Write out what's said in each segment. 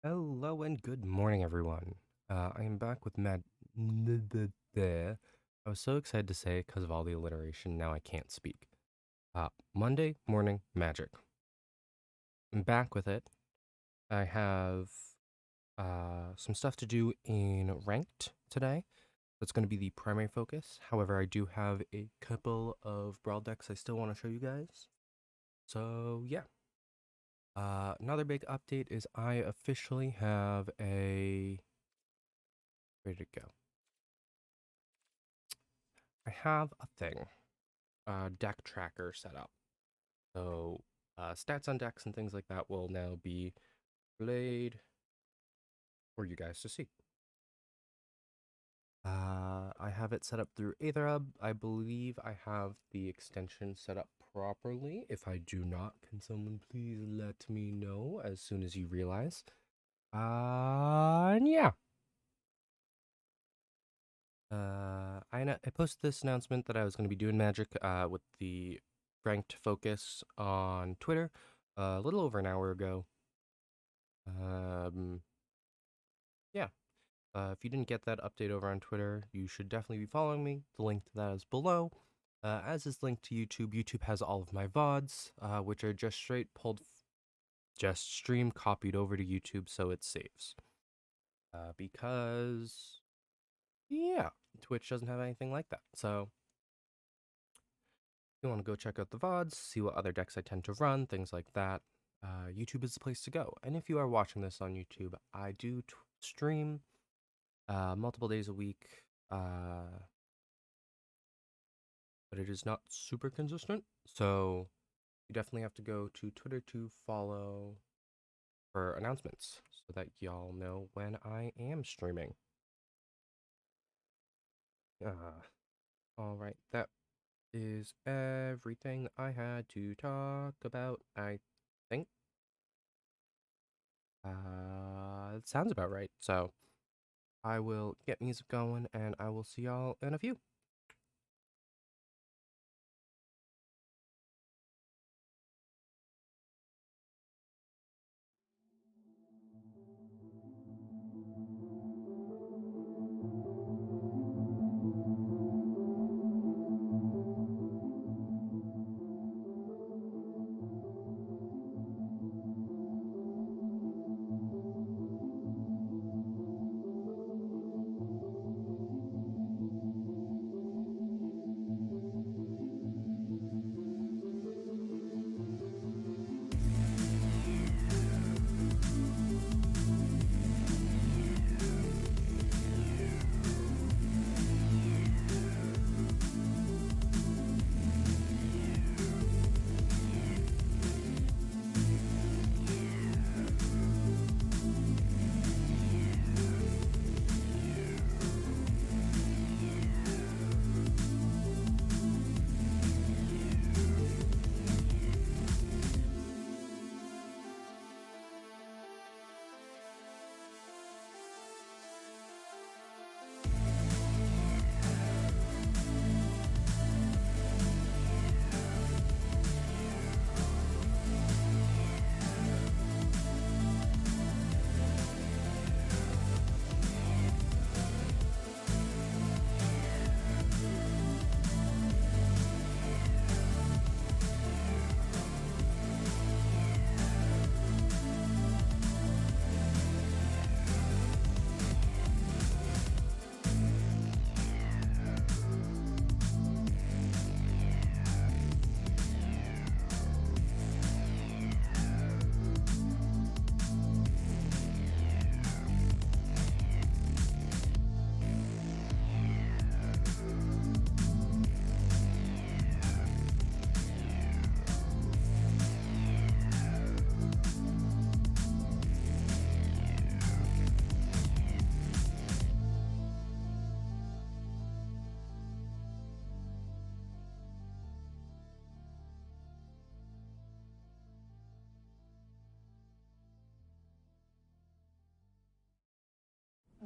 Hello and good morning, everyone. I am back with Mad. I was so excited to say it because of all the alliteration. Now I can't speak. Monday morning magic. I'm back with it. I have some stuff to do in ranked today. That's going to be the primary focus. However, I do have a couple of brawl decks I still want to show you guys. So yeah. Another big update is I officially have a. Where did it go? I have a thing, deck tracker set up. So stats on decks and things like that will now be relayed for you guys to see. I have it set up through Aetherhub. I believe I have the extension set up properly. If I do not, can someone please let me know as soon as you realize? And yeah. I posted this announcement that I was going to be doing Magic with the ranked focus on Twitter a little over an hour ago. Um, yeah. If you didn't get that update over on Twitter, you should definitely be following me. The link to that is below. As is linked to YouTube, YouTube has all of my VODs, which are just straight pulled, just stream copied over to YouTube so it saves. Because, yeah, Twitch doesn't have anything like that. So you want to go check out the VODs, see what other decks I tend to run, things like that, YouTube is the place to go. And if you are watching this on YouTube, I do stream multiple days a week, but it is not super consistent. So you definitely have to go to Twitter to follow for announcements so that y'all know when I am streaming. Uh, all right, that is everything I had to talk about, I think. It sounds about right. So I will get music going and I will see y'all in a few.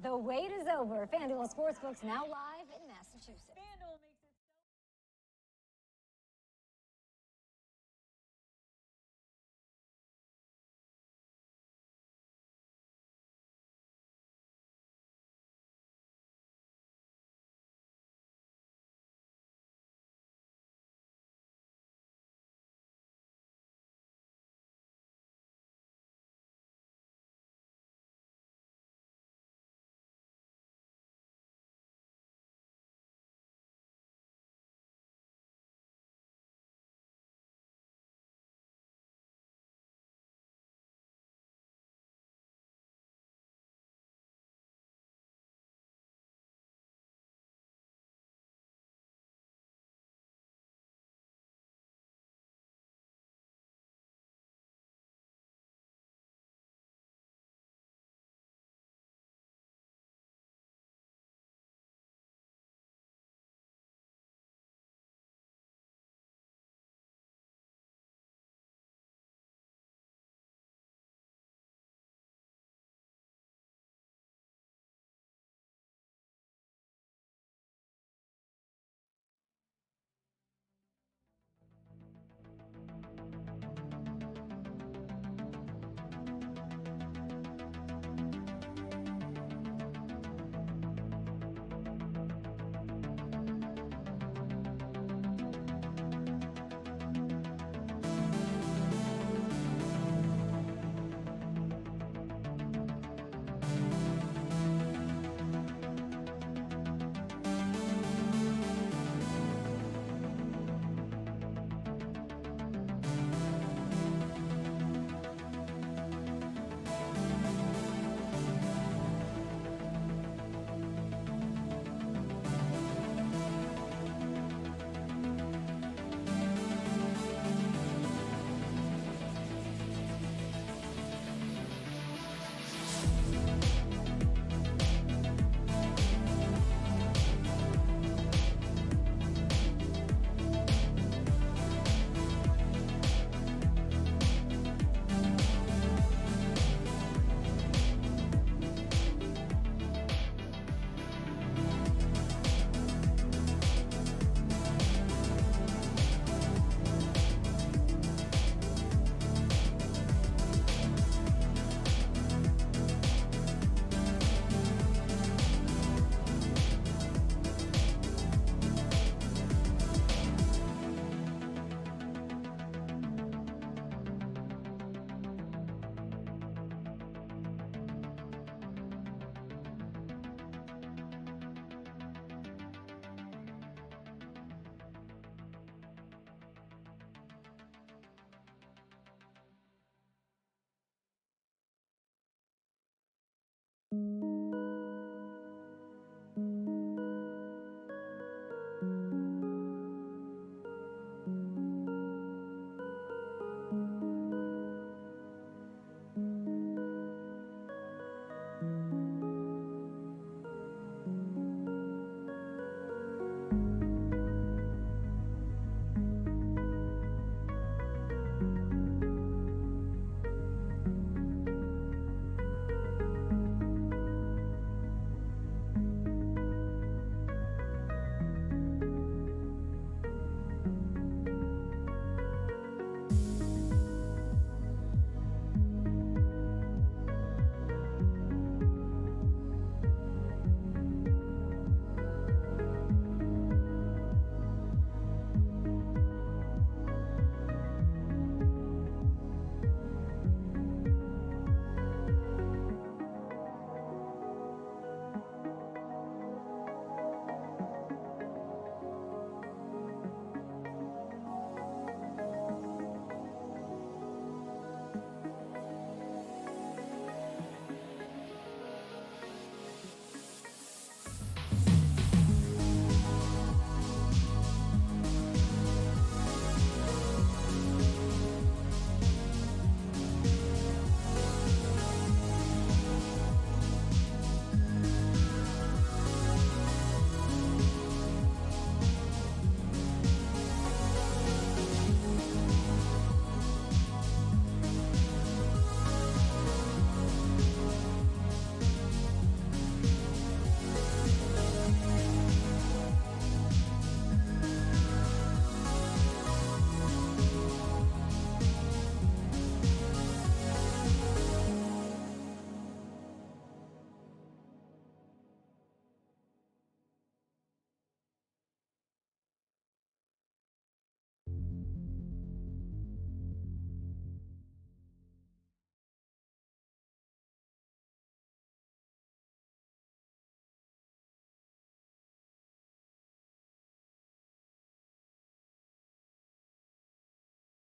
The wait is over. FanDuel Sportsbook's now live in Massachusetts.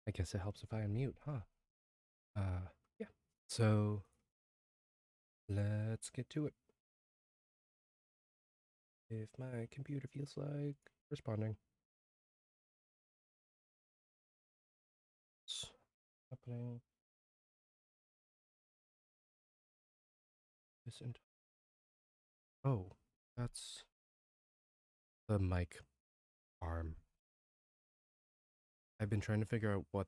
I guess it helps if I unmute, huh? Yeah. So let's get to it. If my computer feels like responding. What's happening? This oh, that's the mic arm. I've been trying to figure out what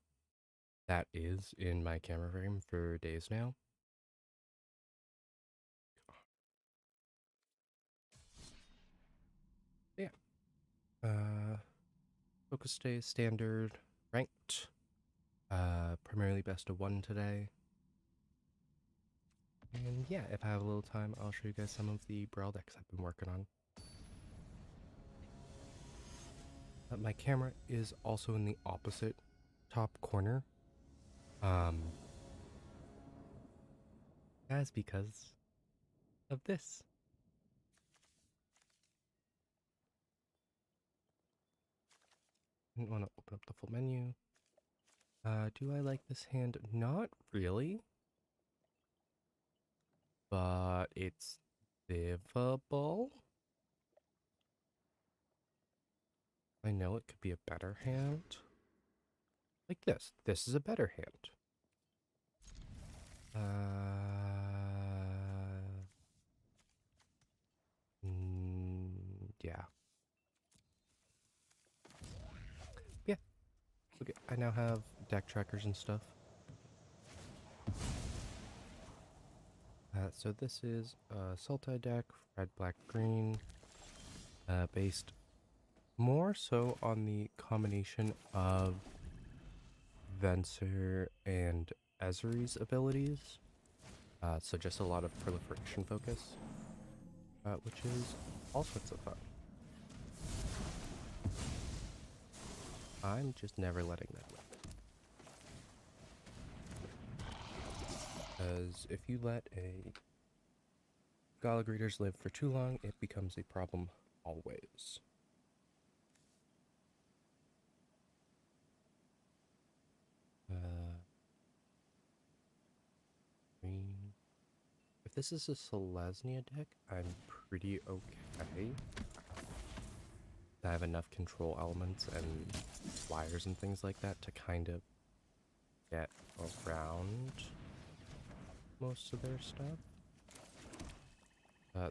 that is in my camera frame for days now. Yeah. Focus stays standard, ranked. Primarily best of 1 today. And yeah, if I have a little time, I'll show you guys some of the Brawl decks I've been working on. My camera is also in the opposite top corner. That's because of this. Didn't want to open up the full menu. Do I like this hand? Not really. But it's livable. I know it could be a better hand. Like this. This is a better hand. Yeah. Yeah. Okay, I now have deck trackers and stuff. So this is a Sultai deck, red, black, green, based more so on the combination of Venser and Ezreal's abilities. So just a lot of proliferation focus, which is all sorts of fun. I'm just never letting that win. Because if you let a Gala Greeters live for too long, it becomes a problem always. Green. If this is a Selesnya deck, I'm pretty okay. I have enough control elements and flyers and things like that to kind of get around most of their stuff.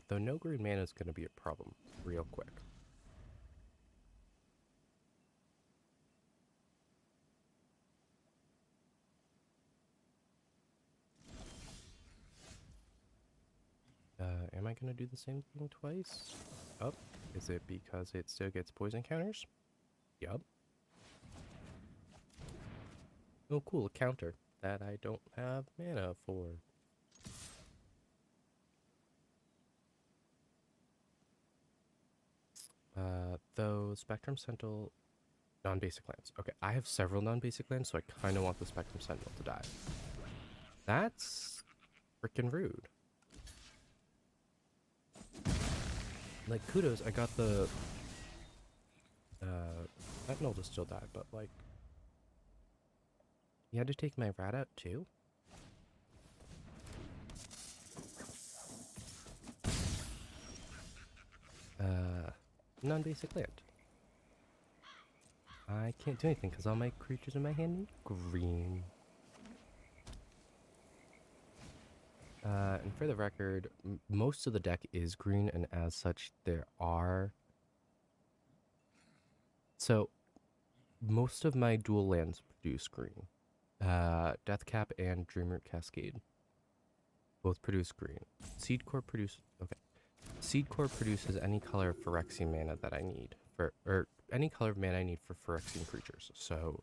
Though no green mana is going to be a problem real quick. Am I going to do the same thing twice? Oh, is it because it still gets poison counters? Yup. Oh, cool, a counter that I don't have mana for. Though Spectrum Sentinel, non-basic lands. Okay, I have several non-basic lands, so I kind of want the Spectrum Sentinel to die. That's freaking rude. Like, kudos, I got the Sentinel to still die, but like, you had to take my rat out too? Non-basic land. I can't do anything because all my creatures in my hand need green. And for the record, most of the deck is green, and as such, there are... So, most of my dual lands produce green. Deathcap and Dreamroot Cascade both produce green. Seed Core produces any color of Phyrexian mana that I need or any color of mana I need for Phyrexian creatures. So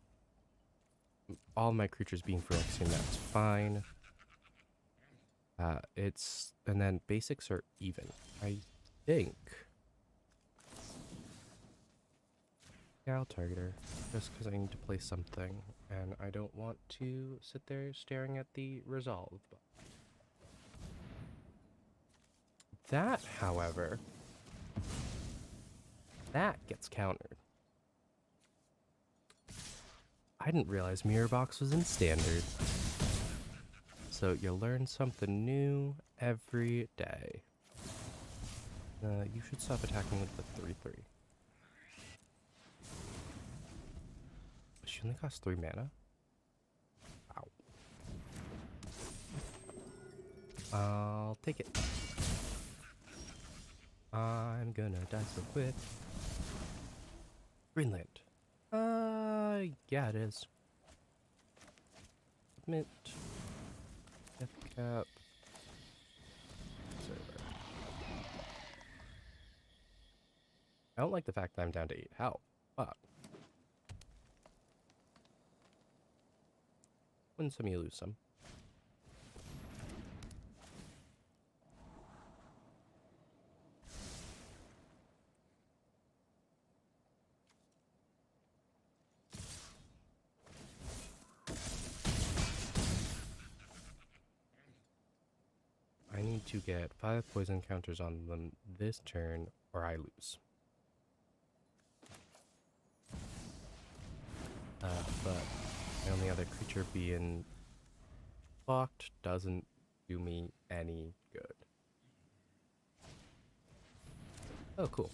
all my creatures being Phyrexian, that's fine. And then basics are even, I think. Yeah, I'll target her just because I need to play something, and I don't want to sit there staring at the resolve. That, however, that gets countered. I I didn't realize Mirror Box was in Standard. So you learn something new every day. You should stop attacking with the 3/3. She only costs 3 mana? Wow. I'll take it. I'm gonna die so quick. Greenland. Yeah, it is. Submit. Death cap. Server. I don't like the fact that I'm down to 8 health, but win some, you lose some. I need to get 5 poison counters on them this turn, or I lose. But my only other creature being blocked doesn't do me any good. Oh, cool.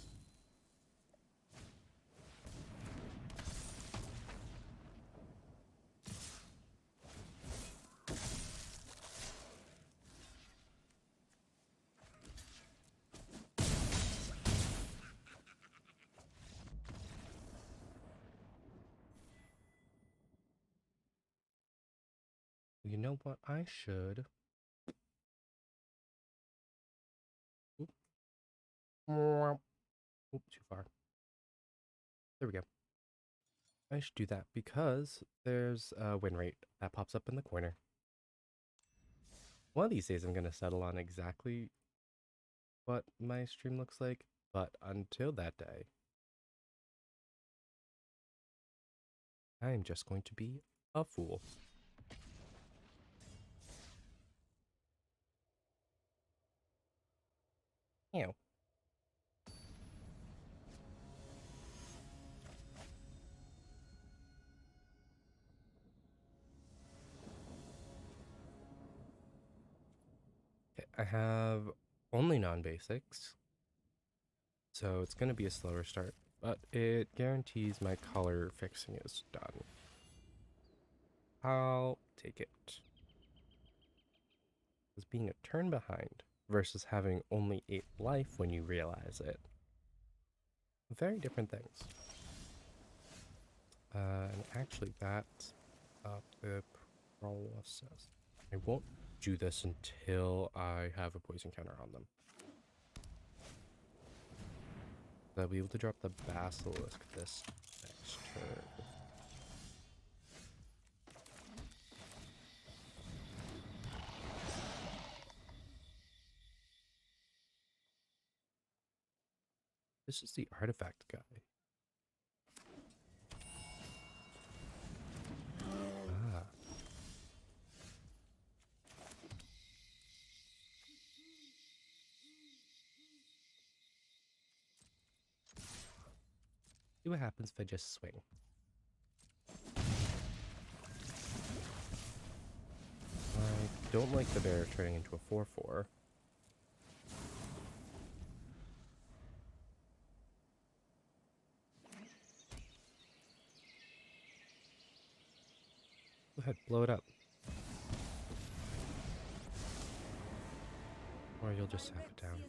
You know what? I should. Oop. Oop, too far. There we go. I should do that because there's a win rate that pops up in the corner. One of these days I'm going to settle on exactly what my stream looks like, but until that day, I am just going to be a fool. Ew. Okay, I have only non-basics, so it's going to be a slower start, but it guarantees my color fixing is done. I'll take it. As being a turn behind versus having only 8 life when you realize it. Very different things. And actually that's the process. I won't do this until I have a poison counter on them. I'll be able to drop the Basilisk this next turn. This is the artifact guy. Ah. See what happens if I just swing. I don't like the bear turning into a 4/4. Go ahead, blow it up. Or you'll just have it down.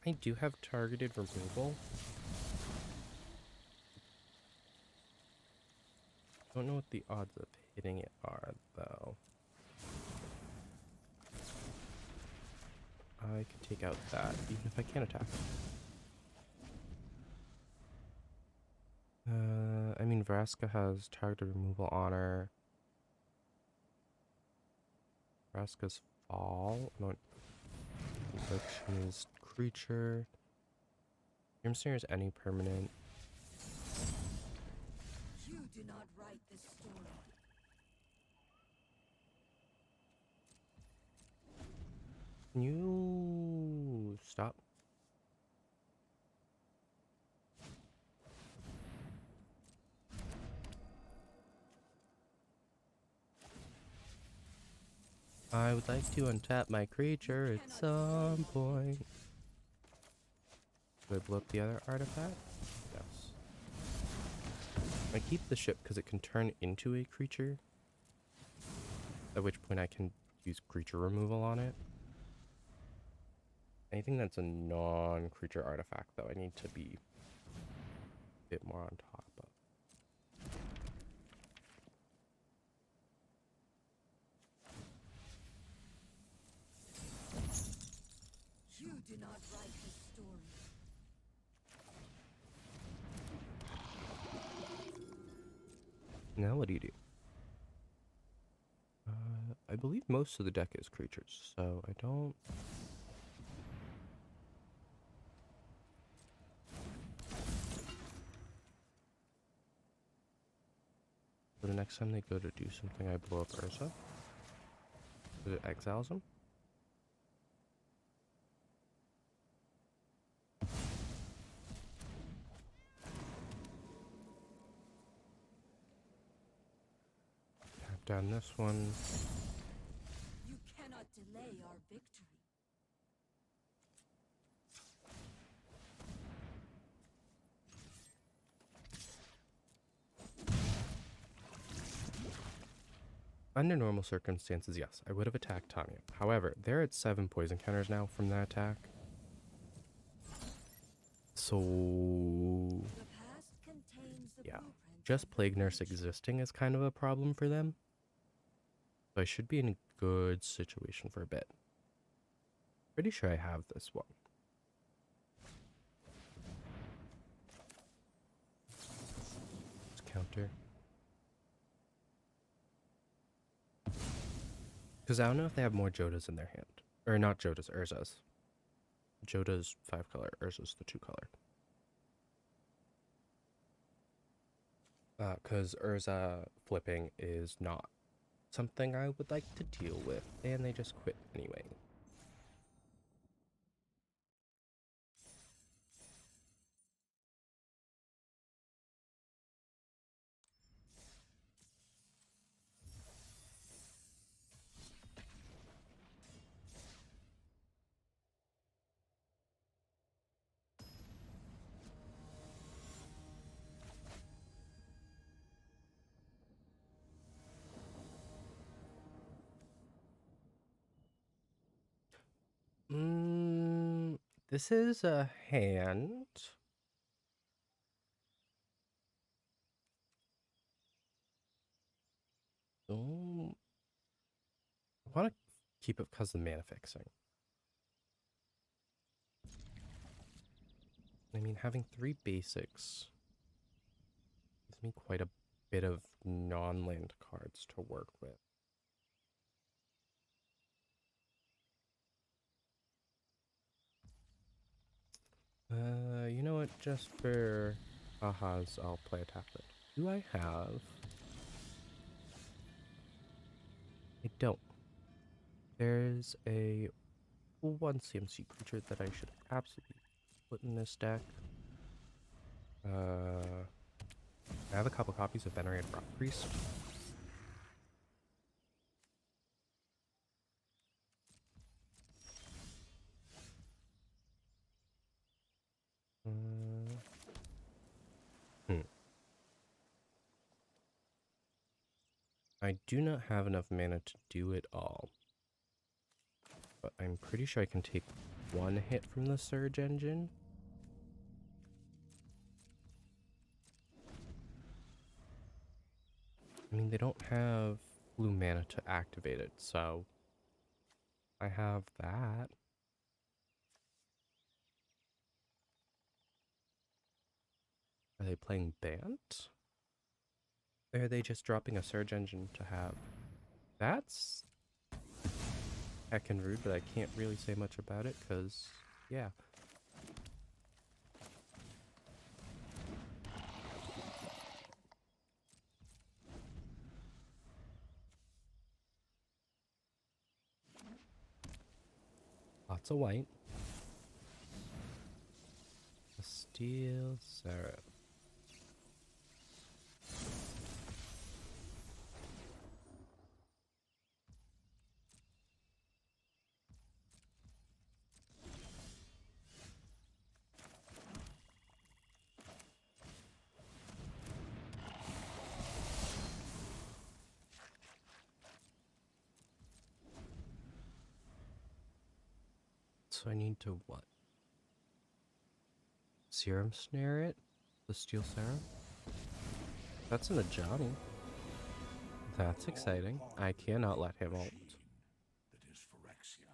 I do have targeted removal. Don't know what the odds of hitting it are, though. I could take out that, even if I can't attack. I mean, Vraska has targeted removal on her. Vraska's fall. No, inflictionist creature. Grimsnare is any permanent. You do not write this story. Can you stop? I would like to untap my creature at some point. Do I blow up the other artifact? Yes. I keep the ship because it can turn into a creature. At which point I can use creature removal on it. Anything that's a non-creature artifact, though, I need to be a bit more on top of. You do not write the story. Now what do you do? I believe most of the deck is creatures, so I don't... So the next time they go to do something, I blow up Urza. It exiles them. Tap down this one. You cannot delay our victory. Under normal circumstances, yes, I would have attacked Tanya. However, they're at 7 poison counters now from that attack. So... The past contains the yeah, blueprint just of the Plague Nurse future. existing is kind of a problem for them. So I should be in a good situation for a bit. Pretty sure I have this one. Let's counter. Because I don't know if they have more Jodas in their hand. Or not Jodas, Urzas. Joda's 5 color, Urza's the 2 color. Because Urza flipping is not something I would like to deal with, and they just quit anyway. This is a hand. Oh, I want to keep it because of the mana fixing. I mean, having 3 basics gives me quite a bit of non-land cards to work with. You know what? Just for ahas, I'll play a Taplet. Do I have? I don't. There's a 1 CMC creature that I should absolutely put in this deck. I have a couple copies of Venerated Rock Priest. I do not have enough mana to do it all. But I'm pretty sure I can take 1 hit from the Surge Engine. I mean, they don't have blue mana to activate it, so I have that. Are they playing Bant? Or are they just dropping a Surge Engine to have? That's heckin' rude, but I can't really say much about it, because, yeah. Lots of white. A Steel Seraph. So I need to what? Serum snare it? The steel serum? That's in a Johnny. That's exciting. I cannot let him ult. That is Phyrexia.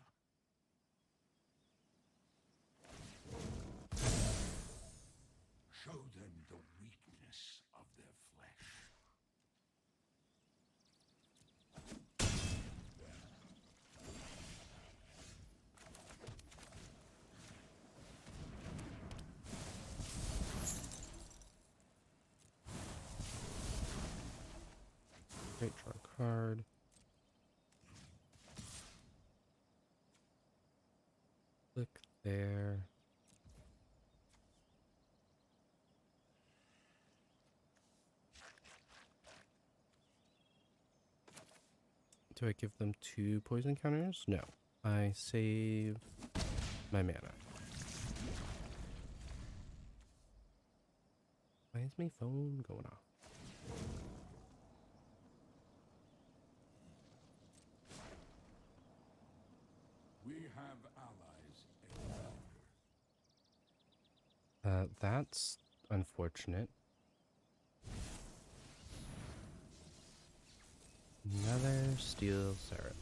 Show them the weakness of their flesh. Great, draw a card. Click there. Do I give them 2 poison counters? No. I save my mana. Why is my phone going off? We have allies encounter. That's unfortunate. Another steel syrup.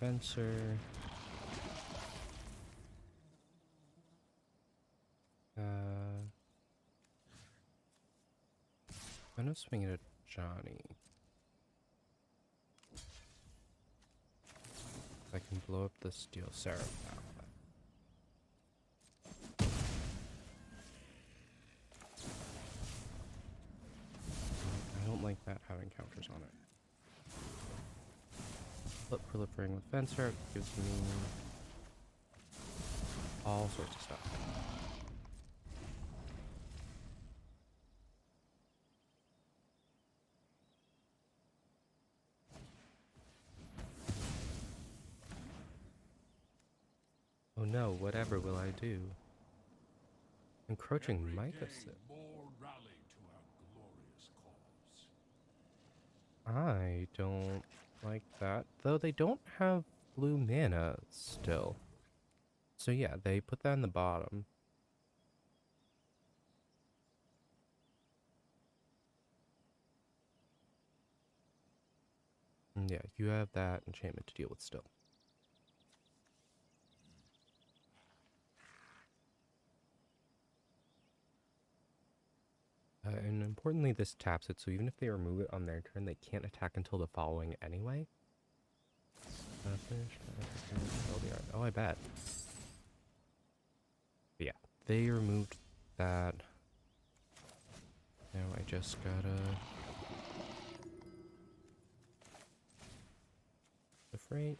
Venser. I'm gonna swing it at Johnny. I can blow up the steel syrup now. I don't like that having counters on it. But proliferating with Venser gives me all sorts of stuff. Oh no, whatever will I do? Encroaching Every might day, assist. more rally to our glorious cause. I don't like that. Though they don't have blue mana still. So yeah, they put that in the bottom. And yeah, you have that enchantment to deal with still. And importantly, this taps it, so even if they remove it on their turn, they can't attack until the following anyway. Oh, I bet. But yeah, they removed that. Now I just gotta... the freight.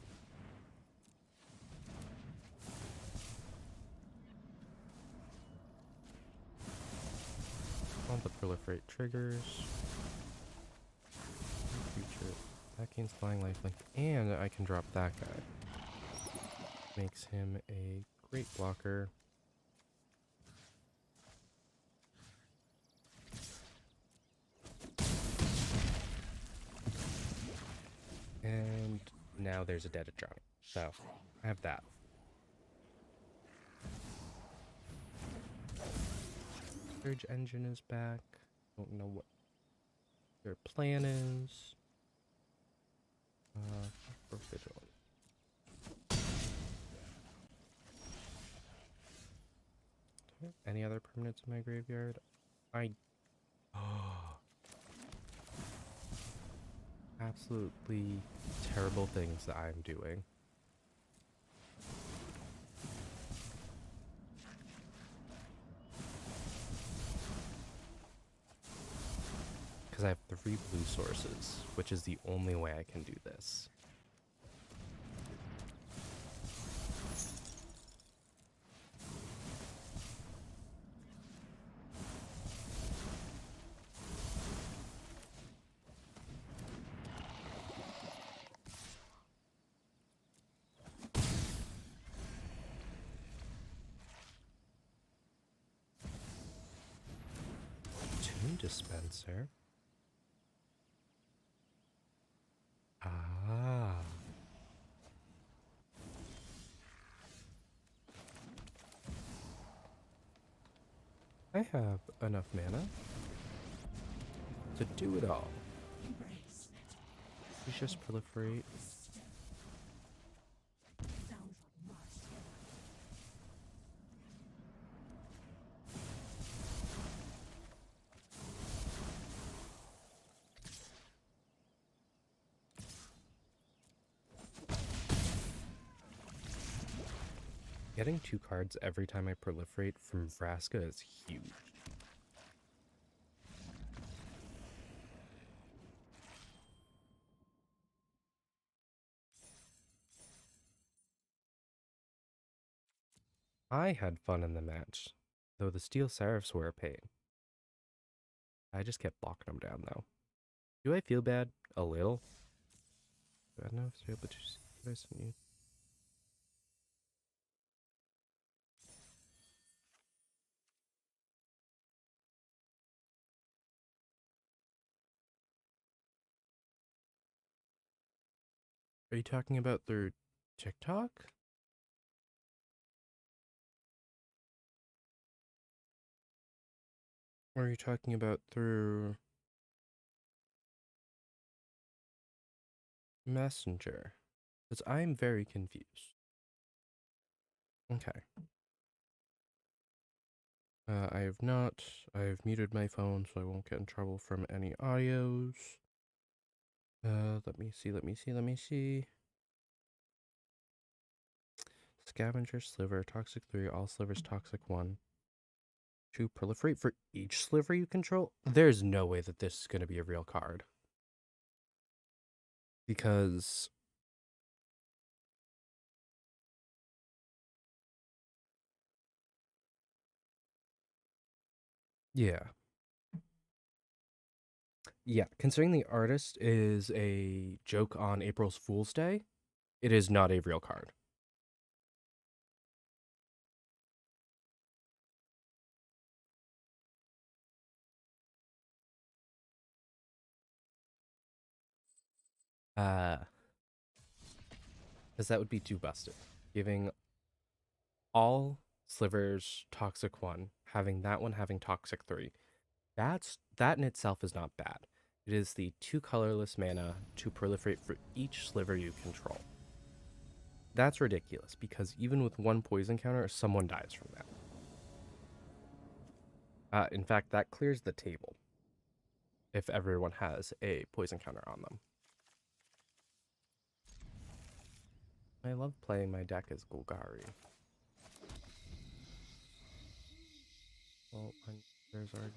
All the proliferate triggers. Creature. That gains flying lifelink. And I can drop that guy. Makes him a great blocker. And now there's a dead Johnny. So, I have that. Surge engine is back. Don't know what their plan is. For vigilant. Okay, any other permanents in my graveyard? Absolutely terrible things that I'm doing. Because I have 3 blue sources, which is the only way I can do this. dispenser. Ah. I have enough mana to do it all. We just proliferate. Getting 2 cards every time I proliferate from Vraska is huge. I had fun in the match, though the Steel Seraphs were a pain. I just kept blocking them down, though. Do I feel bad? A little. Do I know if you're able to see what I sent you? Are you talking about through TikTok? Or are you talking about through Messenger? Because I'm very confused. Okay. I have not. I have muted my phone so I won't get in trouble from any audios. Let me see. Scavenger, Sliver, Toxic 3, all slivers, Toxic 1. 2, proliferate for each sliver you control? There's no way that this is going to be a real card. Because... yeah. Yeah, considering the artist is a joke on April's Fool's Day, it is not a real card. Because that would be too busted. Giving all slivers Toxic 1, having that one having Toxic 3. That in itself is not bad. It is the 2 colorless mana to proliferate for each sliver you control. That's ridiculous, because even with 1 poison counter, someone dies from that. In fact, that clears the table if everyone has a poison counter on them. I love playing my deck as Golgari. Well, there's already...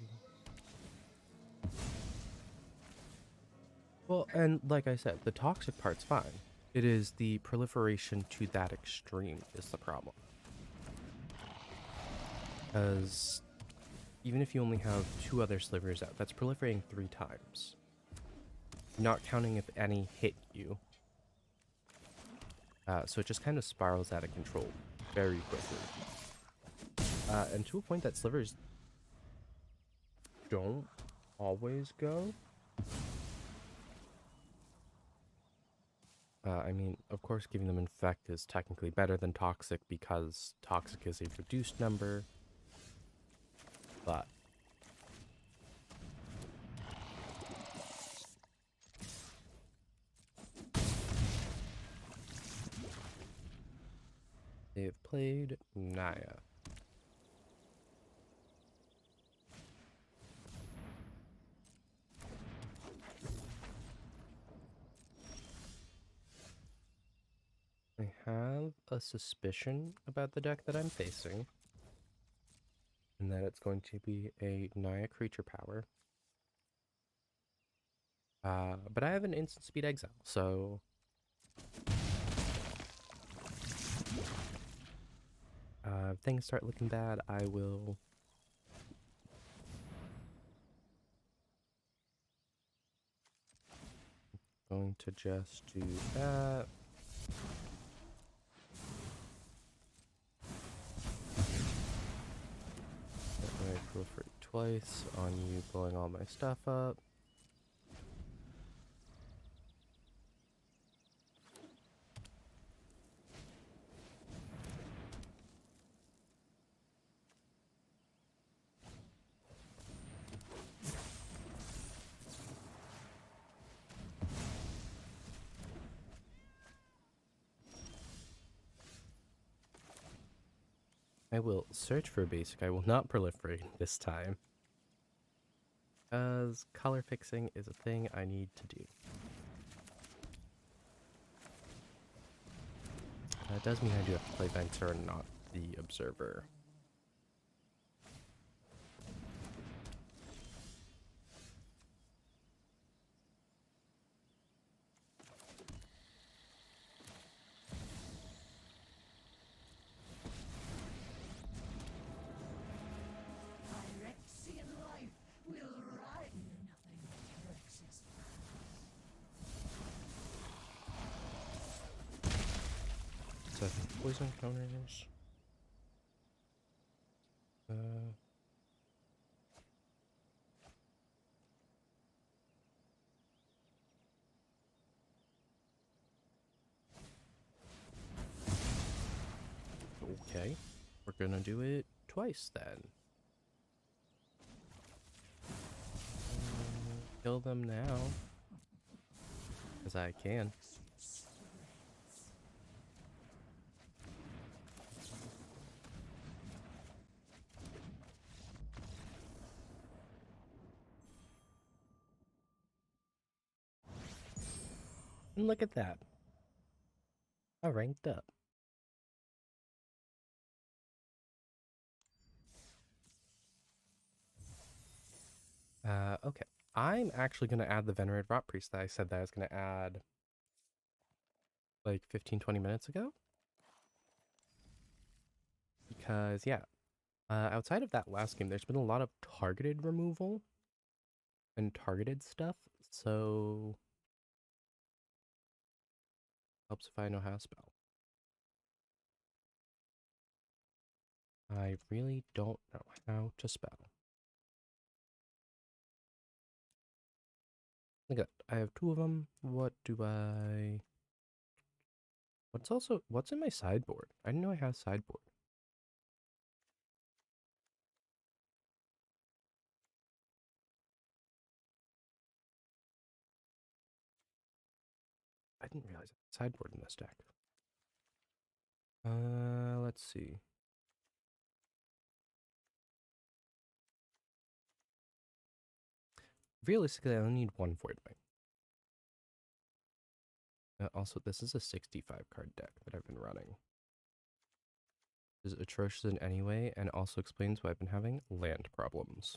Well, and like I said, the toxic part's fine. It is the proliferation to that extreme is the problem. Because even if you only have 2 other slivers out, that's proliferating 3 times. Not counting if any hit you. So it just kind of spirals out of control very quickly. And to a point that slivers don't always go. I mean, of course, giving them Infect is technically better than Toxic because Toxic is a reduced number. But they've played Naya. I have a suspicion about the deck that I'm facing, and that it's going to be a Naya creature power. But I have an instant speed exile, so if things start looking bad, I will going to just do that. I proliferate twice. twice on you blowing all my stuff up. I will search for a basic. I will not proliferate this time. Because color fixing is a thing I need to do. That does mean I do have to play Venter and not the Observer. Phyrexian life will rise. Nothing but Phyrexis. Seven poison counters. Okay, we're gonna do it twice then. Kill them now. Because I can. And look at that. I ranked up. Okay. I'm actually going to add the Venerated Rot Priest that I said that I was going to add like 15-20 minutes ago. Because, yeah, outside of that last game, there's been a lot of targeted removal and targeted stuff. So, helps if I know how to spell. I really don't know how to spell. Look at that. I have 2 of them. What do I... What's in my sideboard? I didn't know I had a sideboard. I didn't realize I had a sideboard in this deck. Let's see. Realistically, I only need 1 Void Wing. Also, this is a 65 card deck that I've been running. Is atrocious in any way, and also explains why I've been having land problems.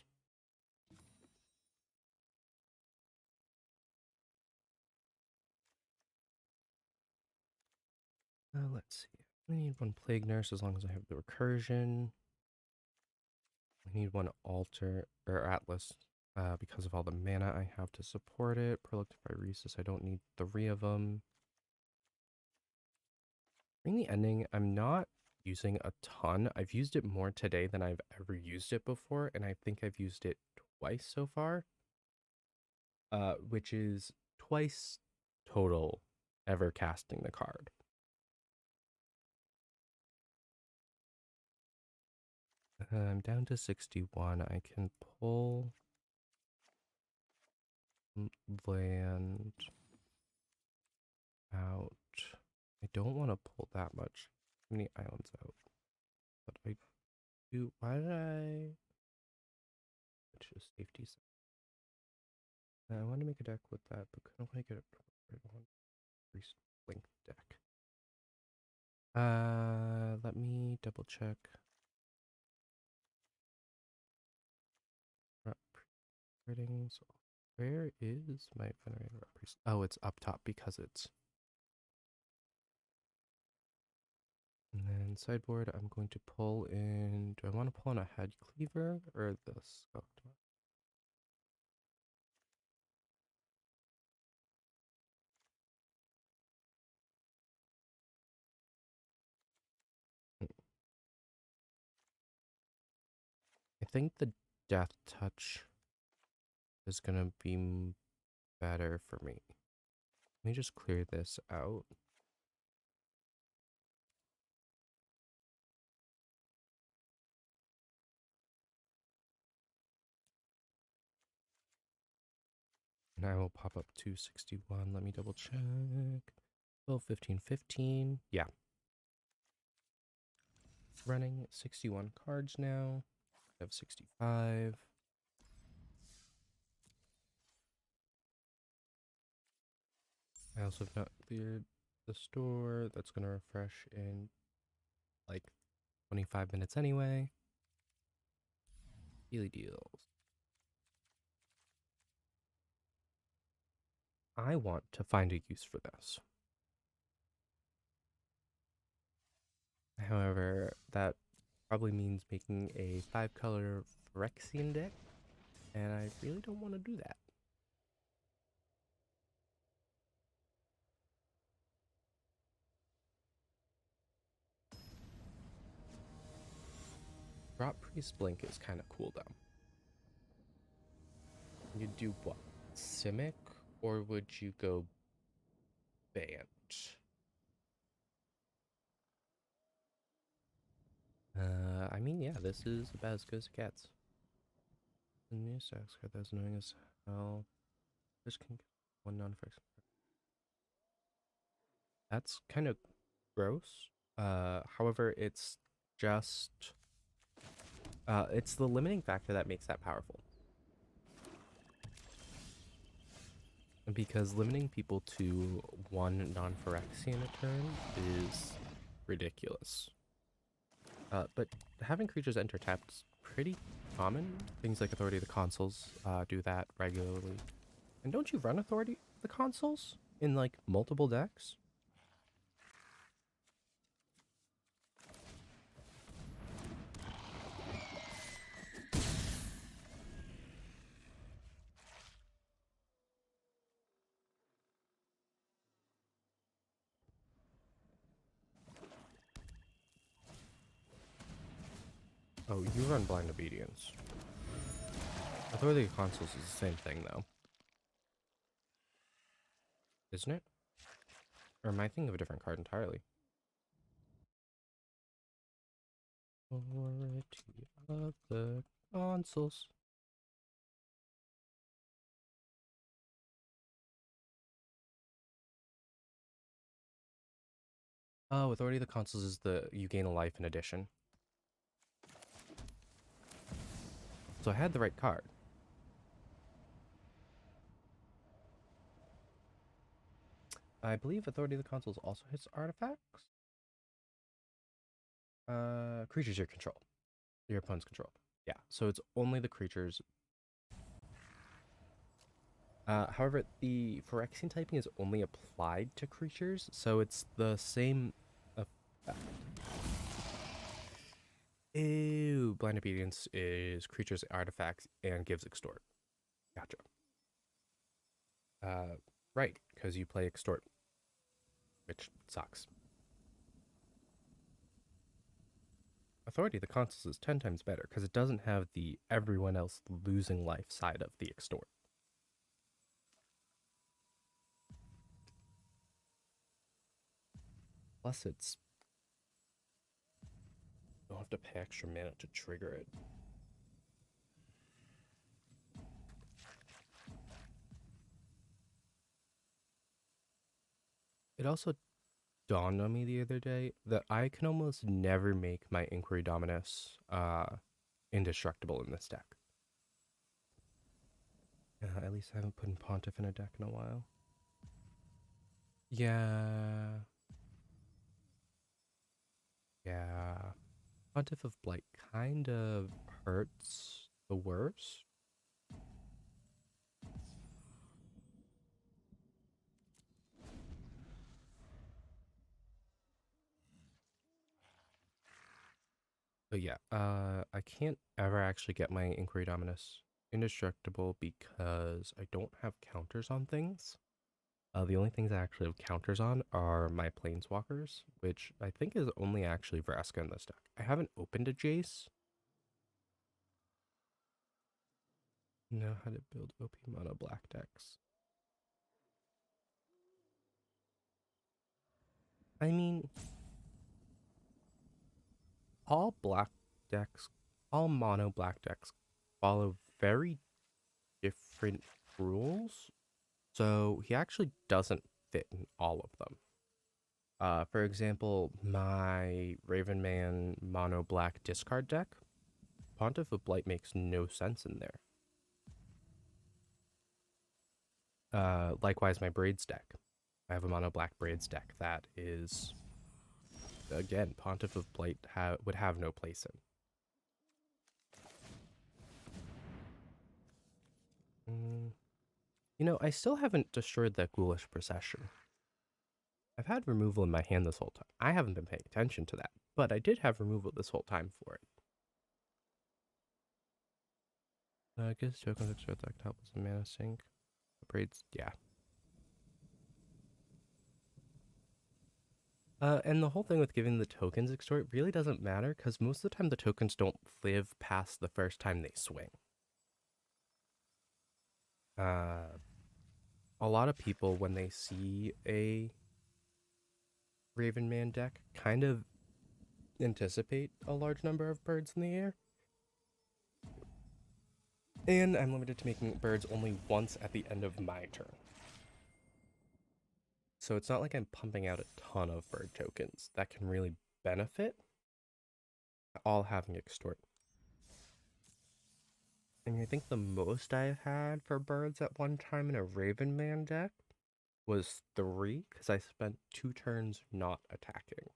Let's see. I need 1 Plague Nurse as long as I have the recursion. I need 1 Altar or Atlas because of all the mana I have to support it. Prolix Phyresis, I don't need 3 of them. In the ending, I'm not using a ton. I've used it more today than I've ever used it before, and I think I've used it twice so far. Which is twice total ever casting the card. I'm down to 61. I can pull land out. I don't want to pull that much. Many islands out. But I do. Why did I? Which is safety. I want to make a deck with that, but couldn't quite get it. I want link deck. Let me double check. Ratings. Where is my Venerated Rot Priest? Oh, it's up top because it's. And then sideboard, I'm going to pull in. Do I want to pull in a Head Cleaver or the Skeleton? I think the Death Touch is gonna be better for me. Let me just clear this out. And I will pop up 261. Let me double check. 12, 15, 15. Yeah. Running 61 cards now. I have 65. I also have not cleared the store. That's going to refresh in like 25 minutes anyway. Daily deals. I want to find a use for this. However, that probably means making a 5-color Phyrexian deck, and I really don't want to do that. Drop Priest Blink is kind of cool though. You do what? Simic, or would you go Bant? I mean, yeah, this is about as good as it gets. The new stacks card that's annoying as hell. This can get one non-fix. That's kind of gross. However, it's just it's the limiting factor that makes that powerful. Because limiting people to one non-Phyrexian a turn is ridiculous. But having creatures enter tapped is pretty common. Things like Authority of the Consuls do that regularly. And don't you run Authority of the Consuls in like multiple decks? Oh, you run Blind Obedience. Authority of the Consuls is the same thing though. Isn't it? Or am I thinking of a different card entirely? Authority of the Consuls. Oh, Authority of the Consuls is the you gain a life in addition. So I had the right card. I believe Authority of the Consuls also hits artifacts. Creatures you control. Your opponent's control. Yeah, so it's only the creatures. However, the Phyrexian typing is only applied to creatures, so it's the same effect. Ew, Blind Obedience is creatures, artifacts, and gives extort. Gotcha. Right, because you play extort, which sucks. Authority of the Consuls is 10 times better because it doesn't have the everyone else losing life side of the extort. Plus, it's you don't have to pay extra mana to trigger it. It also dawned on me the other day that I can almost never make my Inquiry Dominus indestructible in this deck. At least I haven't put in Pontiff in a deck in a while. Yeah. Yeah. Pontiff of Blight kind of hurts the worst. But yeah, I can't ever actually get my Inquiry Dominus indestructible because I don't have counters on things. The only things I actually have counters on are my Planeswalkers, which I think is only actually Vraska in this deck. I haven't opened a Jace. know how to build OP mono black decks. I mean, all black decks, all mono black decks follow very different rules. So he actually doesn't fit in all of them. For example, my Ravenman mono black discard deck, Pontiff of Blight makes no sense in there. Likewise, my Braids deck. I have a mono black Braids deck that is, again, Pontiff of Blight would have no place in. You know, I still haven't destroyed that Ghoulish Procession. I've had removal in my hand this whole time. I haven't been paying attention to that, but I did have removal this whole time for it. I guess tokens extra deck help with a mana sink. Braids, yeah. And the whole thing with giving the tokens extort really doesn't matter because most of the time the tokens don't live past the first time they swing. A lot of people, when they see a Ravenman deck, kind of anticipate a large number of birds in the air. And I'm limited to making birds only once at the end of my turn. So it's not like I'm pumping out a ton of bird tokens that can really benefit all having extort. And I think the most I had for birds at one time in a Ravenman deck was 3, because I spent 2 turns not attacking.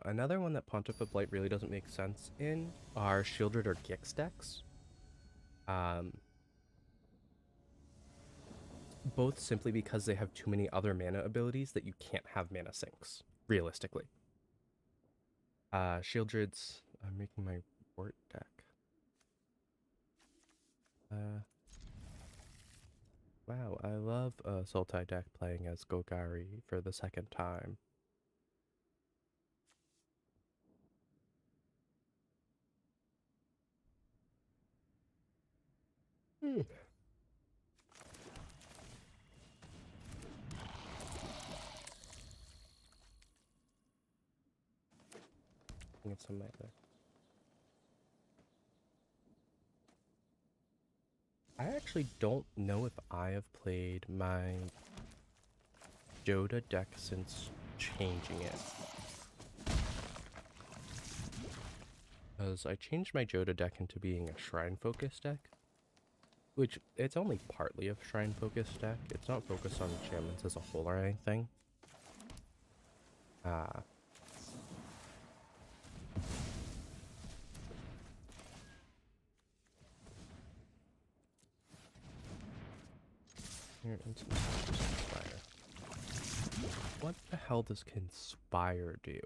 Another one that Pontiff of Blight really doesn't make sense in are Shieldred or Gix decks. Both simply because they have too many other mana abilities that you can't have mana sinks, realistically. Shieldred's, I'm making my Wart deck. Wow, I love a Sultai deck playing as Golgari for the second time. Get some nightmare. I actually don't know if I have played my Jodah deck since changing it. Because I changed my Jodah deck into being a Shrine focused deck. Which, it's only partly a Shrine focused deck. It's not focused on enchantments as a whole or anything. Here, Conspire. What the hell does Conspire do?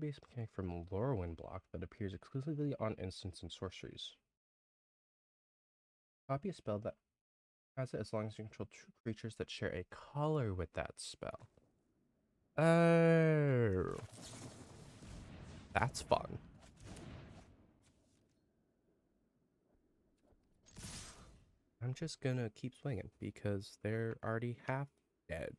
Base mechanic from Lorwyn block that appears exclusively on instants and sorceries. Copy a spell that has it as long as you control 2 creatures that share a color with that spell. Oh. That's fun. I'm just gonna keep swinging because they're already half dead.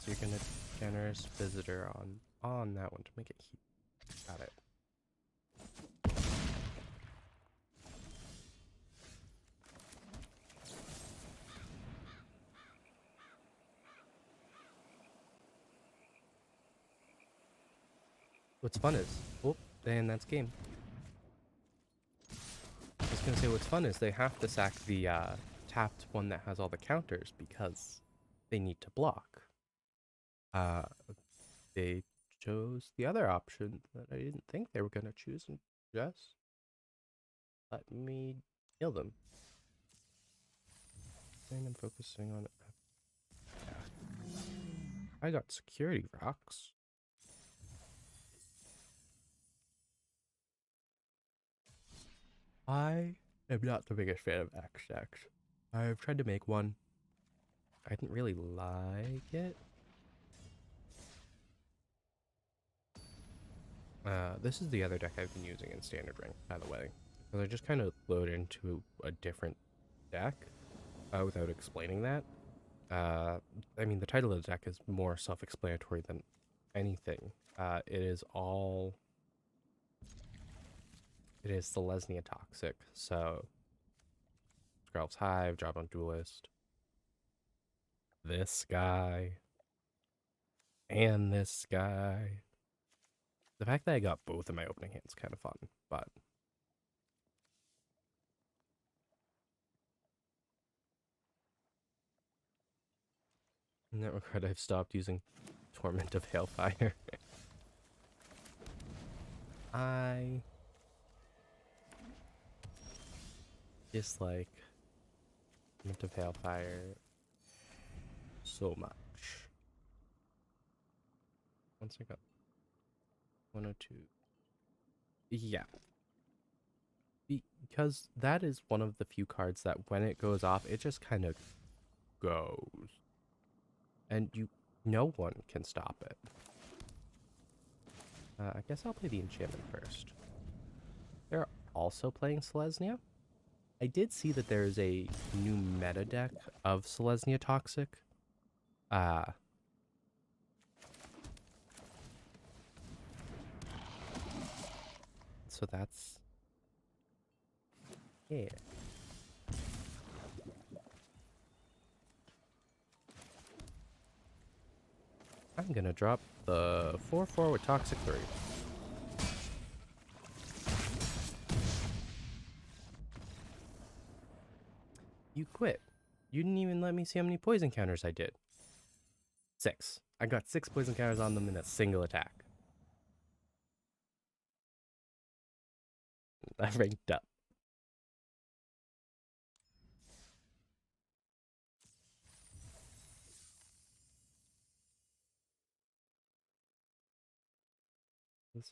So you're gonna generous visitor on that one to make it heat. Got it. What's fun is, oh, and that's game. gonna say what's fun is they have to sack the tapped one that has all the counters because they need to block. Uh, they chose the other option that I didn't think they were gonna choose and just let me kill them. And I'm focusing on it. Yeah. I got security rocks. I am not the biggest fan of axe stacks. I've tried to make one. I didn't really like it. This is the other deck I've been using in Standard Ring, by the way. Because I just kind of load into a different deck without explaining that. I mean, the title of the deck is more self-explanatory than anything. It is Selesnya Toxic, so Scarab's Hive, Job on Duelist, this guy, and this guy. The fact that I got both in my opening hand is kind of fun, but in that regard, I've stopped using Torment of Hailfire. I dislike Torment of Hailfire so much. Once I got 102. Yeah. Because that is one of the few cards that when it goes off, it just kind of goes. And no one can stop it. I guess I'll play the enchantment first. They're also playing Selesnya. I did see that there is a new meta deck of Selesnya Toxic. So that's... yeah. I'm gonna drop the 4/4 with Toxic 3. You quit. You didn't even let me see how many poison counters I did. 6. I got 6 poison counters on them in a single attack. I ranked up.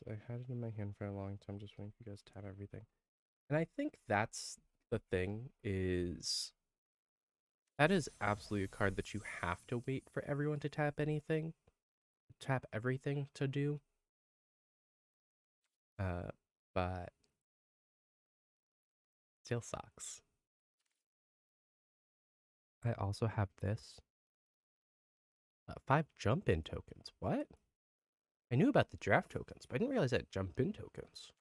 I had it in my hand for a long time, just waiting for you guys to tap everything. And I think that's the thing is... that is absolutely a card that you have to wait for everyone to tap anything. Tap everything to do. But... still sucks. I also have this. 5 jump-in tokens. What? I knew about the draft tokens, but I didn't realize that jump-in tokens.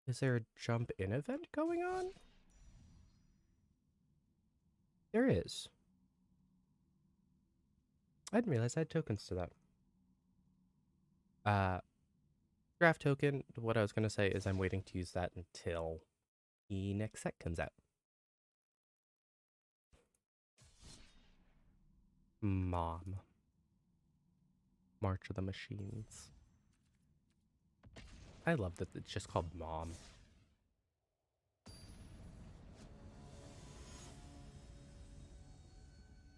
Is there a jump-in event going on? There is. I didn't realize I had tokens to that. Draft token, what I was going to say is I'm waiting to use that until the next set comes out. Mom. March of the Machines. I love that it's just called Mom.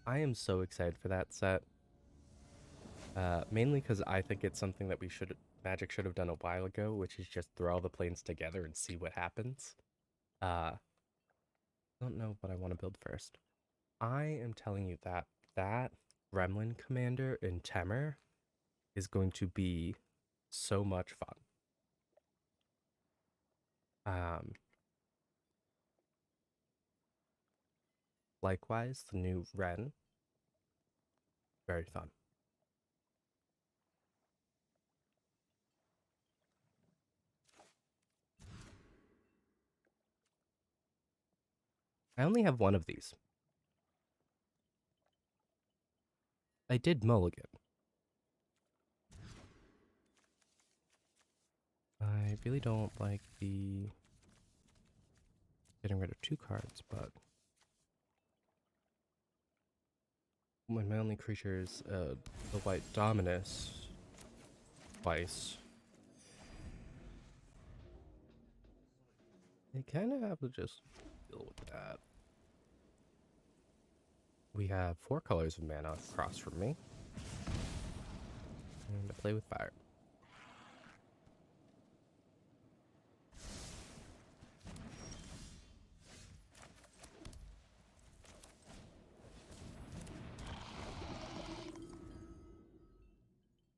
I am so excited for that set. Mainly because I think it's something that Magic should have done a while ago, which is just throw all the planes together and see what happens. I don't know what I want to build first. I am telling you that Gremlin Commander in Temur is going to be so much fun. Likewise, the new Ren, very fun. I only have one of these. I did mulligan. I really don't like the getting rid of 2 cards, but when my only creature is the white Dominus twice, they kind of have to just deal with that. We have 4 colors of mana across from me, and to play with fire.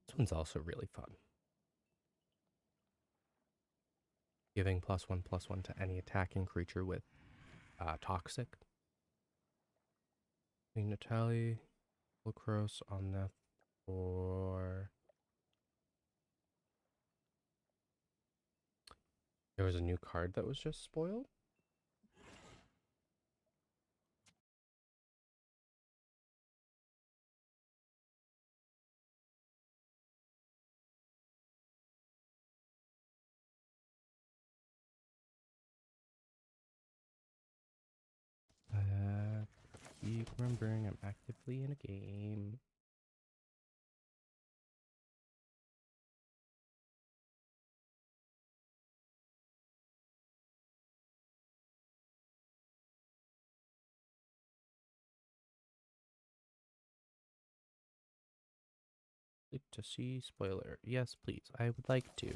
This one's also really fun. Giving +1/+1 to any attacking creature with Toxic. Natalie, Lacrosse on that for... There was a new card that was just spoiled? Keep remembering I'm actively in a game. Click to see spoiler. Yes, please. I would like to. Let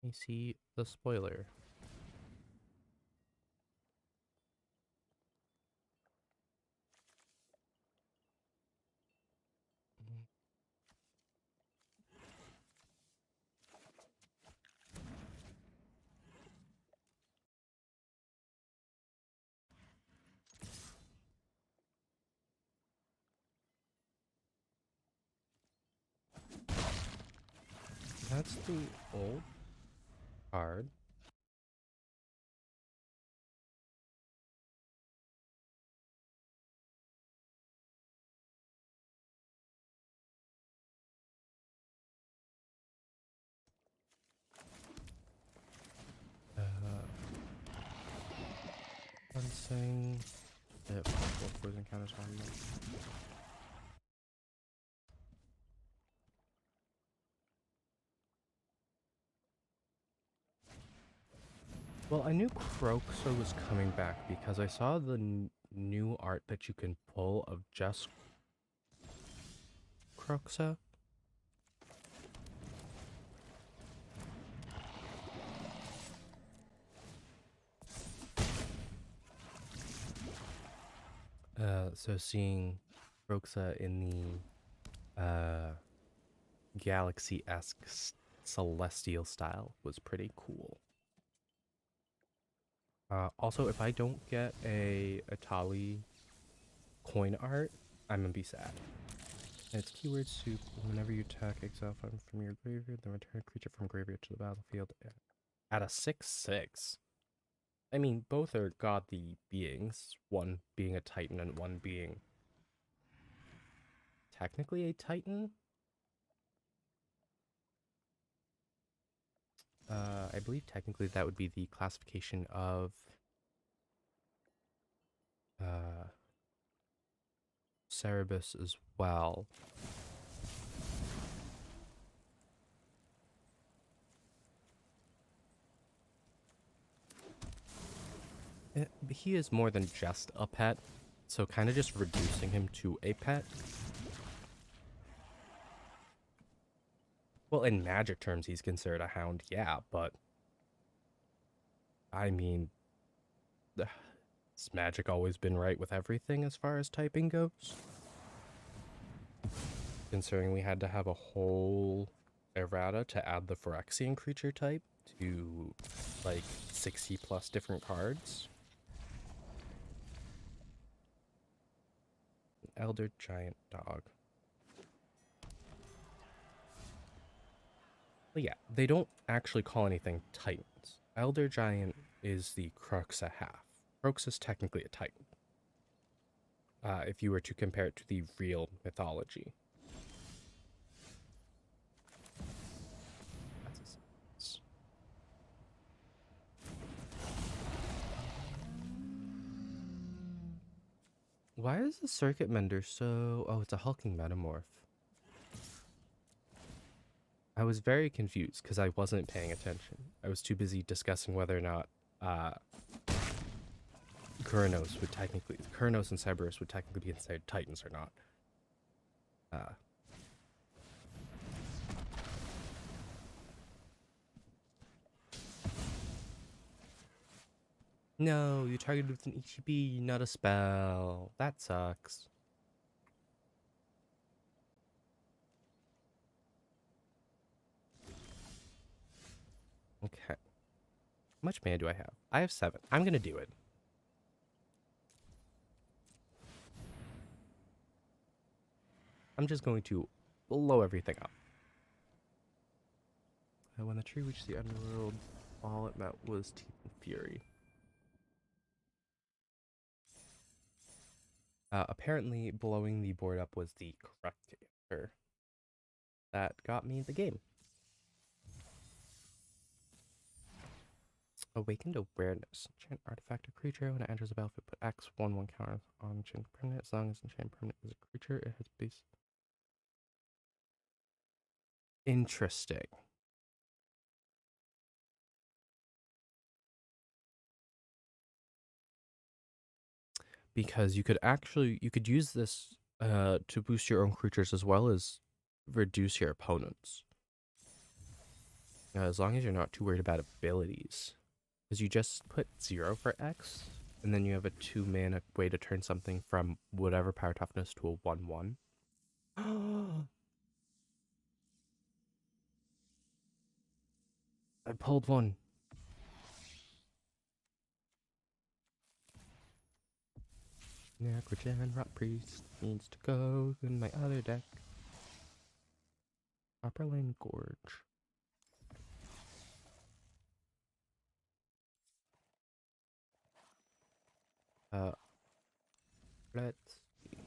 me see the spoiler. That's the old card. One thing that frozen counters on them. Well, I knew Croxa was coming back because I saw the new art that you can pull of just Croxa. So seeing Croxa in the Galaxy-esque celestial style was pretty cool. Also, if I don't get a Atali coin art, I'm gonna be sad. And it's keyword soup. Whenever you attack, exile from your graveyard, then return a creature from graveyard to the battlefield at a 6/6. I mean, both are godly beings, one being a titan and one being technically a titan. I believe technically that would be the classification of Cerebus as well. He is more than just a pet, so kind of just reducing him to a pet. Well, in Magic terms, he's considered a hound, yeah, but I mean, has Magic always been right with everything as far as typing goes? Considering we had to have a whole errata to add the Phyrexian creature type to like 60 plus different cards. Elder Giant Dog. But yeah, they don't actually call anything Titans. Elder Giant is the Croxa half. Croxa is technically a Titan. If you were to compare it to the real mythology. Why is the Circuit Mender so... Oh, it's a hulking metamorph. I was very confused because I wasn't paying attention. I was too busy discussing whether or not Kuranos would technically... Kuranos and Cerberus would technically be inside Titans or not. No, you targeted with an ETB, not a spell. That sucks. Okay. How much mana do I have? I have 7. I'm gonna do it. I'm just going to blow everything up. When the tree reached the underworld, all it met was teeth and fury. Apparently, blowing the board up was the correct answer. That got me the game. Awakened Awareness. Enchant artifact a creature. When it enters the battlefield, put X/1/1 counter on enchant permanent. As long as enchant permanent is a creature, it has base. Interesting. Because you could use this to boost your own creatures as well as reduce your opponents. As long as you're not too worried about abilities. Because you just put 0 for X, and then you have a 2 mana way to turn something from whatever power toughness to a 1/1. I pulled one. Necrogen Rot Priest needs to go in my other deck. Upper Lane Gorge. Let's see.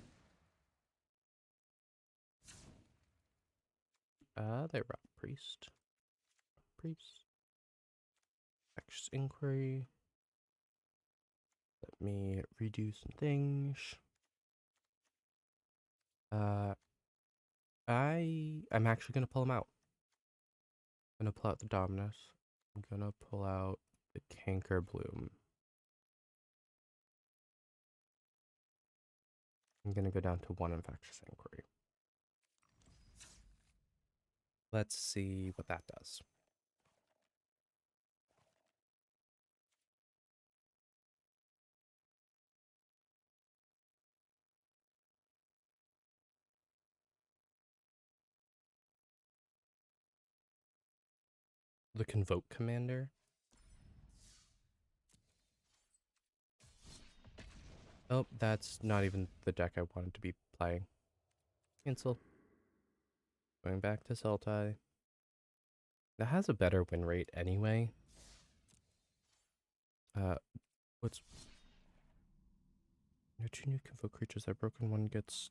They Rot Priest. Access Inquiry. Let me redo some things. I'm actually gonna pull them out. I'm gonna pull out the Dominus. I'm gonna pull out the Canker Bloom. I'm gonna go down to 1 Infectious Inquiry. Let's see what that does. The Convoke Commander. Oh, that's not even the deck I wanted to be playing. Cancel. Going back to Sultai. That has a better win rate anyway. What's... Your 2 new Convoke creatures that broken. One gets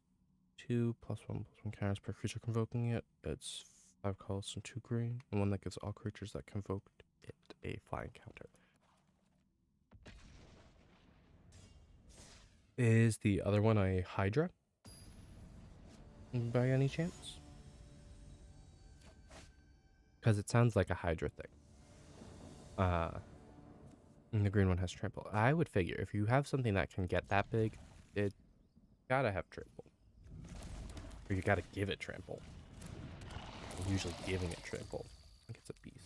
2+1/+1 counters per creature convoking it. It's 5 colors and 2 green. And one that gives all creatures that convoked it a flying counter. Is the other one a Hydra? By any chance? Because it sounds like a Hydra thing. And the green one has trample. I would figure if you have something that can get that big, it gotta have trample. Or you gotta give it trample. Usually giving it trample. I think it's a beast.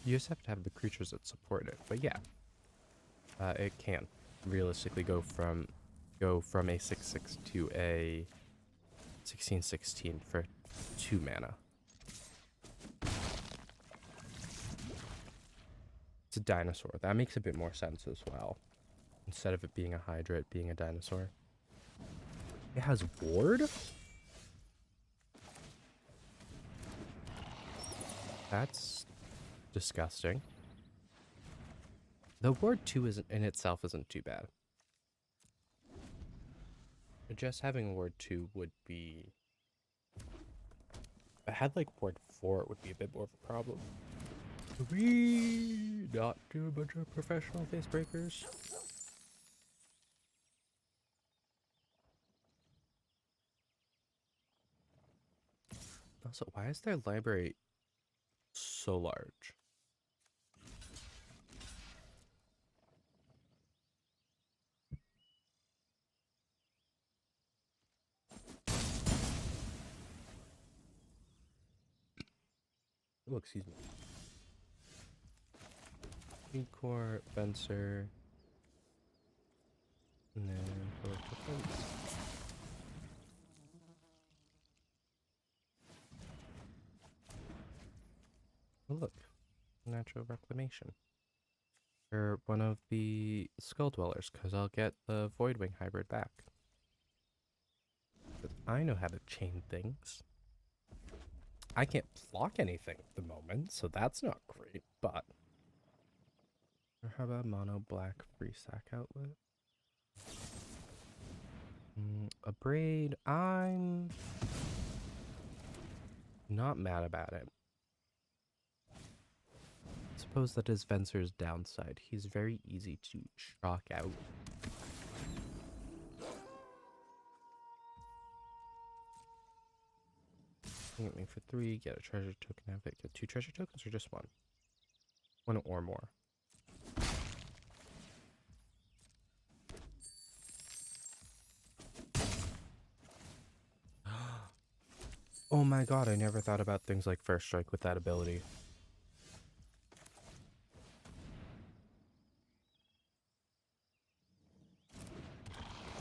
You just have to have the creatures that support it. But yeah, it can realistically go from a 6/6 to a 16/16 for 2 mana. It's a dinosaur. That makes a bit more sense as well. instead of it being a Hydra, it being a dinosaur. It has ward? That's disgusting. The ward 2 isn't in itself isn't too bad. Just having ward 2 would be... If I had like ward 4, it would be a bit more of a problem. We not do a bunch of professional face breakers. Also, why is their library so large? Oh, excuse me. Core, Fencer, and then Heroic Defense. Oh, look. Natural Reclamation. Or one of the Skull Dwellers, because I'll get the Voidwing hybrid back. Because I know how to chain things. I can't block anything at the moment, so that's not great, but... Or how about mono black free sack outlet? A braid. I'm not mad about it. Suppose that is Venser's downside. He's very easy to shock out. Get me for 3, get a treasure token out of it. Get 2 treasure tokens or just 1? 1 or more. Oh my god, I never thought about things like First Strike with that ability.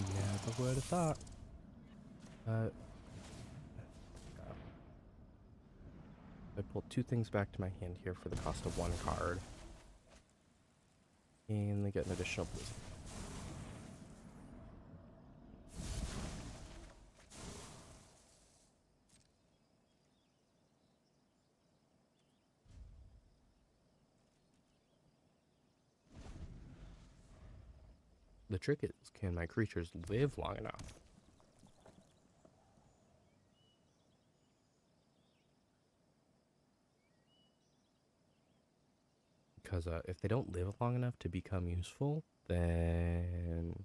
Never would have thought. I pulled 2 things back to my hand here for the cost of 1 card. And they get an additional poison. The trick is, can my creatures live long enough? Because if they don't live long enough to become useful, then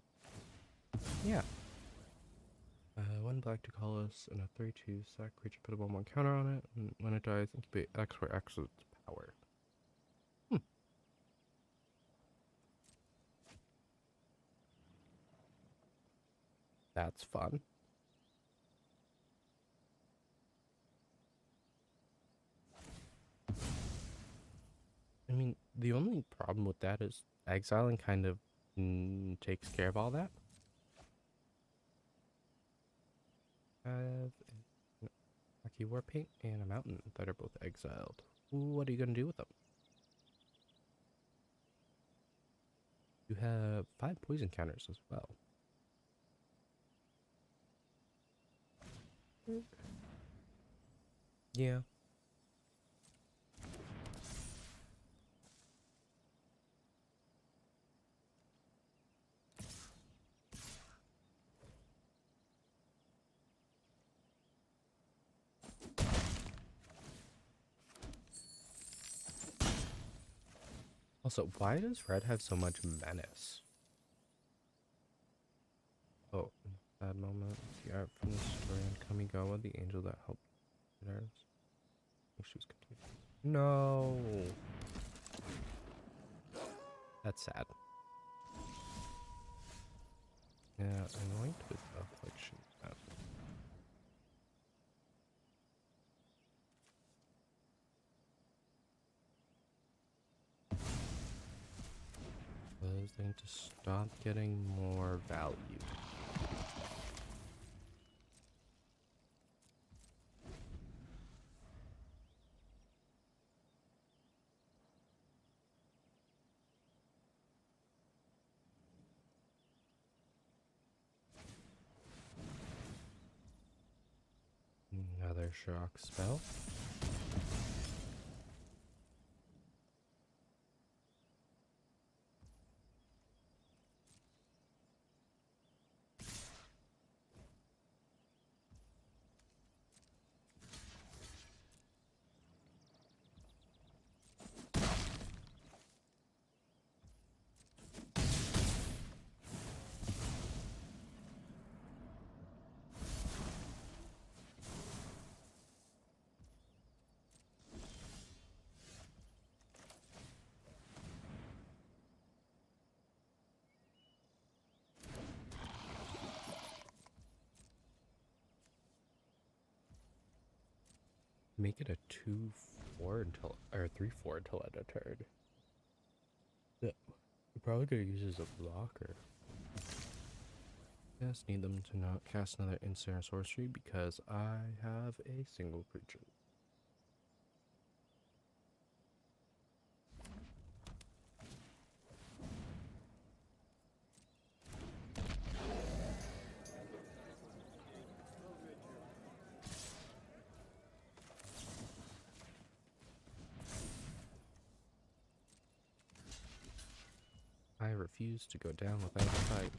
yeah. 1 black to call us and a 3/2 sack creature, put a 1/1 counter on it, and when it dies, incubate X where X is its power. That's fun. I mean, the only problem with that is exiling kind of takes care of all that. Have a Lucky War Paint and a Mountain that are both exiled. What are you going to do with them? You have 5 poison counters as well. Yeah. Also, why does Red have so much menace? Oh, bad moment. The art from the story on Kamigawa, the angel that helped others. She was complete. No. That's sad. Yeah, anoint with affliction. They need to stop getting more value. shock spell. Make it a 2/4 until, or 3/4 until end of turn. Yeah, you're probably gonna use it as a blocker. Just need them to not cast another instant or sorcery because I have a single creature. I refuse to go down without a fight.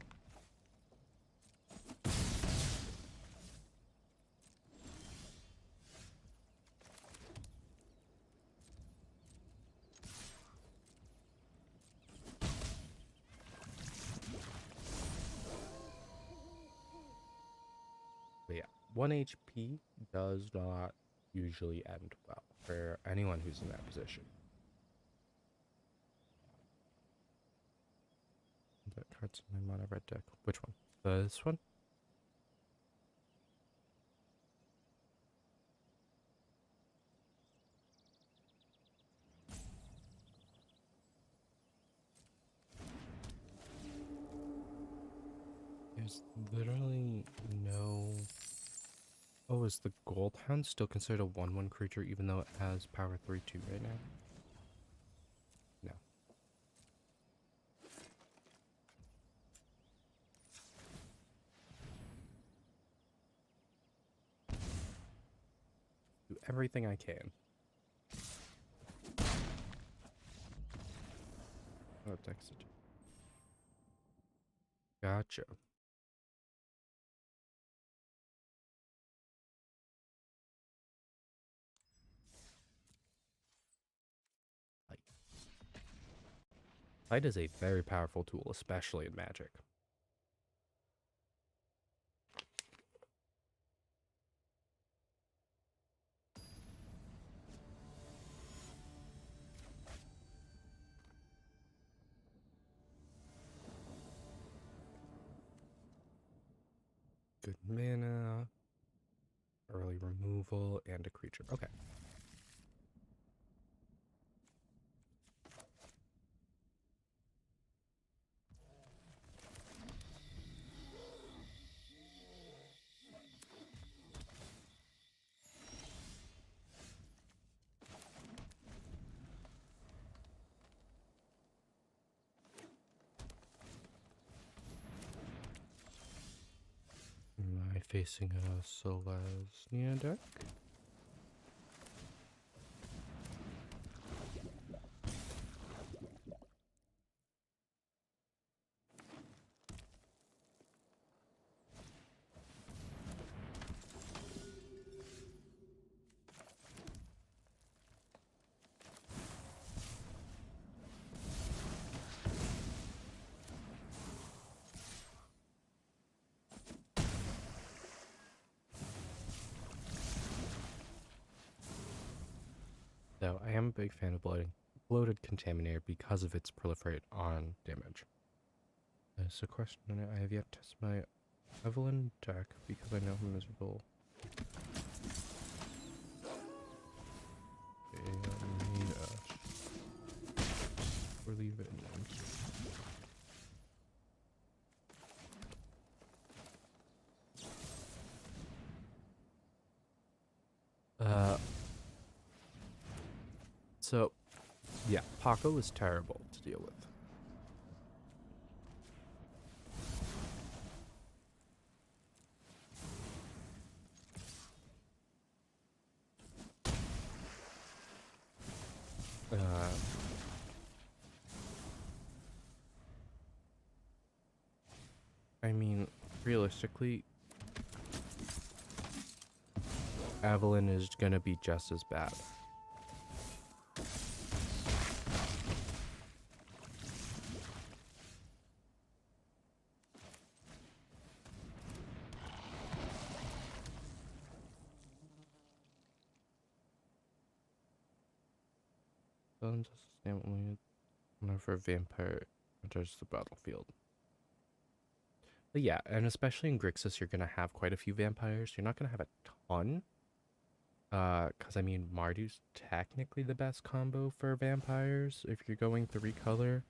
But yeah, 1 HP does not usually end well for anyone who's in that position. That card's in my mono red deck. Which one? This one? There's literally no... Oh, is the Goldhound still considered a 1/1 creature even though it has power 3/2 right now? No. Do everything I can. Oh, it's exit. Gotcha. Light. Light is a very powerful tool, especially in Magic. Good mana, early removal, and a creature. Okay. Am I facing a Selesnya deck? So I am a big fan of Bloated Contaminator because of its proliferate on damage. There's a question I have yet to test my Evelyn deck because I know I'm miserable. Or leave it in. So, yeah, Paco is terrible to deal with. I mean, realistically, Evelyn is gonna be just as bad. Doesn't sustainably whenever a vampire enters the battlefield. But yeah, and especially in Grixis, you're gonna have quite a few vampires. You're not gonna have a ton. Because I mean, Marduk's technically the best combo for vampires if you're going 3-color.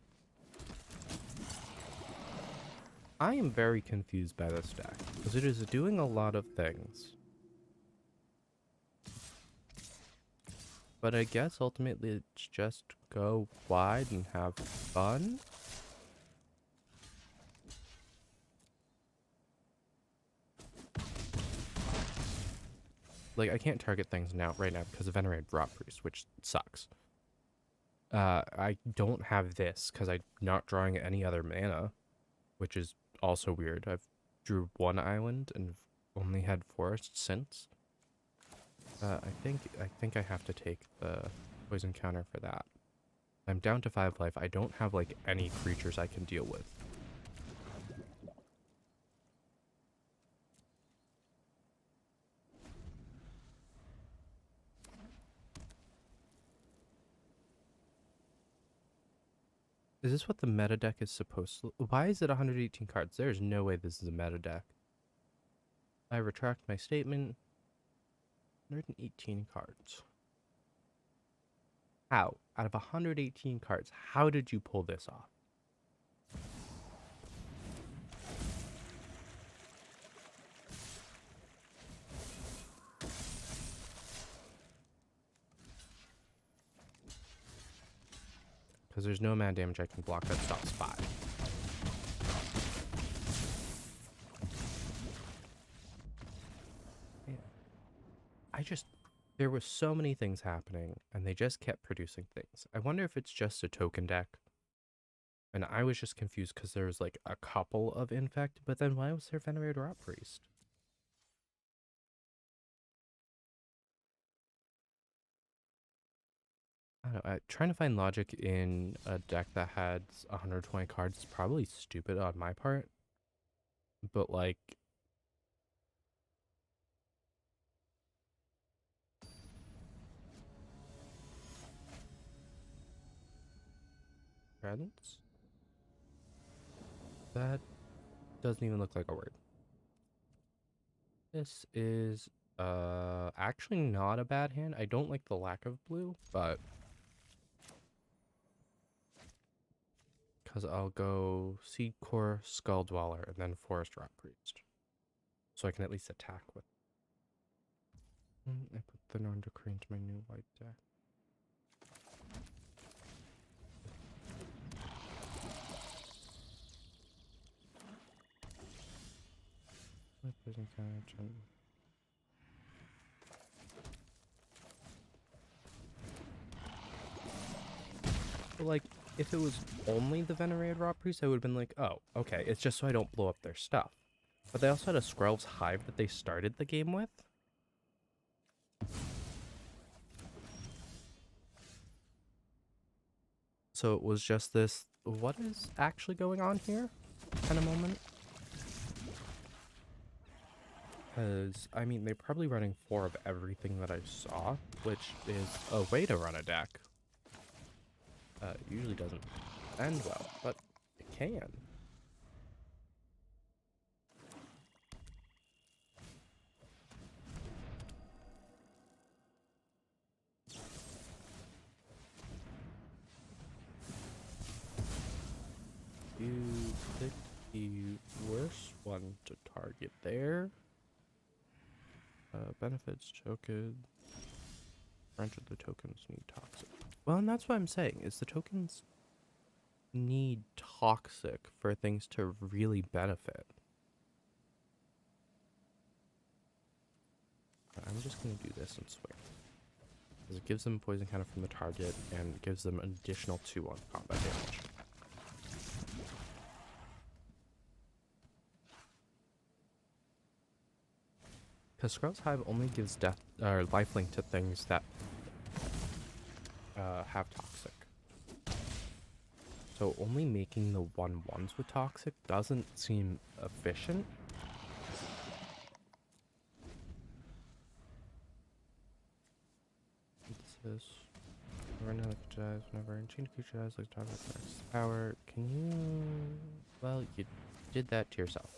I am very confused by this deck, because it is doing a lot of things. But I guess ultimately it's just go wide and have fun. Like, I can't target things right now because of Venerated Rot Priest, which sucks. I don't have this because I'm not drawing any other mana, which is also weird. I've drew 1 island and only had forest since. I think I have to take the poison counter for that. I'm down to 5 life. I don't have like any creatures I can deal with. Is this what the meta deck is supposed to? Why is it 118 cards? There's no way this is a meta deck. I retract my statement. 118 cards. How? Out of 118 cards, how did you pull this off? Because there's no mana damage I can block that stops 5. Yeah. There was so many things happening, and they just kept producing things. I wonder if it's just a token deck. And I was just confused because there was like a couple of Infect, but then why was there Venerated Rot Priest? I don't know. Trying to find logic in a deck that had 120 cards is probably stupid on my part. But like, friends? That doesn't even look like a word. This is actually not a bad hand. I don't like the lack of blue, but because I'll go Seed Core, Skull Dweller, and then Forest Rot Priest. So I can at least attack with. I put the non-decree into my new white deck. But like, if it was only the Venerated Rot Priest, I would have been like, oh, okay, it's just so I don't blow up their stuff. But they also had a Skrelv's Hive that they started the game with. So it was just this, what is actually going on here kind of moment. Because, I mean, they're probably running 4 of everything that I saw, which is a way to run a deck. It usually doesn't end well, but it can. You picked the worst one to target there. Benefits token. Granted, the tokens need toxic. Well, and that's what I'm saying, is the tokens need toxic for things to really benefit. I'm just going to do this and swing. Because it gives them poison counter from the target and gives them an additional 2 on combat damage. Because Scrub's Hive only gives death or lifelink to things that have toxic. So only making the 1/1s with toxic doesn't seem efficient. This is whenever enchanted creature dies, like target max power. Can you? Well, you did that to yourself.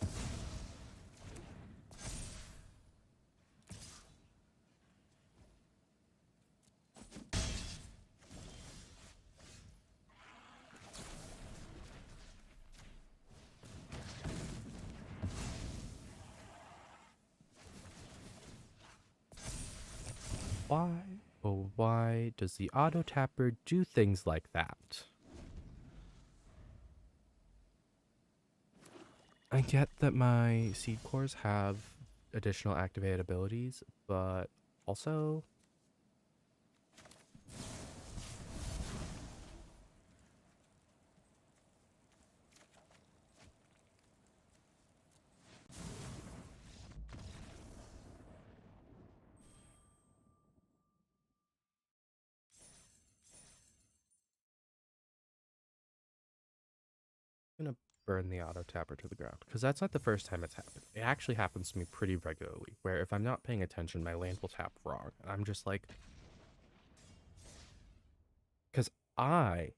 Why, oh why does the auto tapper do things like that? I get that my seed cores have additional activated abilities, but also I'm gonna burn the auto tapper to the ground because that's not the first time it's happened. It actually happens to me pretty regularly, where if I'm not paying attention, my land will tap wrong. And I'm just like, because I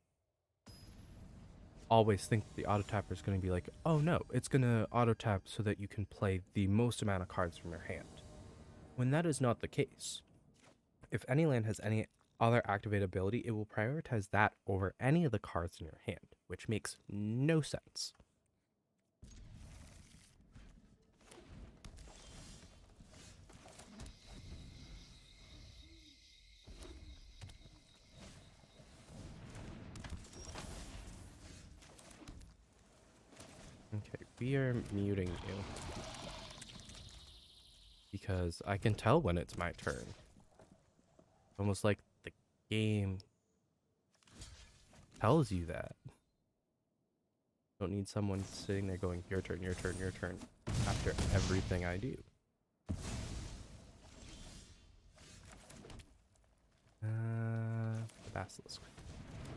always think the auto tapper is going to be like, oh no, it's going to auto tap so that you can play the most amount of cards from your hand. When that is not the case. If any land has any other activated ability, it will prioritize that over any of the cards in your hand, which makes no sense. Okay, we are muting you. Because I can tell when it's my turn. Almost like the game tells you that. Don't need someone sitting there going, your turn, your turn, your turn, after everything I do. Basilisk.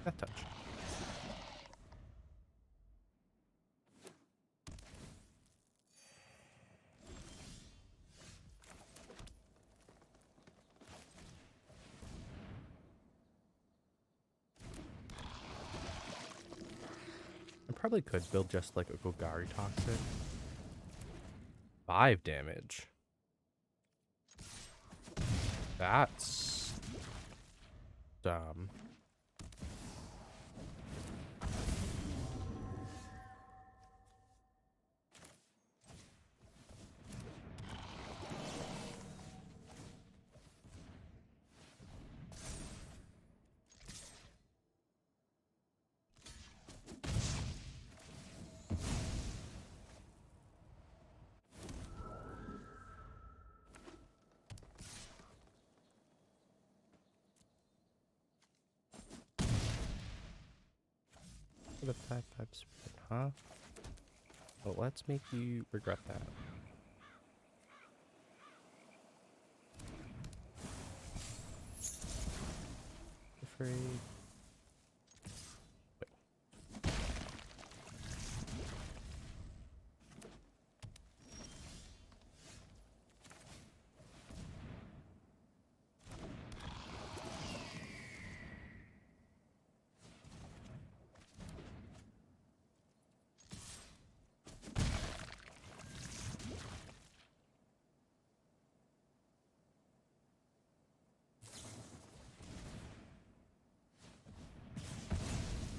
That touch. I probably could build just like a Golgari Toxic. 5 damage. That's dumb. The 5/5 spread, huh? Well, let's make you regret that. Afraid.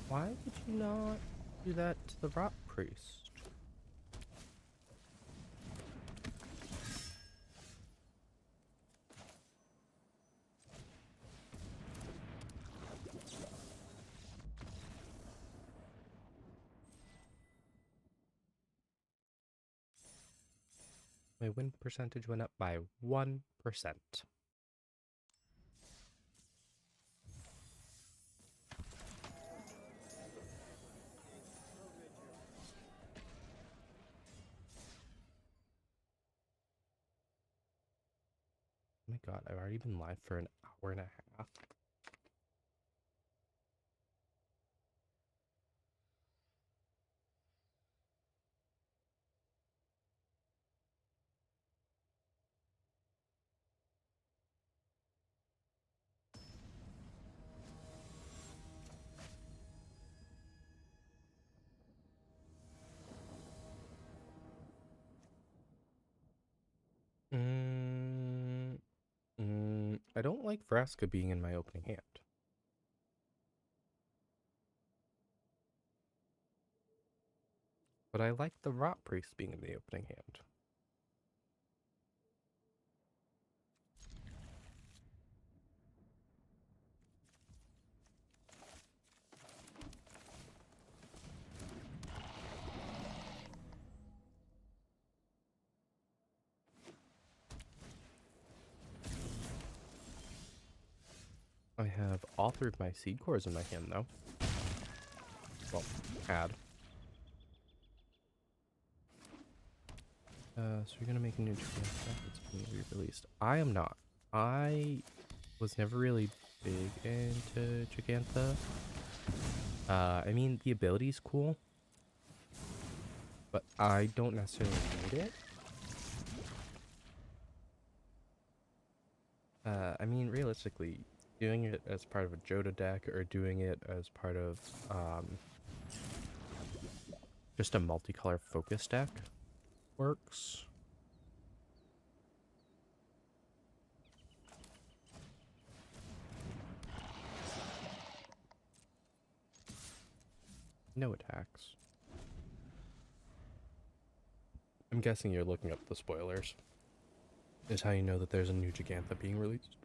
Why would you not do that to the Rot Priest? My win percentage went up by 1%. god, I've already been live for an hour and a half. I don't like Vraska being in my opening hand. But I like the Rot Priest being in the opening hand. I have all three of my seed cores in my hand, though. Well, had. So you're gonna make a new Giganta that's being re-released. I am not. I was never really big into Gigantha. I mean, the ability's cool, but I don't necessarily need it. I mean, realistically, doing it as part of a Joda deck or doing it as part of just a multicolor focus deck works. No attacks. I'm guessing you're looking up the spoilers. Is how you know that there's a new Gigantha being released.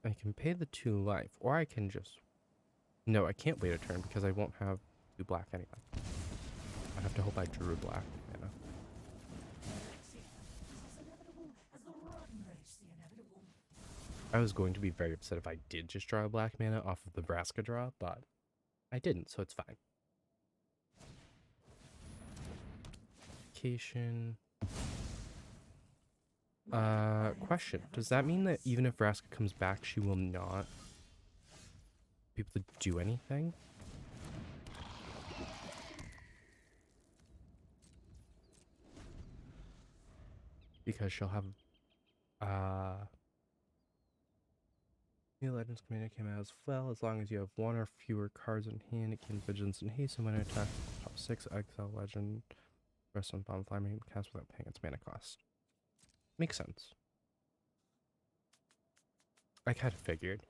I can pay the 2 life, or I can just... No, I can't wait a turn because I won't have 2 black anyway. I have to hope I drew black mana. I was going to be very upset if I did just draw a black mana off of the Vraska draw, but I didn't, so it's fine. Vacation. Question. Does that mean that even if Vraska comes back, she will not be able to do anything? Because she'll have, New Legends Commander came out as well. As long as you have 1 or fewer cards in hand, it can Vigilance and Haste, and when it attacks top 6, Exile Legend, rest on Bomb Flaming, cast without paying its mana cost. Makes sense. I kind of figured.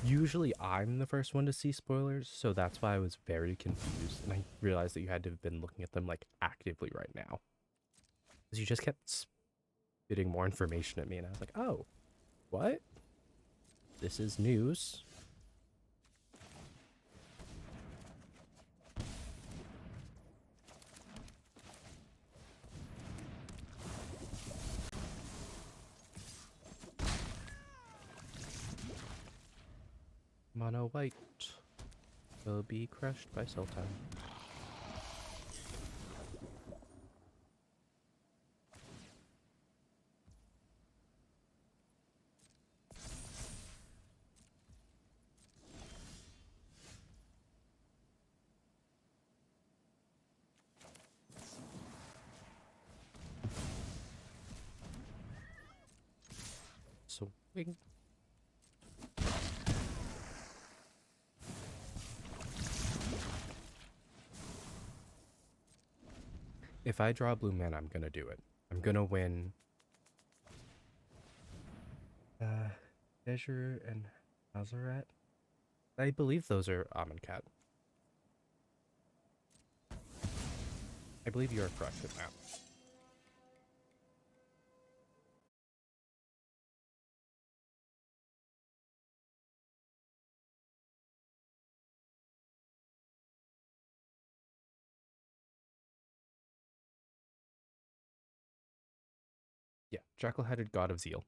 Usually I'm the first one to see spoilers, so that's why I was very confused, and I realized that you had to have been looking at them like actively right now. Because you just kept spitting more information at me, and I was like, oh, what? This is news. Mono white will be crushed by Sultan. Swing. If I draw blue mana, I'm gonna do it. I'm gonna win. Azure and Azaret. I believe those are Amonkhet. I believe you are correct in that. Yeah, Jackal-headed God of Zeal.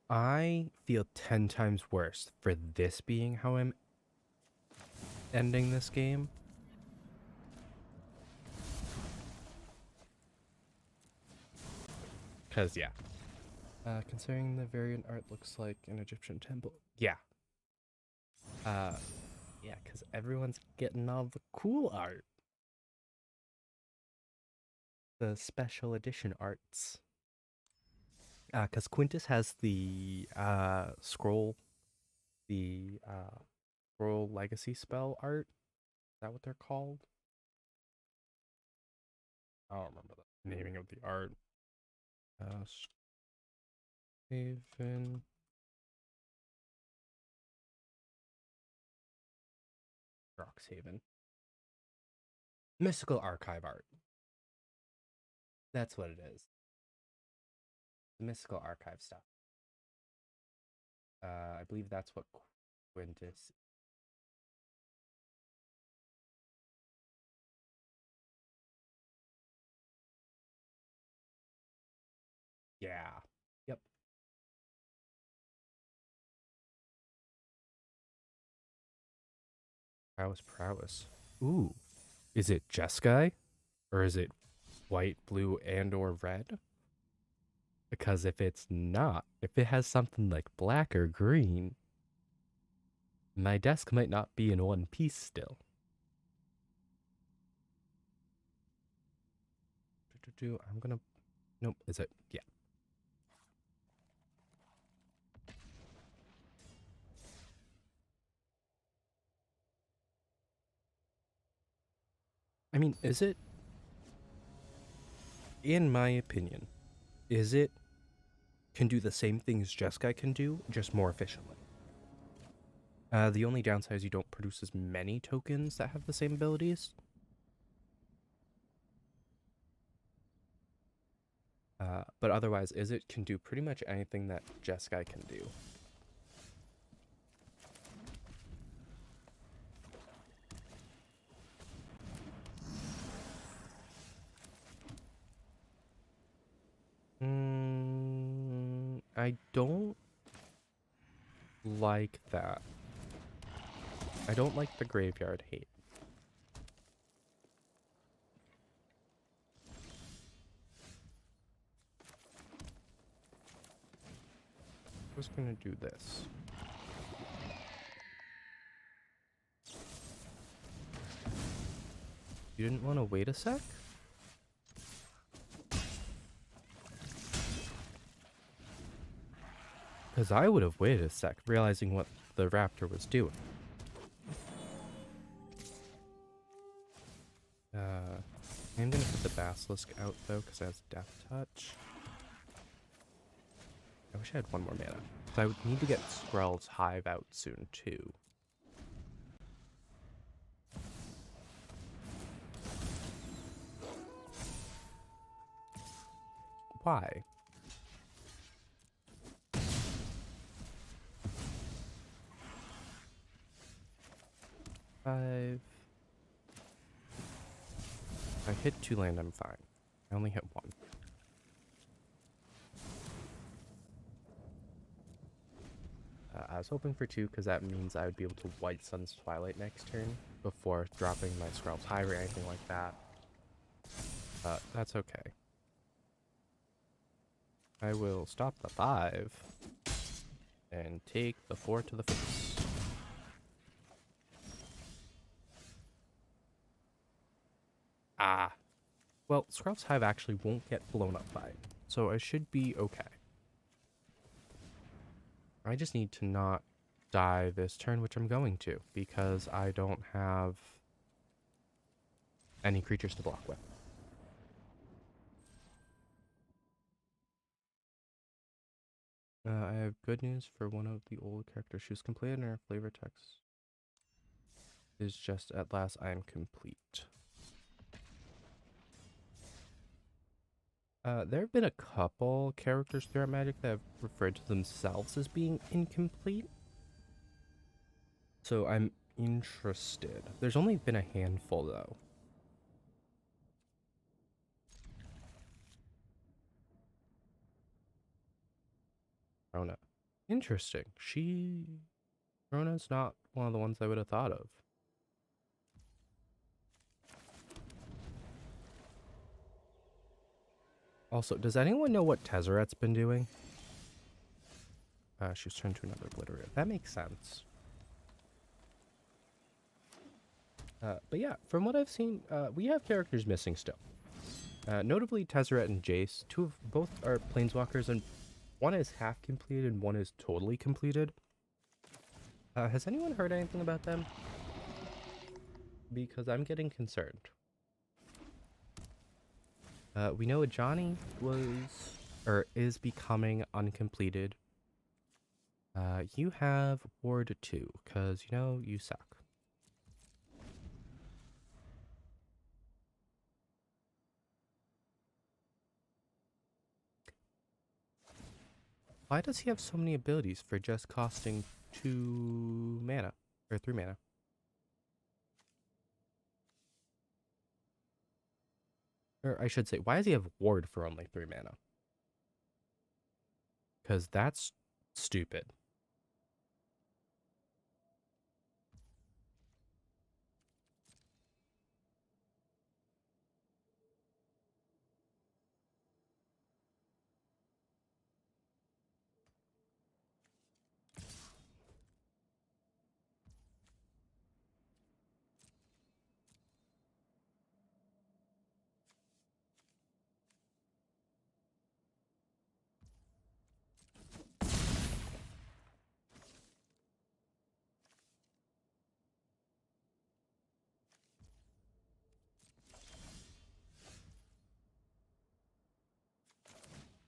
I feel 10 times worse for this being how I'm ending this game. Because, yeah. Considering the variant art looks like an Egyptian temple. Yeah. Yeah, because everyone's getting all the cool art. The special edition arts. Because Quintus has the scroll legacy spell art. Is that what they're called? I don't remember the naming of the art. Haven. Roxhaven. Mystical archive art. That's what it is. The mystical archive stuff. I believe that's what Quintus. Yeah. Yep. Prowess. Ooh. Is it Jeskai? Or is it white, blue, and or red? Because if it's not, if it has something like black or green, my desk might not be in one piece still. I'm gonna... Nope, is it? Yeah. I mean, is it? In my opinion, is it can do the same things Jeskai can do, just more efficiently. The only downside is you don't produce as many tokens that have the same abilities. But otherwise, Izzet can do pretty much anything that Jeskai can do. I don't like that. I don't like the graveyard hate. I'm just gonna do this. You didn't want to wait a sec? Because I would have waited a sec, realizing what the raptor was doing. I'm gonna put the basilisk out though, because it has death touch. I wish I had one more mana. So I would need to get Skrell's Hive out soon too. Why? Five. If I hit 2 land, I'm fine. I only hit 1. I was hoping for 2 because that means I would be able to White Sun's Twilight next turn before dropping my Skrell's Hive or anything like that. That's okay. I will stop the 5 and take the 4 to the face. Ah. Well, Skrell's Hive actually won't get blown up by it, so I should be okay. I just need to not die this turn, which I'm going to, because I don't have any creatures to block with. I have good news for one of the old characters. She was completed and her flavor text is just at last I am complete. There have been a couple characters throughout Magic that have referred to themselves as being incomplete. So I'm interested. There's only been a handful though. Oh no. Interesting. Rona's not one of the ones I would have thought of. Also, does anyone know what Tezzeret's been doing? She's turned to another obliterator. That makes sense. But yeah, from what I've seen, we have characters missing still. Notably, Tezzeret and Jace. Both are planeswalkers, and one is half completed and one is totally completed. Has anyone heard anything about them? Because I'm getting concerned. We know Ajani is becoming uncompleted. You have Ward 2, because, you know, you suck. Why does he have so many abilities for just costing 2 mana? Or 3 mana? Or I should say, why does he have Ward for only 3 mana? Because that's stupid.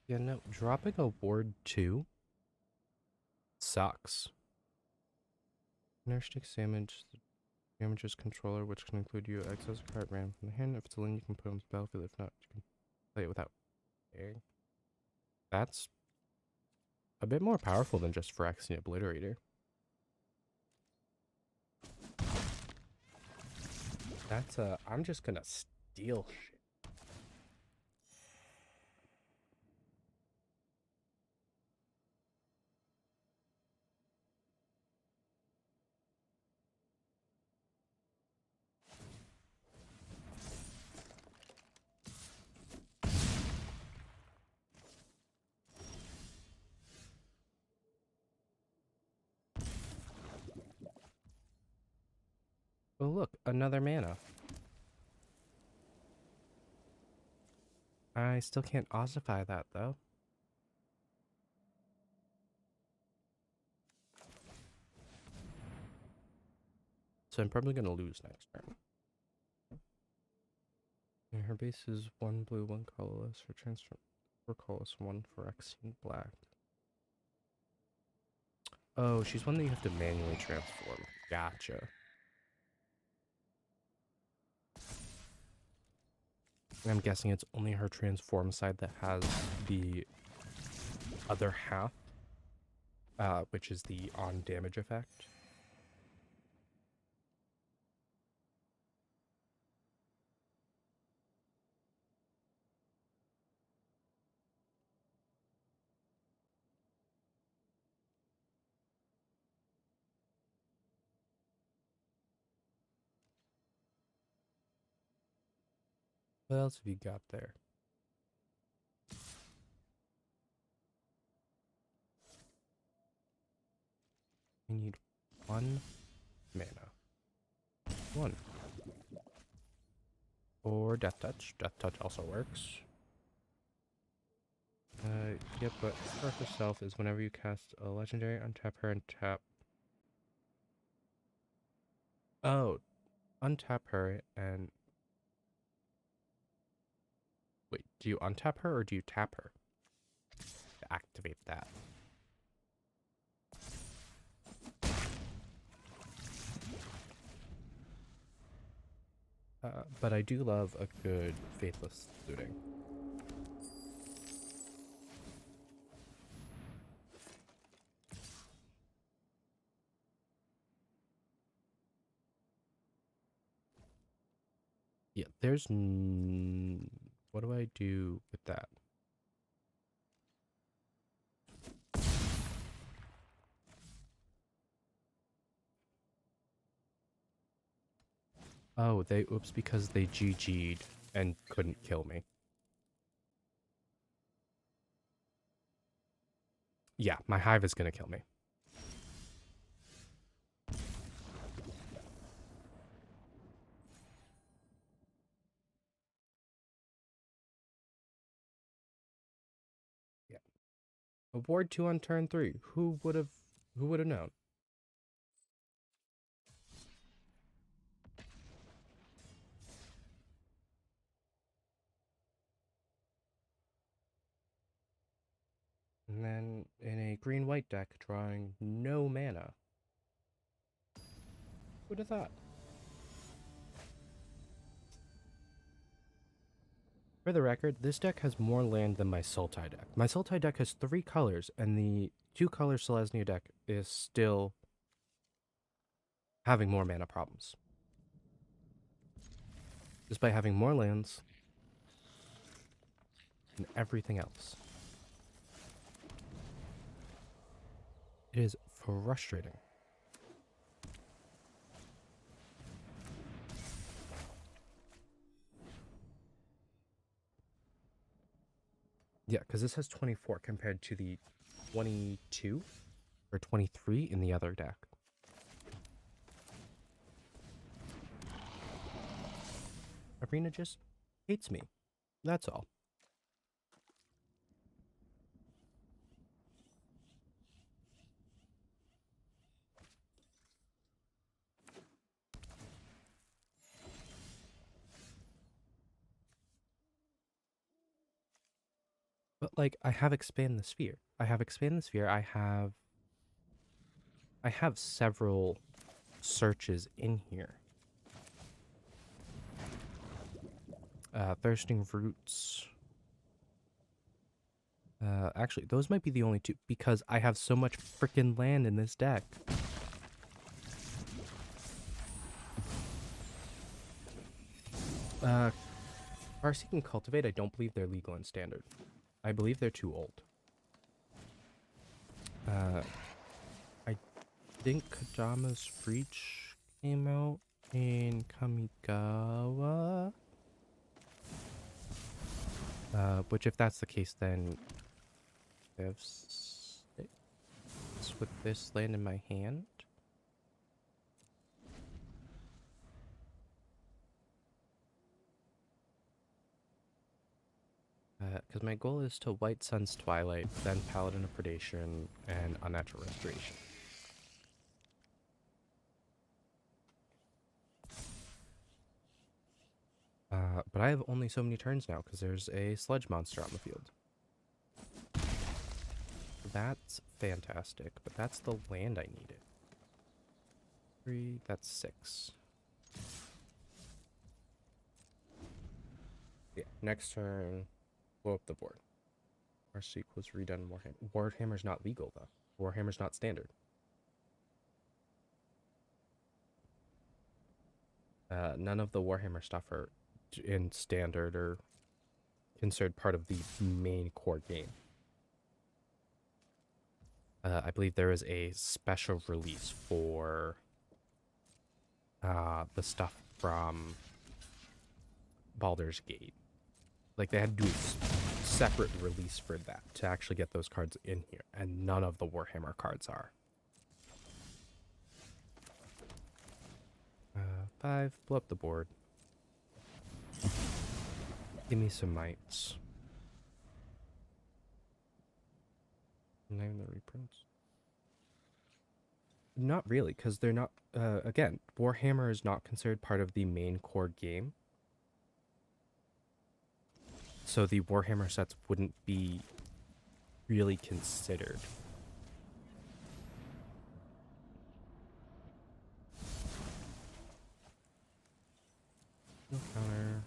Yeah, no, dropping a Ward 2 sucks. Nurse takes damages controller, which can include you access a card ran from the hand. If it's a link, you can put it on the battlefield. If not, you can play it without paying. That's a bit more powerful than just Phyrexian Obliterator. That's I'm just gonna steal shit. Oh look, another mana. I still can't ossify that though. So I'm probably gonna lose next turn. Yeah, her base is 1 blue, 1 colorless. Her transfer 4 colorless, 1 Phyrexian black. Oh, she's one that you have to manually transform. Gotcha. And I'm guessing it's only her transform side that has the other half, which is the on damage effect. What else have you got there? We need 1 mana. 1. Or Death Touch. Death Touch also works. Yep, but for herself is whenever you cast a legendary, untap her and tap. Oh, untap her and. Wait, do you untap her or do you tap her to activate that? But I do love a good Faithless looting. Yeah, what do I do with that? Oh, they oops because they GG'd and couldn't kill me. Yeah, my hive is gonna kill me. Yeah. Award 2 on turn 3. Who would have known? And then in a green-white deck, drawing no mana. Who'd have thought? For the record, this deck has more land than my Sultai deck. My Sultai deck has 3 colors, and the 2-color Selesnya deck is still having more mana problems. Despite having more lands and everything else. It is frustrating. Yeah, because this has 24 compared to the 22 or 23 in the other deck. Arena just hates me. That's all. But like, I have Expand the Sphere. I have Expand the Sphere. I have several searches in here. Thirsting Roots. Actually, those might be the only 2 because I have so much freaking land in this deck. Farseek and Cultivate, I don't believe they're legal in Standard. I believe they're too old. I think Kajama's Breach came out in Kamigawa. Which if that's the case, then I have 6 with this land in my hand. Because my goal is to White Sun's Twilight, then Paladin of Predation, and Unnatural Restoration. But I have only so many turns now because there's a sludge monster on the field. That's fantastic, but that's the land I needed. 3, that's 6. Yeah, next turn, blow up the board. Farseek was redone Warhammer. Warhammer's not legal, though. Warhammer's not standard. None of the Warhammer stuff are in standard or considered part of the main core game. I believe there is a special release for the stuff from Baldur's Gate. Like, they had to do a separate release for that to actually get those cards in here, and none of the Warhammer cards are. 5, blow up the board. Give me some mites. Name the reprints. Not really, because they're not, again, Warhammer is not considered part of the main core game. So the Warhammer sets wouldn't be really considered. No counter.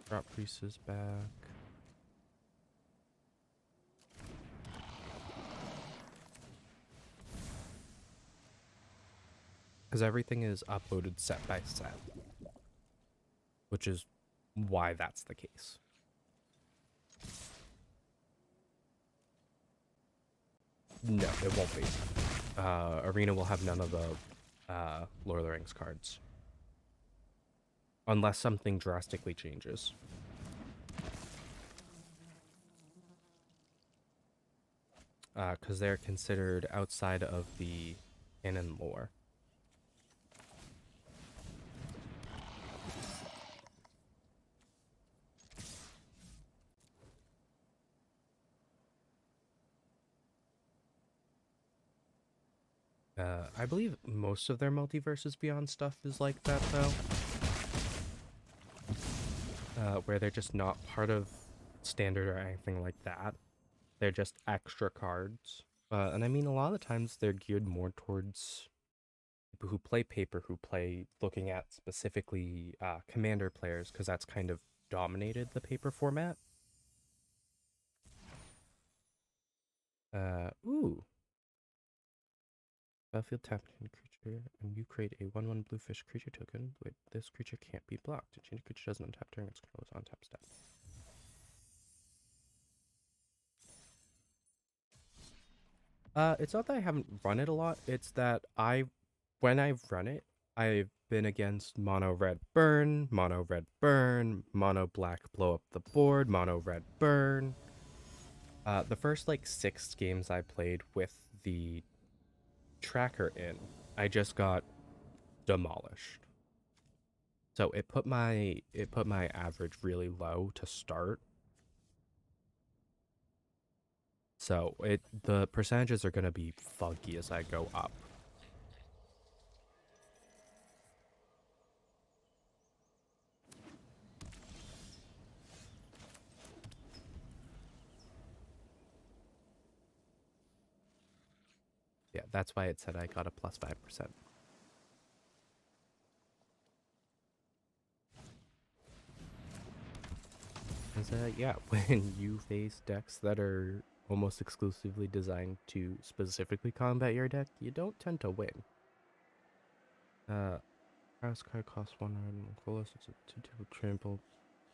Drop Priest is back. Because everything is uploaded set by set. Which is why that's the case. No, it won't be. Arena will have none of the Lord of the Rings cards. unless something drastically changes. Because they're considered outside of the canon lore. I believe most of their Multiverses Beyond stuff is like that, though. Where they're just not part of standard or anything like that. They're just extra cards. And I mean, a lot of the times they're geared more towards people who play paper, who play looking at specifically commander players, because that's kind of dominated the paper format. Ooh. Battlefield tapped in creature, and you create a 1/1 bluefish creature token. Wait, this creature can't be blocked. A change creature doesn't untap during its controller's untap step. It's not that I haven't run it a lot. It's that when I've run it, I've been against mono red burn, mono red burn, mono black blow up the board, mono red burn. The first like 6 games I played with the tracker in, I just got demolished. So it put my average really low to start. So the percentages are gonna be funky as I go up. Yeah, that's why it said I got a plus 5%. Yeah, when you face decks that are almost exclusively designed to specifically combat your deck, you don't tend to win. Prowess card costs 1 red and colorless. It's a 2/2 trample,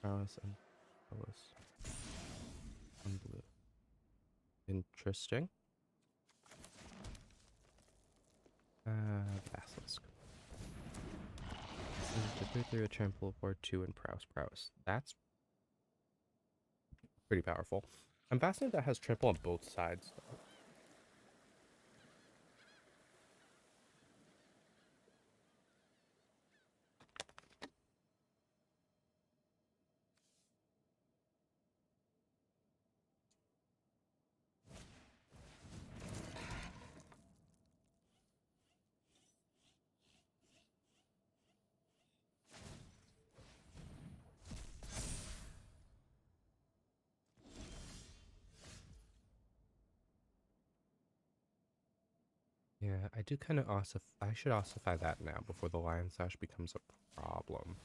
prowess, and colorless. 1 blue. Interesting. Basilisk. To 3/3 a trample or 2 in prowess. That's pretty powerful. I'm fascinated that has trample on both sides. Yeah, I do kind of I should ossify that now before the Lion Sash becomes a problem.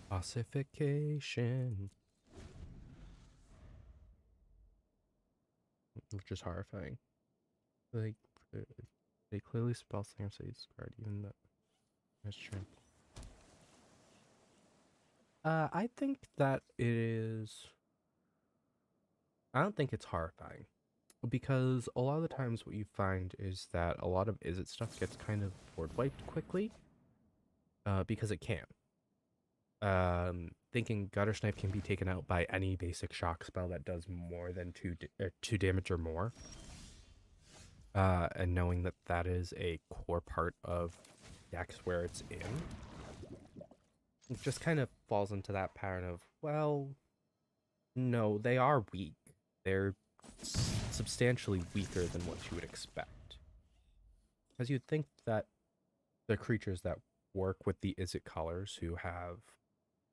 Ossification. Which is horrifying. Like, they clearly spell Slinger, so you discard even though that's true. I think that it is. I don't think it's horrifying. Because a lot of the times what you find is that a lot of Izzet stuff gets kind of board wiped quickly. Because it can. Thinking Gutter Snipe can be taken out by any basic shock spell that does more than 2 damage or more. And knowing that that is a core part of decks where it's in, it just kind of falls into that pattern of, well, no, they are weak. They're substantially weaker than what you would expect. Because you'd think that the creatures that work with the Izzet colors who have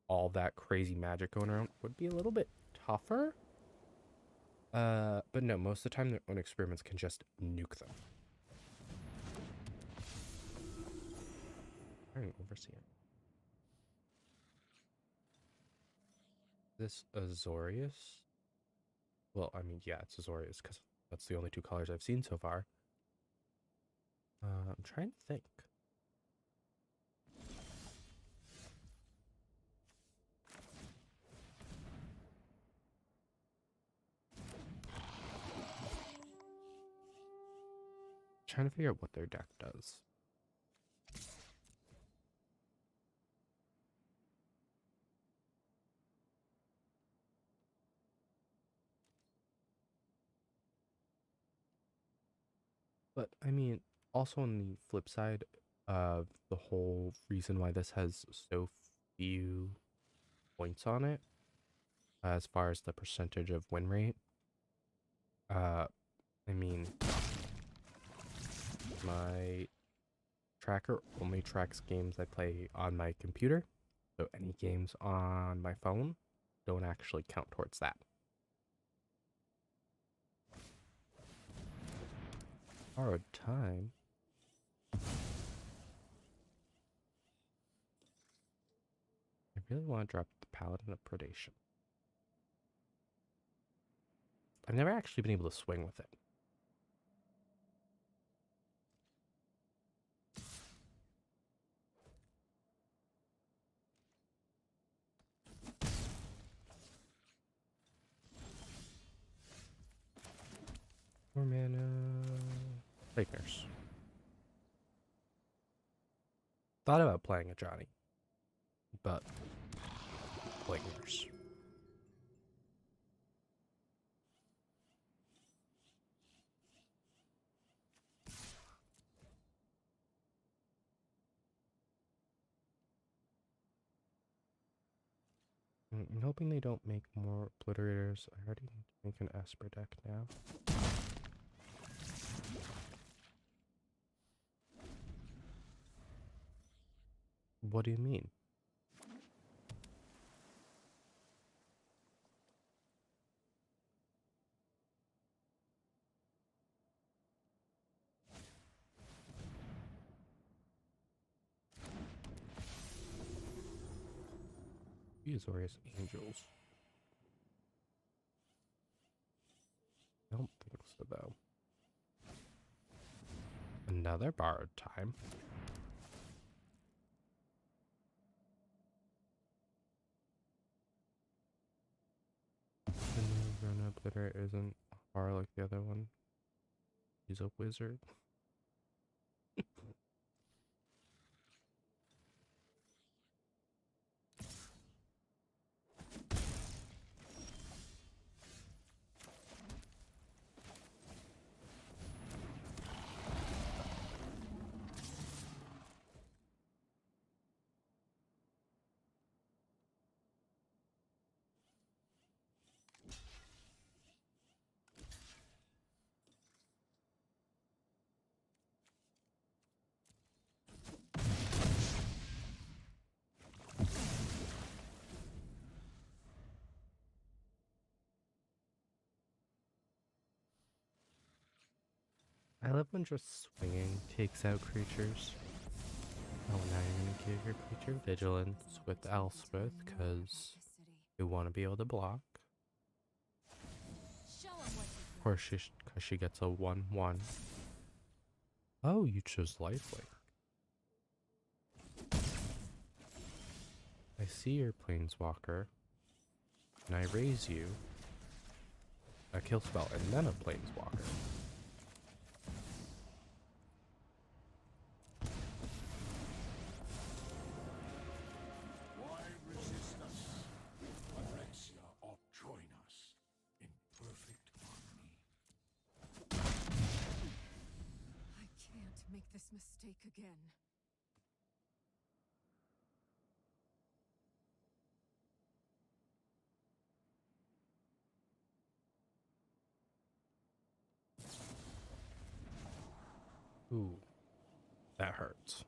all that crazy magic going around would be a little bit tougher. But no, most of the time their own experiments can just nuke them. I don't oversee it. This Azorius? Well, I mean, yeah, it's Azorius because that's the only 2 colors I've seen so far. I'm trying to think. Trying to figure out what their deck does. But I mean, also on the flip side of the whole reason why this has so few points on it, as far as the percentage of win rate, uh, I mean, my tracker only tracks games I play on my computer, so any games on my phone don't actually count towards that. Borrowed time. I really want to drop the Paladin of Predation. I've never actually been able to swing with it. More mana. Plague Nurse. Thought about playing a Johnny, but Plague Nurse. I'm hoping they don't make more Obliterators. I already need to make an Esper deck now. What do you mean? Azorius Angels. I don't think so, though. Another borrowed time. The Rona Obliterator isn't far like the other one. He's a wizard. I love when just swinging takes out creatures. Oh, now you're gonna give your creature vigilance with Elspeth because you want to be able to block. Of course, because she gets a 1/1. Oh, you chose Lifelink. I see your Planeswalker, and I raise you a kill spell and then a Planeswalker. Why resist us? Alexia ought join us in perfect harmony. I can't make this mistake again. Ooh, that hurts.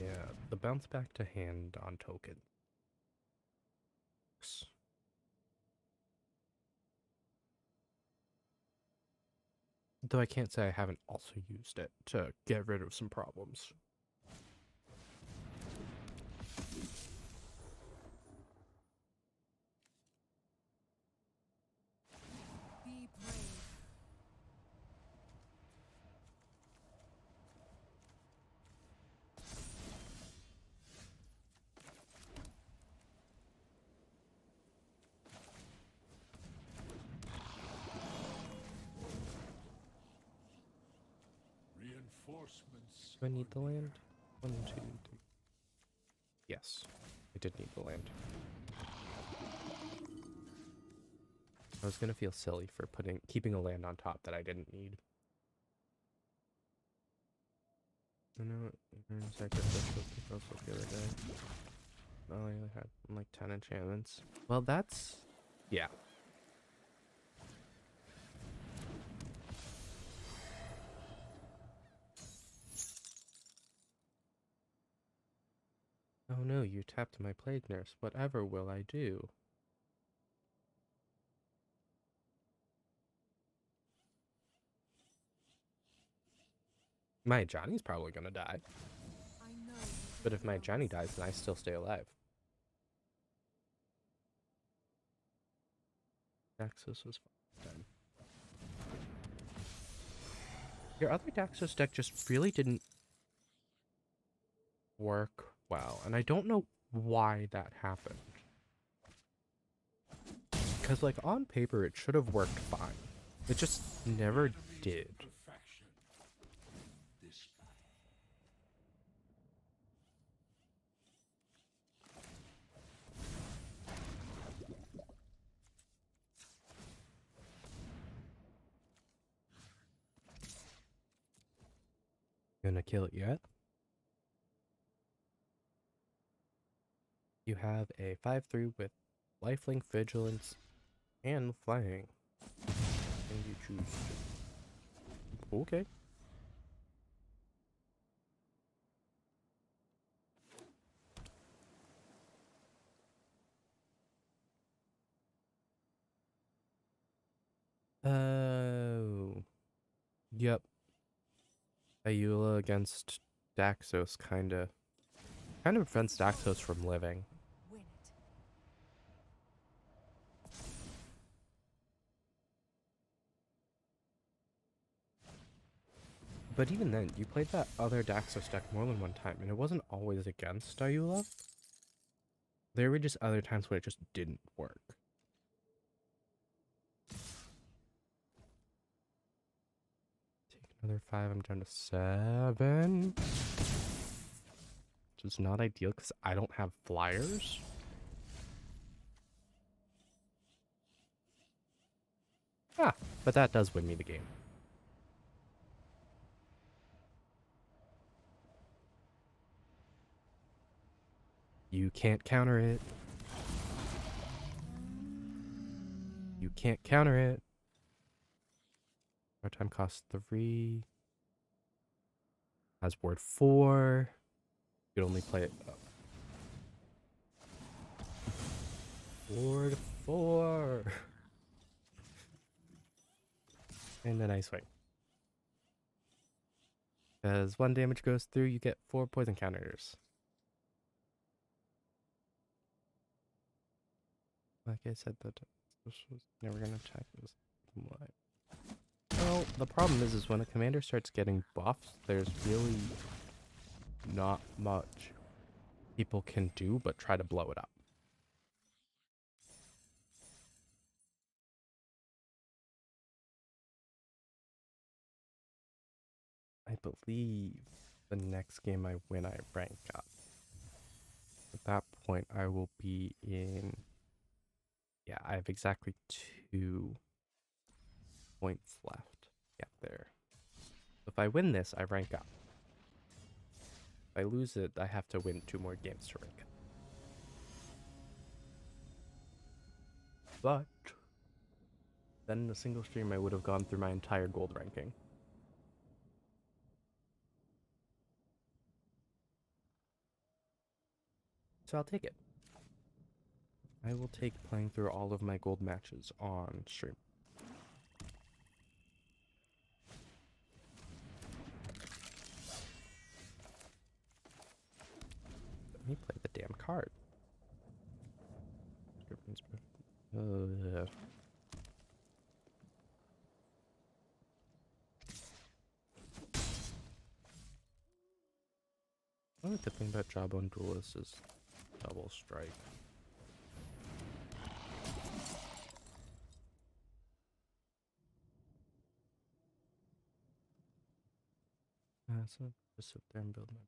Yeah, the bounce back to hand on token. Though I can't say I haven't also used it to get rid of some problems. Be brave. Reinforcements. Do I need the land? 1, 2, 3. Yes, I did need the land. I was gonna feel silly for keeping a land on top that I didn't need. I know I could just look the other day. I only had like 10 enchantments. Well, that's yeah. Oh no, you tapped my plague nurse. Whatever will I do? My Johnny's probably gonna die. I know you But if my belong Johnny dies, then I still stay alive. Daxos was fine. Your other Daxos deck just really didn't work well, and I don't know why that happened. Because, like, on paper, it should have worked fine. It just never did. Perfection. Display. Gonna kill it yet? You have a 5/3 with lifelink, vigilance, and flying. And you choose. Okay. Oh. Yep. Ayula against Daxos kind of prevents Daxos from living. win it. But even then, you played that other Daxos deck more than one time, and it wasn't always against Ayula. There were just other times when it just didn't work. Take another 5, I'm down to 7. Which is not ideal because I don't have flyers. Ah, but that does win me the game. You can't counter it. You can't counter it. Our time costs 3. Has ward 4. You can only play it up. Ward 4. And then I swing. As 1 damage goes through, you get 4 poison counters. Like I said, that this was never gonna attack this. What? Well, the problem is when a commander starts getting buffs, there's really not much people can do but try to blow it up. I believe the next game I win, I rank up. At that point, I will be in... Yeah, I have exactly 2 points left. Yeah, there. If I win this, I rank up. If I lose it, I have to win 2 more games to rank up. But then in a single stream, I would have gone through my entire gold ranking. So I'll take it. I will take playing through all of my gold matches on stream. Let me play the damn card. Yeah. I like the thing about Jawbone Duelist is double strike. So just sit there and build my...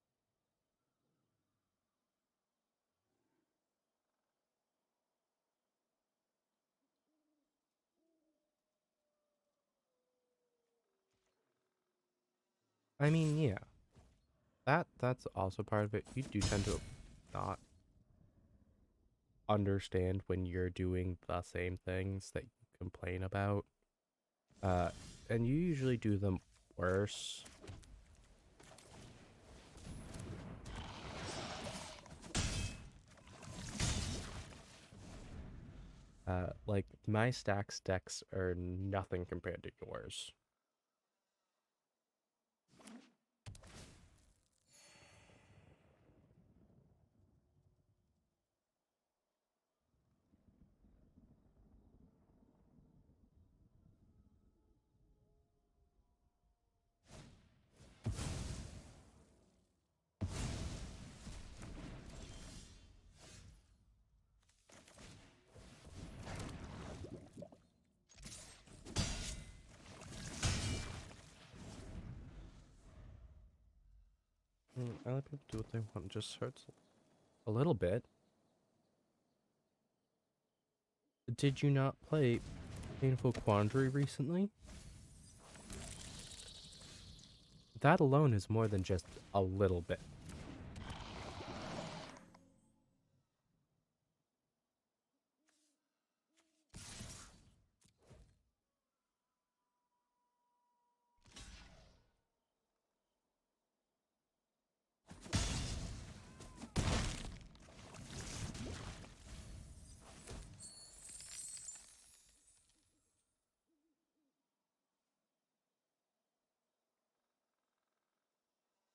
I mean, yeah, that's also part of it. You do tend to not understand when you're doing the same things that you complain about. Uh, and you usually do them worse. Like my stacks decks are nothing compared to yours. I let people do what they want. It just hurts a little bit. Did you not play Painful Quandary recently? That alone is more than just a little bit.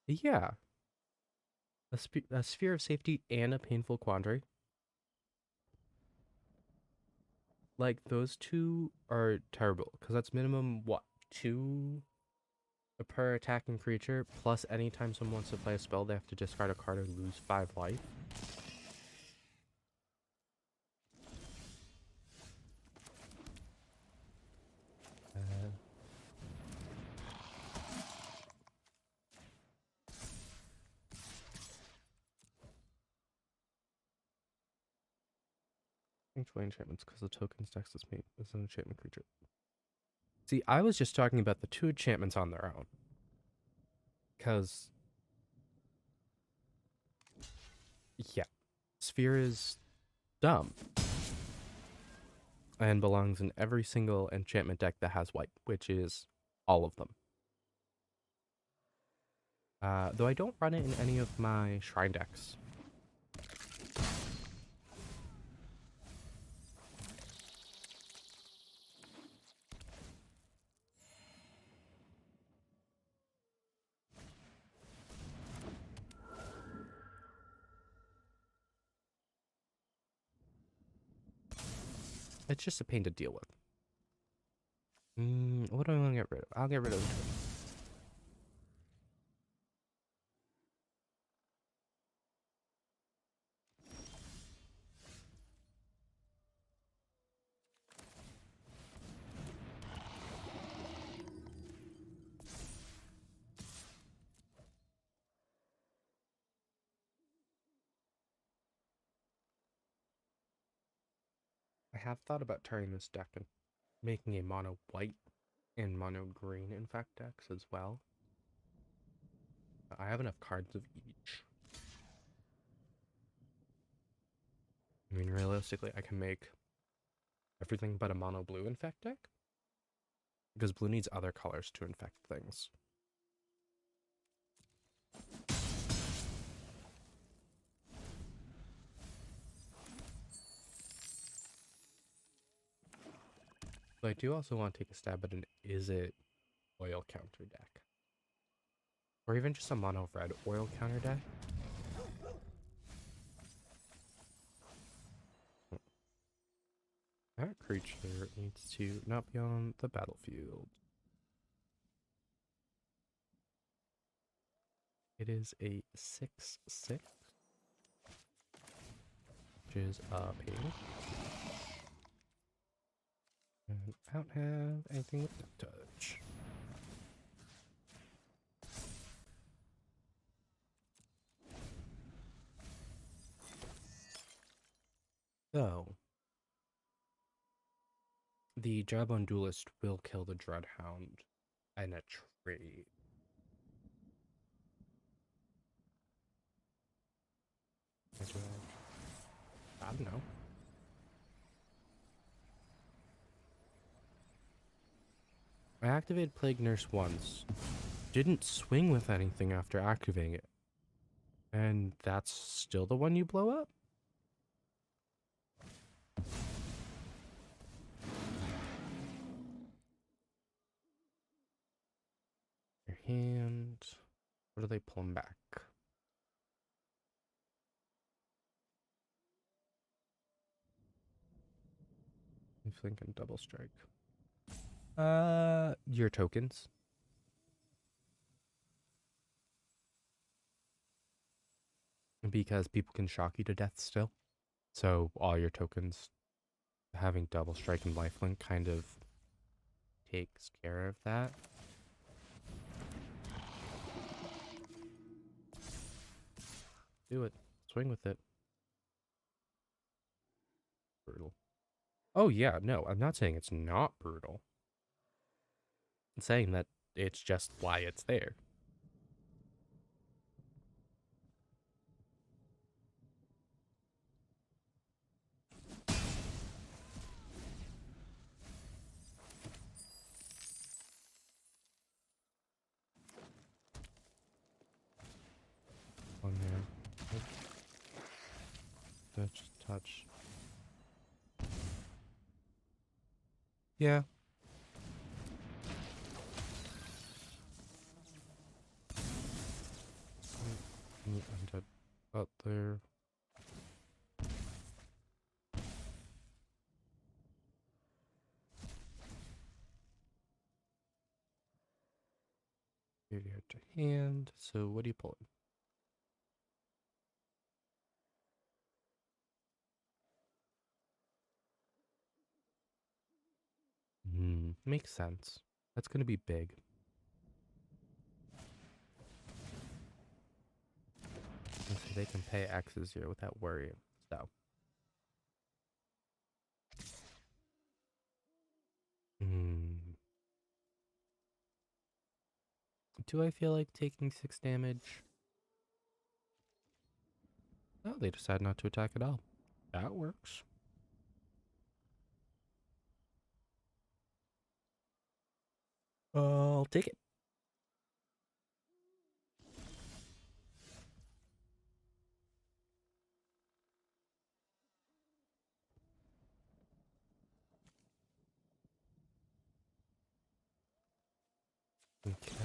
Yeah, a sphere of safety and a painful quandary. Like those two are terrible because that's minimum what, two per attacking creature, plus anytime someone wants to play a spell, they have to discard a card and lose 5 life. Uh, Sanctuary enchantments because the token stacks is made as an enchantment creature. See, I was just talking about the 2 enchantments on their own. Because, yeah, Sphere is dumb and belongs in every single enchantment deck that has white, which is all of them. Though I don't run it in any of my shrine decks. It's just a pain to deal with. What do I want to get rid of? I'll get rid of the twin. I have thought about turning this deck and making a mono white and mono green infect decks as well. I have enough cards of each. I mean, realistically, I can make everything but a mono blue infect deck because blue needs other colors to infect things. But I do also want to take a stab at an is it oil counter deck. Or even just a mono red oil counter deck. That creature needs to not be on the battlefield. It is a 6/6, which is a ping. And I don't have anything with Death Touch. So, the Jawbone Duelist will kill the Dreadhound in a trade. I don't know. I activated Plague Nurse once. Didn't swing with anything after activating it. And that's still the one you blow up? Your hand. What do they pull him back? I'm thinking double strike. Your tokens. Because people can shock you to death still. So all your tokens having double strike and lifelink kind of takes care of that. Do it. Swing with it. Brutal. Oh yeah, no, I'm not saying it's not brutal. I'm saying that it's just why it's there. On there. Touch, touch. Yeah. I'm dead out there. Here you have to hand. So what are you pulling? Makes sense. That's gonna be big. And so they can pay X's here without worrying. So. Do I feel like taking 6 damage? Oh, they decide not to attack at all. That works. I'll take it. And kill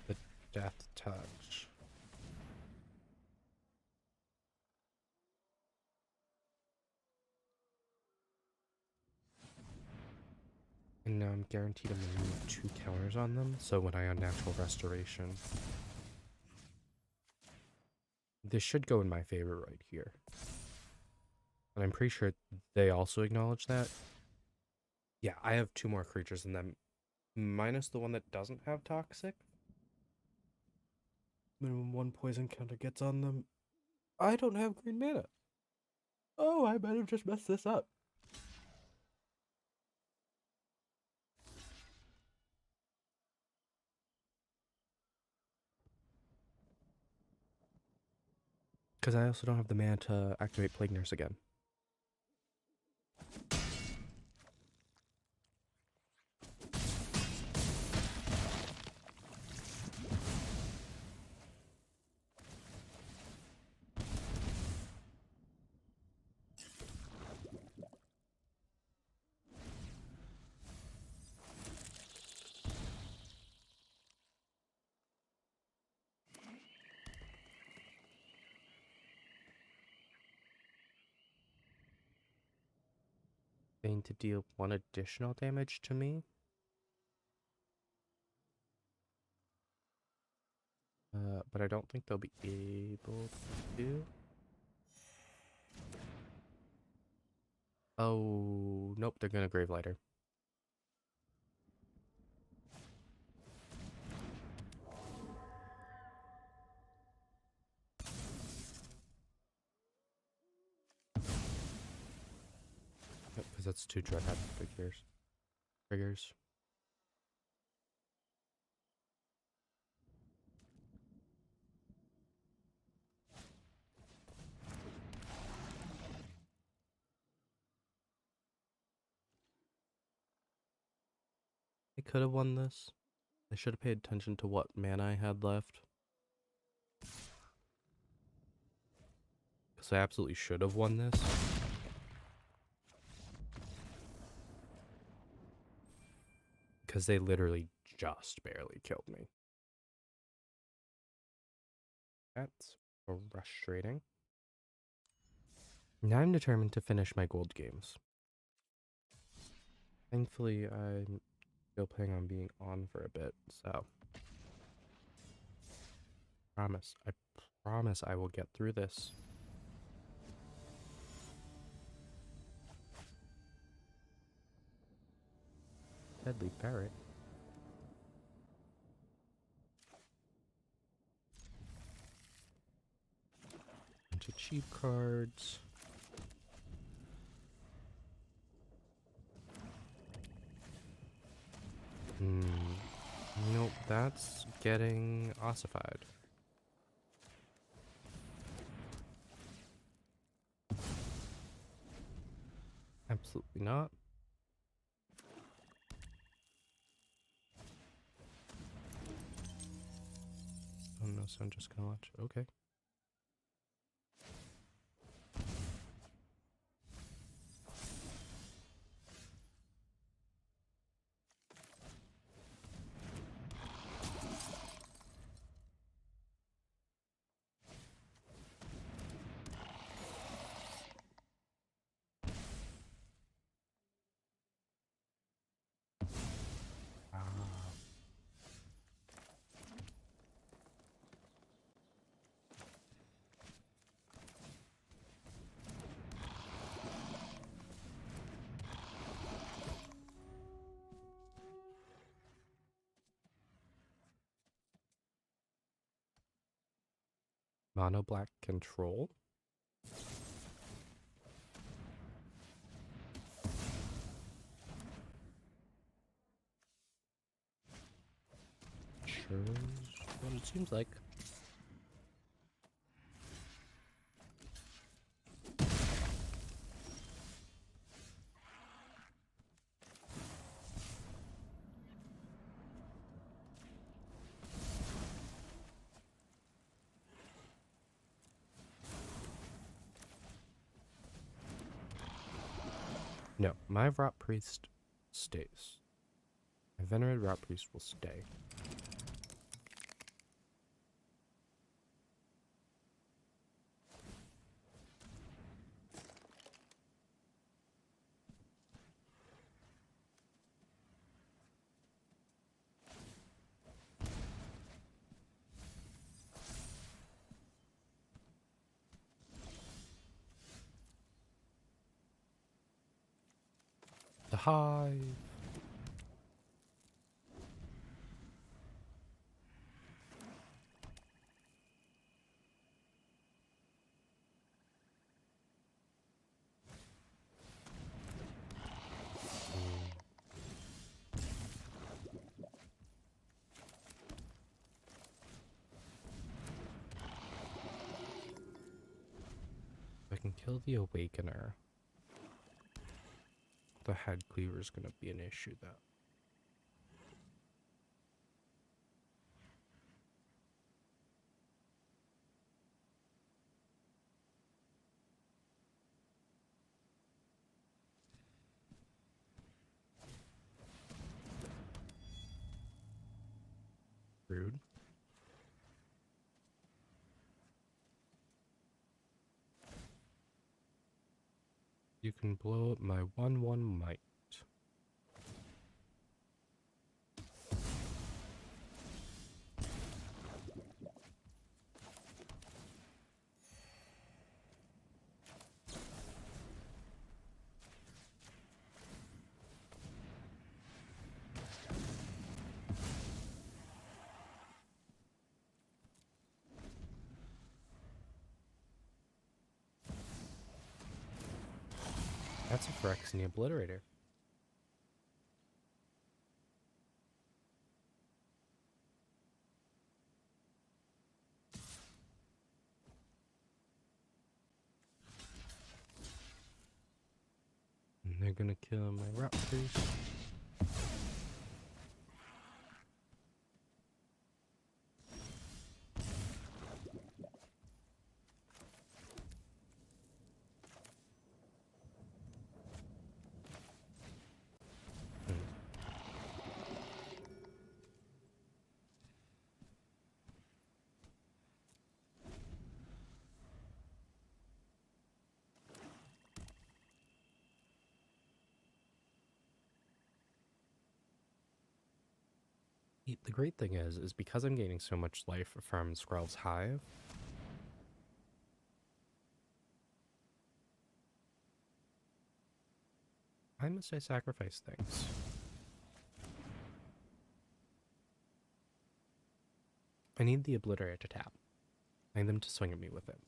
the death touch. And now I'm guaranteed to remove 2 counters on them, so when I unnatural restoration, this should go in my favor right here. And I'm pretty sure they also acknowledge that. Yeah, I have 2 more creatures in them, minus the one that doesn't have toxic. Minimum 1 poison counter gets on them. I don't have green mana. Oh, I might have just messed this up. Because I also don't have the mana to activate Plague Nurse again. Going to deal 1 additional damage to me. But I don't think they'll be able to. Oh, nope, they're gonna Gravelighter. Yep, because that's 2 Dreadhead triggers. could have won this. I should have paid attention to what mana I had left. Because I absolutely should have won this. Because they literally just barely killed me. That's frustrating. Now I'm determined to finish my gold games. Thankfully, I'm still planning on being on for a bit, so I promise I will get through this. Deadly Parrot. Bunch of cheap cards. Nope, that's getting ossified. Absolutely not. Oh no, so I'm just gonna watch. Okay. Mono black control. Sure is what it seems like. No, my Rot Priest stays. My Venerated Rot Priest will stay. The Hive. If I can kill the Awakener, the Head Cleaver is going to be an issue, though. Rude. You can blow up my 1/1 might. That's a Phyrexian Obliterator. And they're gonna kill my Rot Priest. See, the great thing is because I'm gaining so much life from Skrell's Hive, why must I sacrifice things? I need the Obliterate to tap. I need them to swing at me with it.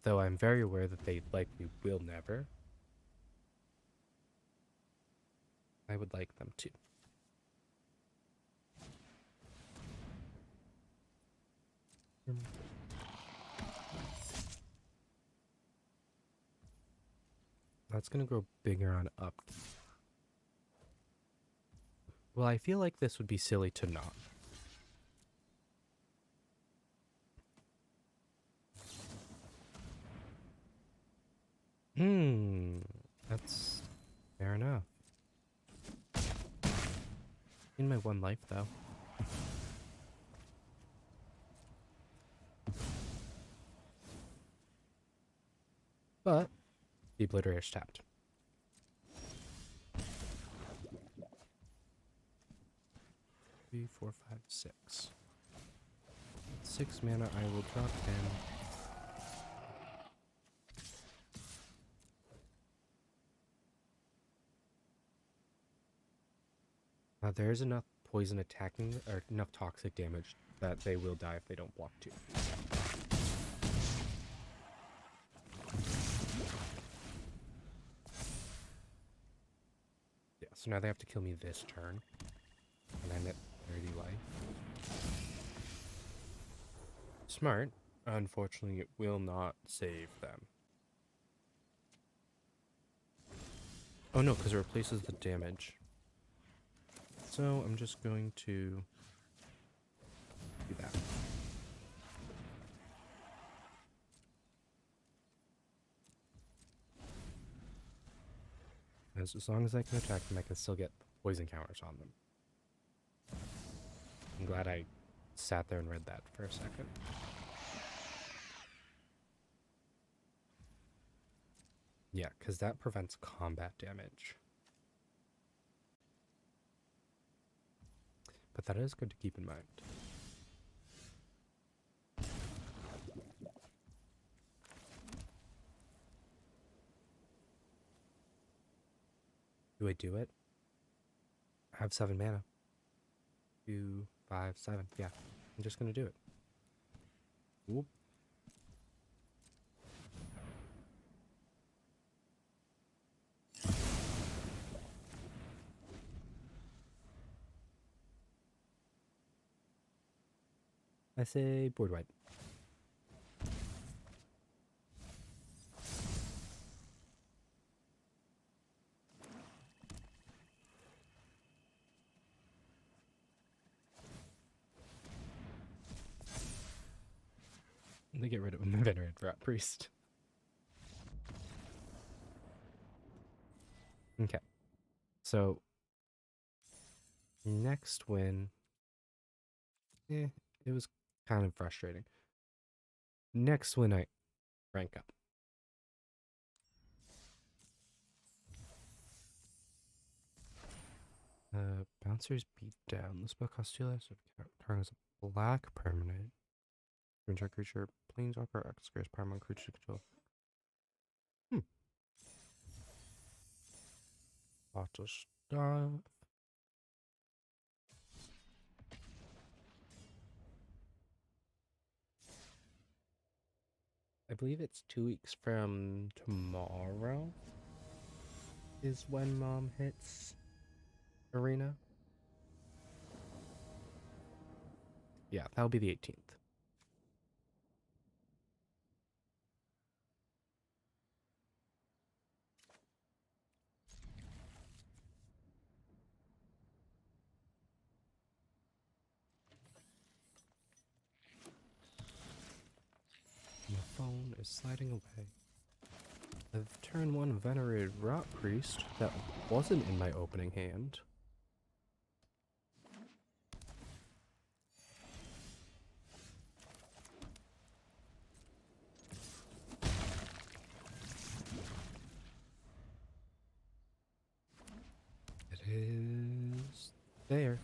Though I'm very aware that they likely will never. I would like them to. That's gonna grow bigger on up. Well, I feel like this would be silly to not. That's fair enough. In my one life, though. But the Obliterator's tapped. 3, 4, 5, 6. 6 mana, I will drop in. There is enough poison attacking, or enough toxic damage that they will die if they don't block 2. Yeah, so now they have to kill me this turn. And I'm at 30 life. Smart. Unfortunately, it will not save them. Oh no, because it replaces the damage. So I'm just going to do that. As long as I can attack them, I can still get poison counters on them. I'm glad I sat there and read that for a second. Yeah, because that prevents combat damage. But that is good to keep in mind. Do I do it? I have 7 mana. 2, 5, 7. Yeah, I'm just gonna do it. Whoop. I say board wipe. They get rid of him, Venerate Rot Priest. Okay. So, next win. It was kind of frustrating. Next win, I rank up. Bouncers beat down. This spell costs 2 lives. Targets a black permanent. Control creature, planeswalker, X-Grace, Paramount creature control. Lots of stuff. I believe it's 2 weeks from tomorrow is when Mom hits Arena. Yeah, that'll be the 18th. My phone is sliding away. I've turned 1 Venerated Rot Priest that wasn't in my opening hand. is there.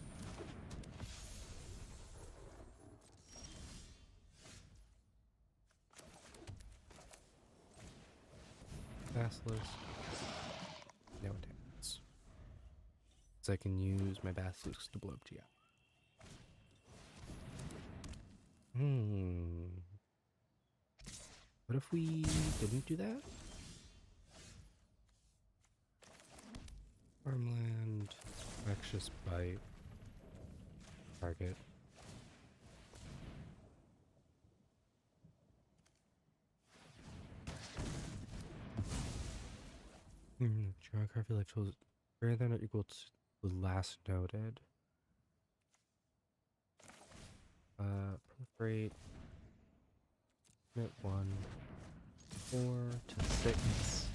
Basilisk. No attacks. So I can use my basilisks to blow up Gia. What if we didn't do that? Farmland, infectious bite, target. Geography life tools greater than or equal to the last noted. Proliferate. Commit 1, 4 to 6.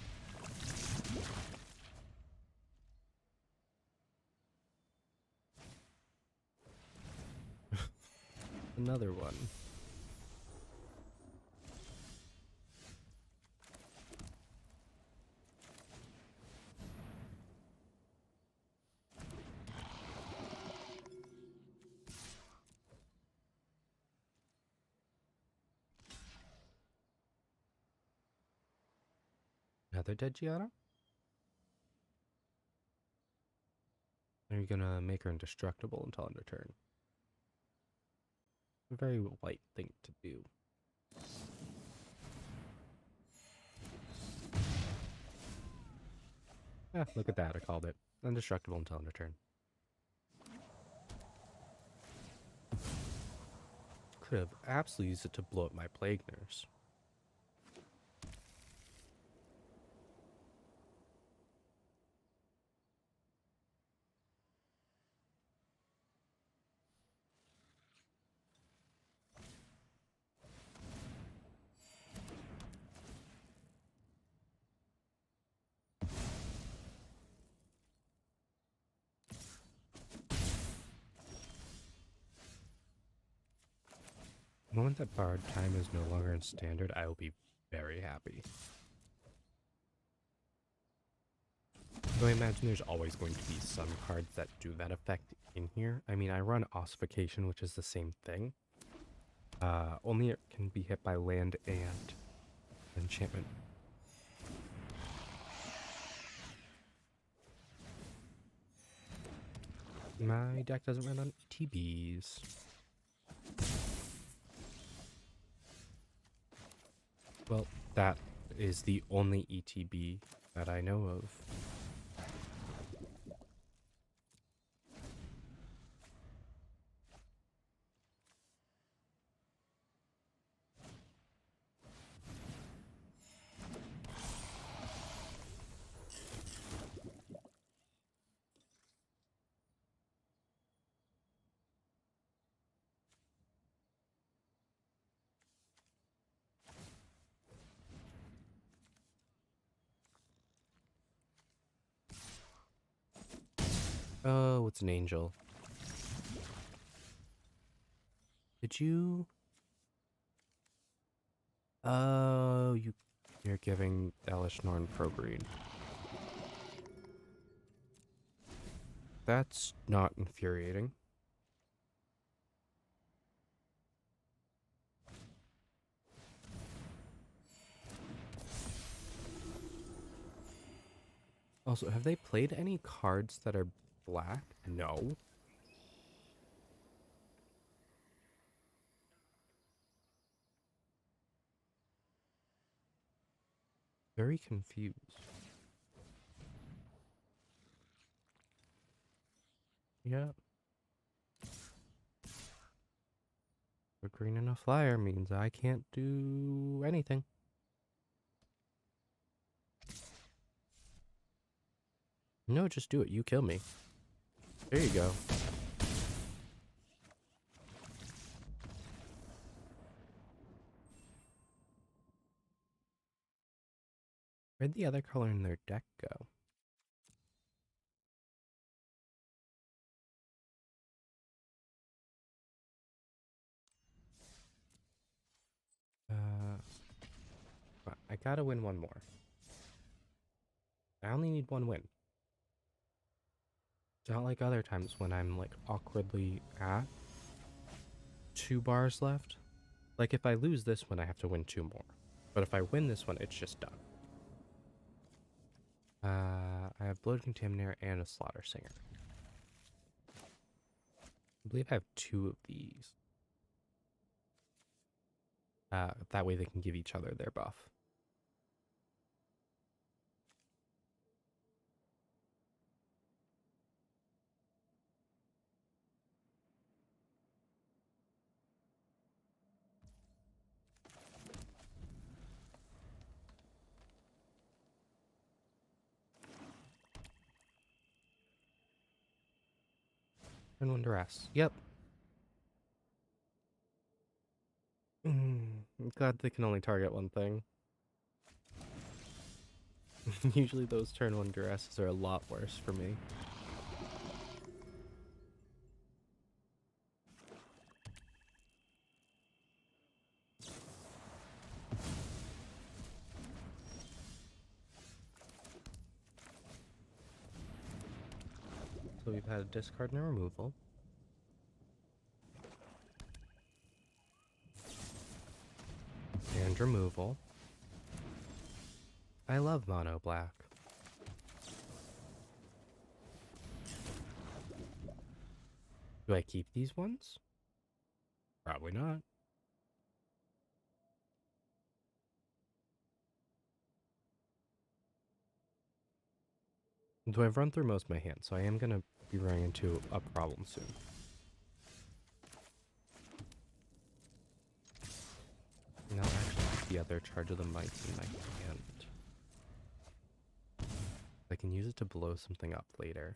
Another one. Another dead Gianna? Are you gonna make her indestructible until end of turn? A very white thing to do. Ah, look at that, I called it. Indestructible until end of turn. Could have absolutely used it to blow up my Plague Nurse. The moment that Bard time is no longer in standard, I will be very happy. Though I imagine there's always going to be some cards that do that effect in here. I mean, I run Ossification, which is the same thing. Only it can be hit by land and enchantment. My deck doesn't run on ETBs. Well, that is the only ETB that I know of. Oh, it's an angel. Did you? Oh, you're giving Elish Norn Pro Green. That's not infuriating. Also, have they played any cards that are black? No. Very confused. Yeah. A green and a flyer means I can't do anything. No, just do it. You kill me. There you go. Where'd the other color in their deck go? I gotta win one more. I only need one win. It's not like other times when I'm like awkwardly at 2 bars left. Like if I lose this one, I have to win 2 more. But if I win this one, it's just done. I have Blood Contaminator and a Slaughter Singer. I believe I have 2 of these. That way they can give each other their buff. And one duress. Yep. I'm glad they can only target one thing. Usually those turn 1 duresses are a lot worse for me. So we've had a discard and a removal. And removal. I love mono black. Do I keep these ones? Probably not. Though I've run through most of my hands, so I am going to be running into a problem soon. And I'll actually keep the other Charge of the Mites in my hand. I can use it to blow something up later.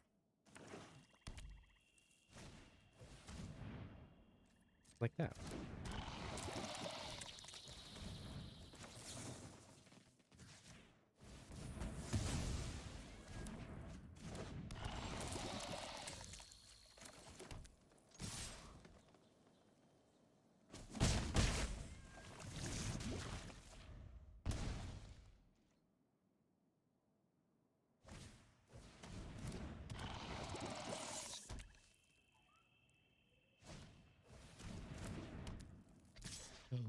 Like that.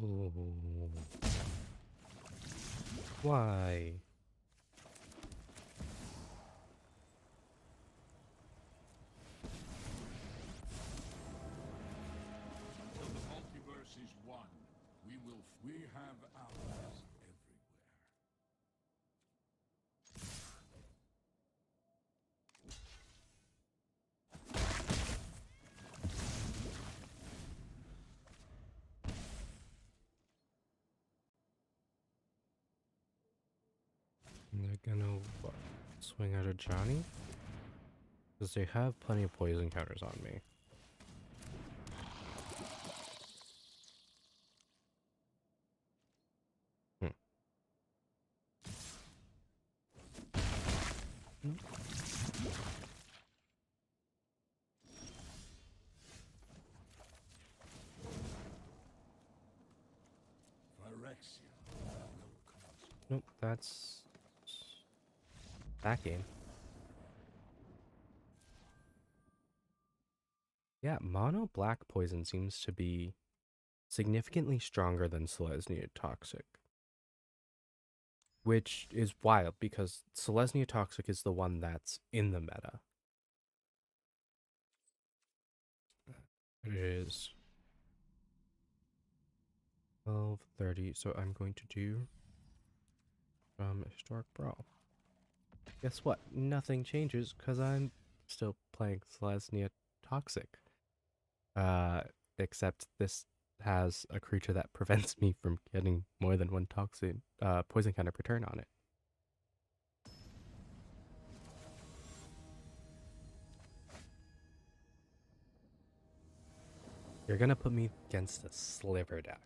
Oh. Why? So the multiverse is one. We have allies everywhere. And they're gonna what, swing out at Johnny? Because they have plenty of poison counters on me. Phyrexia will cause Nope, that's that game. Yeah, mono black poison seems to be significantly stronger than Selesnya Toxic. Which is wild because Selesnya Toxic is the one that's in the meta. It is 12:30, so I'm going to do Historic Brawl. Guess what? Nothing changes because I'm still playing Selesnya Toxic. Except this has a creature that prevents me from getting more than one poison counter per turn on it. You're gonna put me against a sliver deck.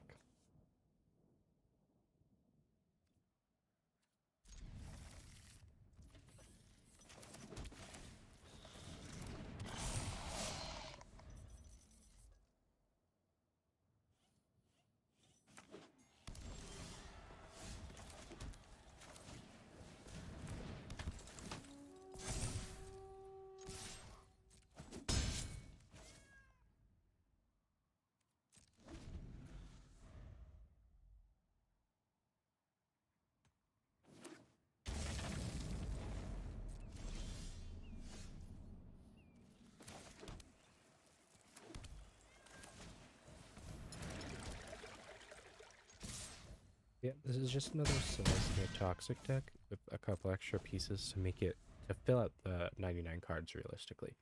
Yeah, this is just another Celestia Toxic deck with a couple extra pieces to make it to fill out the 99 cards realistically.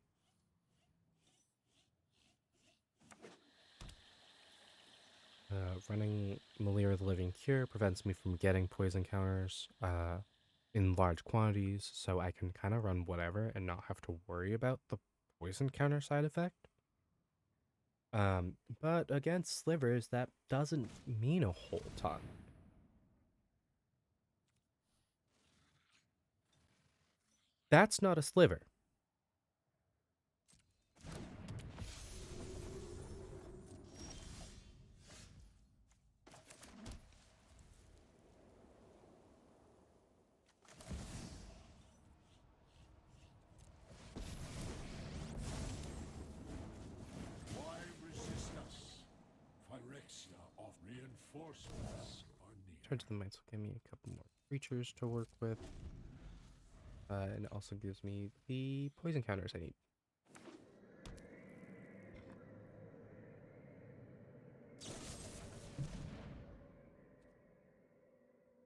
Running Malira the Living Cure prevents me from getting poison counters in large quantities, so I can kind of run whatever and not have to worry about the poison counter side effect. But against slivers, that doesn't mean a whole ton. That's not a sliver. Why resist us? Phyrexia of reinforcements are near. Turn to the Mites will give me a couple more creatures to work with. And it also gives me the poison counters I need.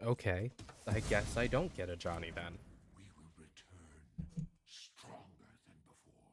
Okay, I guess I don't get a Johnny then. We will return stronger than before.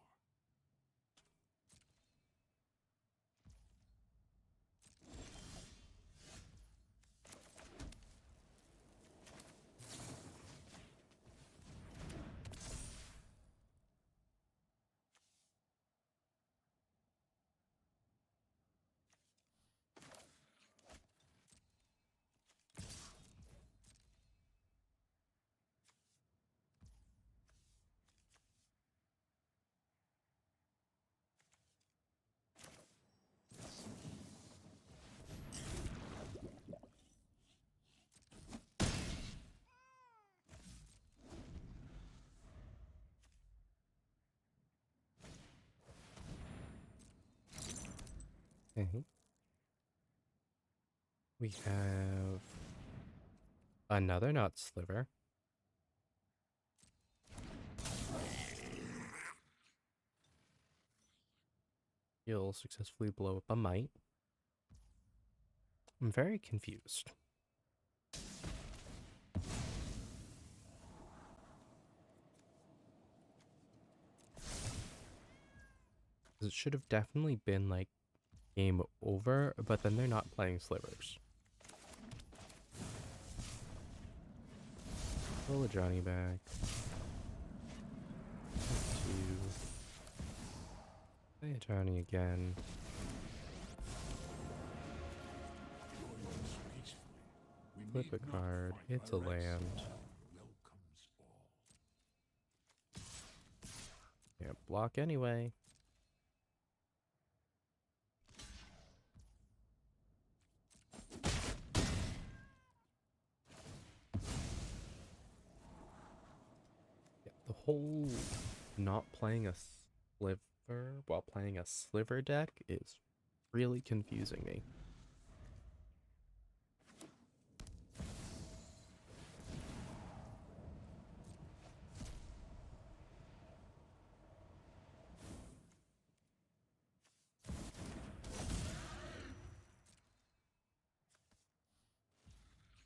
Okay. We have another Nut Sliver. You'll successfully blow up a Mite. I'm very confused. It should have definitely been like game over, but then they're not playing slivers. Pull a Johnny back. Two. Play a Johnny again. Join us peacefully. We Flip need a not card. fight It's a Phyrexia. land. Welcomes all. Yeah, block anyway. Yeah, the whole not playing a sliver while playing a sliver deck is really confusing me.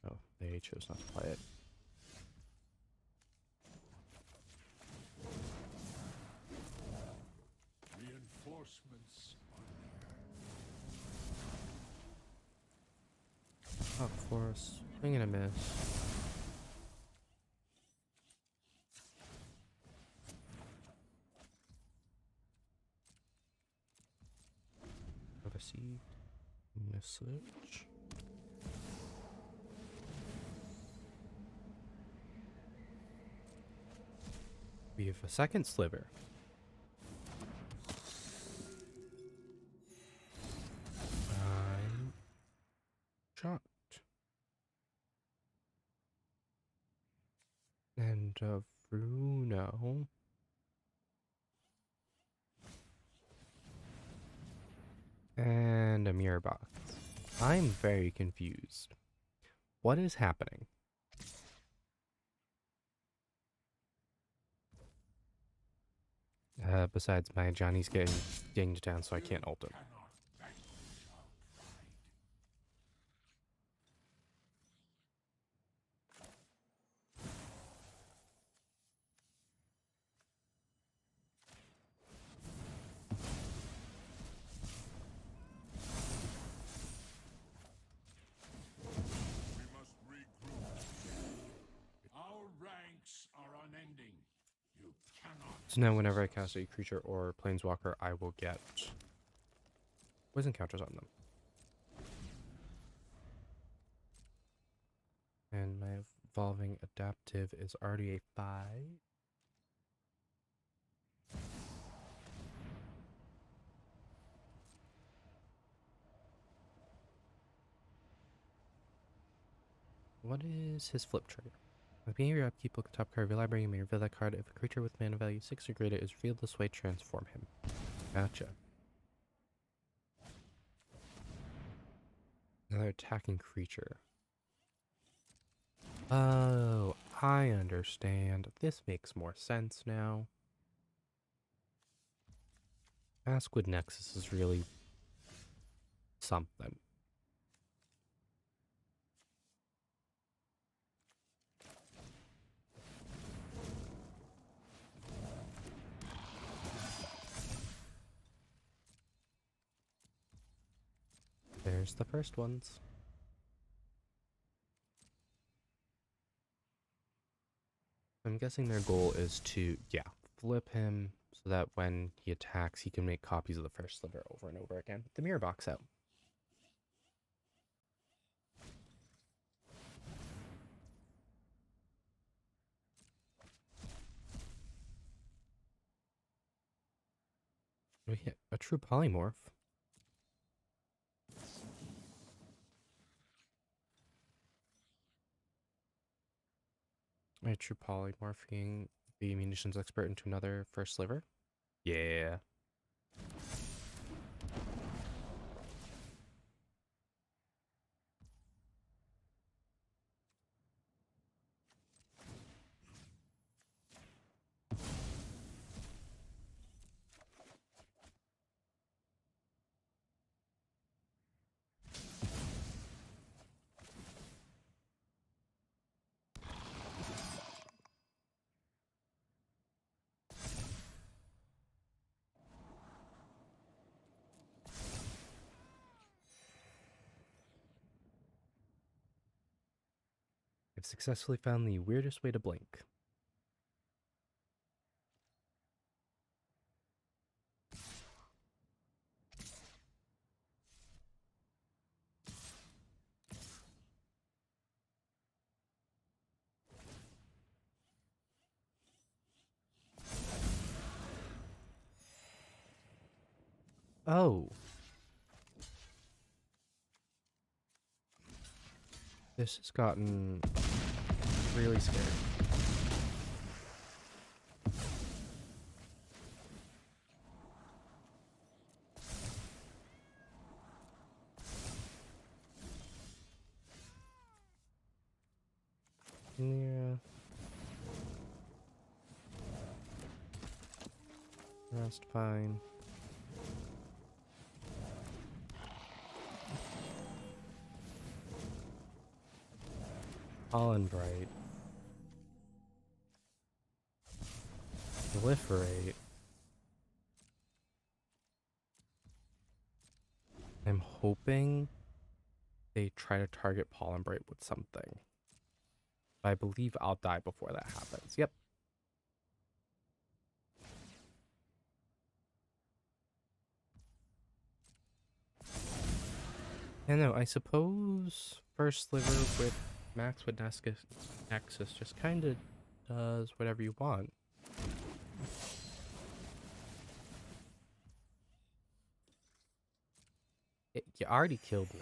Oh, they chose not to play it. Reinforcements are near. Of course, swing and a miss. Received message. We have a second sliver. I'm shocked. And Bruno. And a mirror box. I'm very confused. What is happening? Besides, my Johnny's getting dinged down, so I can't ult him. Cannot vanquish our pride. So now whenever I cast a creature or planeswalker, I will get poison counters on them. And my evolving adaptive is already a 5. What is his flip trigger? At the beginning of your upkeep, look at the top card of your library. You may reveal that card. If a creature with mana value 6 or greater is revealed this way, transform him. Gotcha. Another attacking creature. Oh, I understand. This makes more sense now. Askwood Nexus is really something. There's the first ones. I'm guessing their goal is to, flip him so that when he attacks, he can make copies of the first sliver over and over again with the mirror box out. We hit a true polymorph. A true polymorphing the munitions expert into another first sliver. Yeah. I've successfully found the weirdest way to blink. Oh. This has gotten really scary. Yeah. That's fine. Pollen Bright. Proliferate. I'm hoping they try to target Pollen Bright with something. I believe I'll die before that happens. Yep. And no, I suppose first sliver with Max with Nexus just kind of does whatever you want. You already killed me.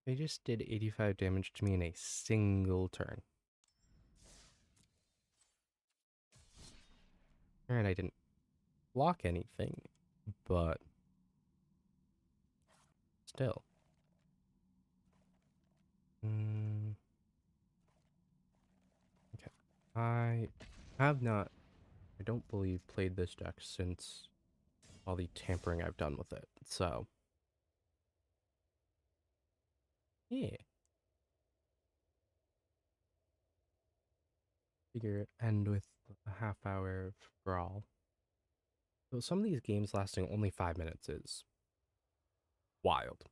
They just did 85 damage to me in a single turn. And I didn't block anything, but still. Okay. I have not, I don't believe, played this deck since all the tampering I've done with it. So, yeah. figure end with a half hour of brawl. So some of these games lasting only 5 minutes is wild.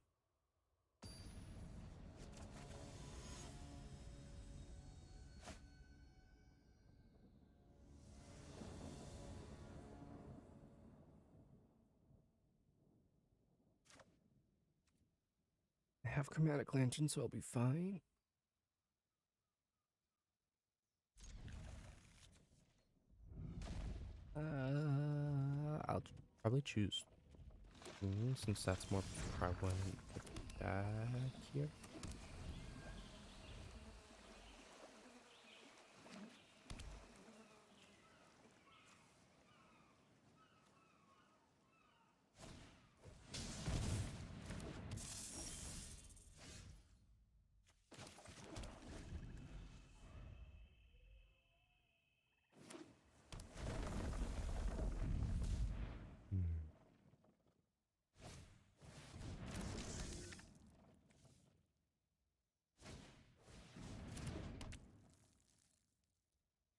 I have chromatic lantern, so I'll be fine. I'll probably choose since that's more prevalent back here.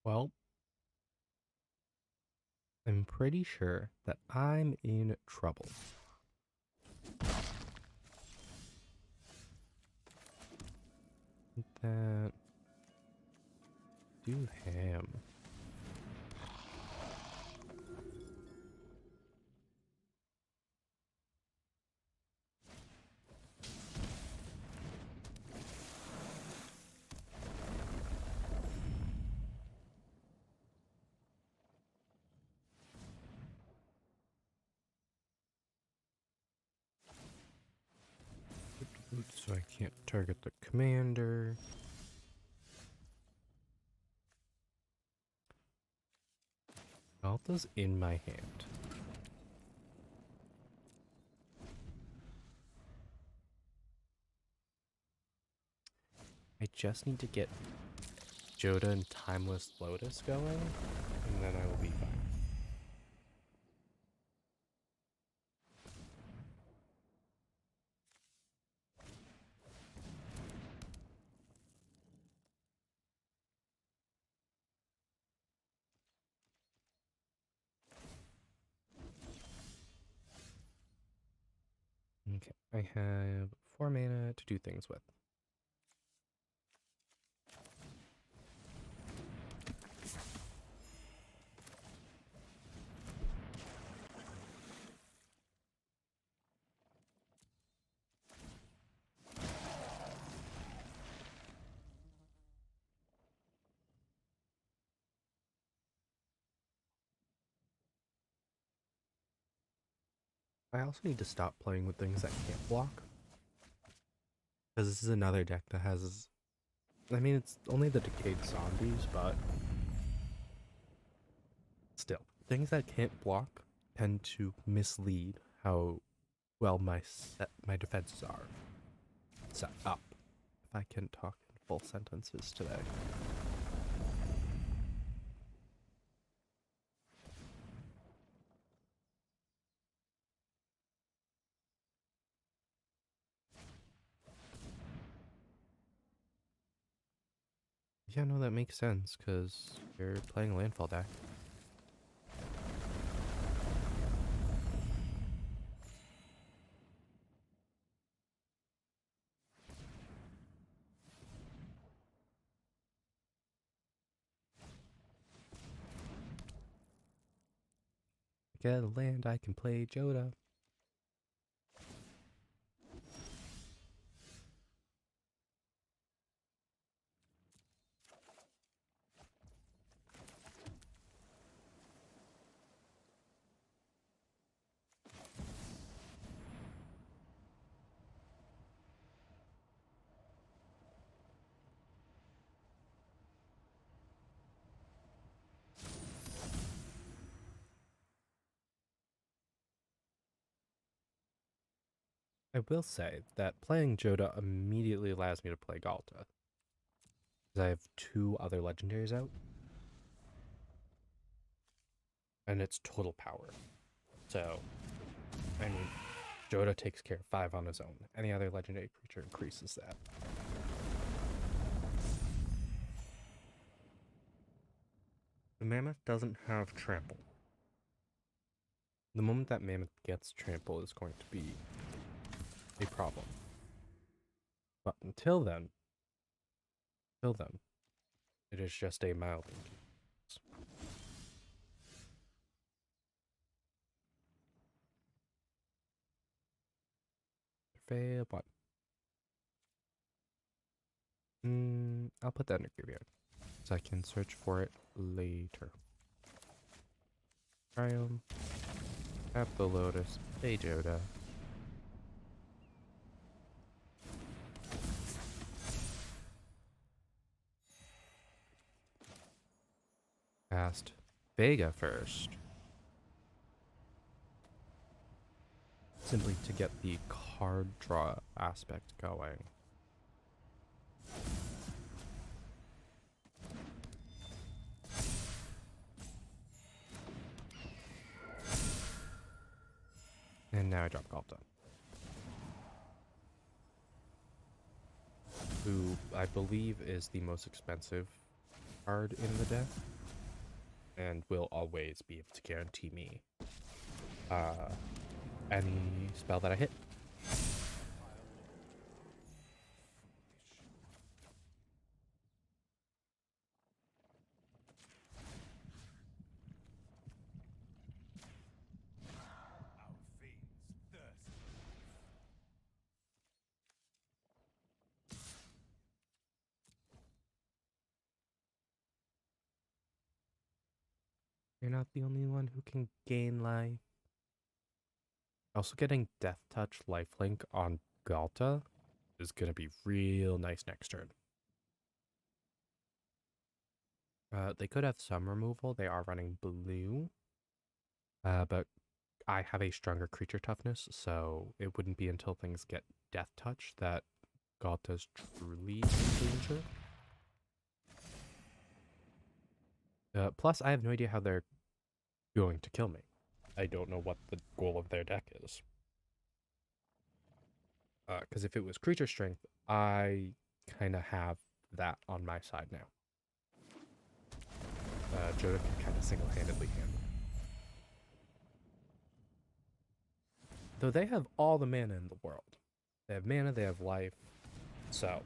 Well, I'm pretty sure that I'm in trouble. That do ham. So I can't target the commander. Alta's in my hand. I just need to get Joda and Timeless Lotus going, and then I will be fine. Okay, I have 4 mana to do things with. I also need to stop playing with things that can't block. Because this is another deck that has... I mean, it's only the Decayed Zombies, but... Still, things that can't block tend to mislead how well my defenses are set up. If I can talk in full sentences today. Yeah, no, that makes sense, because you're playing a landfall deck. Get a land, I can play Joda. I will say that playing Joda immediately allows me to play Galta. Because I have 2 other legendaries out. And it's total power. So, I mean, Joda takes care of 5 on his own. Any other legendary creature increases that. The Mammoth doesn't have trample. The moment that Mammoth gets trample is going to be a problem. But until then, it is just a mild inconvenience. Fail one. I'll put that in a graveyard, so I can search for it later. Triumph. Tap the Lotus. Hey, Joda. Cast Vega first. Simply to get the card draw aspect going. And now I drop Galta, who I believe is the most expensive card in the deck, and will always be able to guarantee me any spell that I hit. You're not the only one who can gain life. Also, getting Death Touch Lifelink on Galta is going to be real nice next turn. They could have some removal. They are running blue. But I have a stronger creature toughness, so it wouldn't be until things get Death Touch that Galta's truly in danger. Plus, I have no idea how they're going to kill me. I don't know what the goal of their deck is. Because if it was creature strength, I kind of have that on my side now. Joda can kind of single-handedly handle it. Though they have all the mana in the world. They have mana, they have life. So,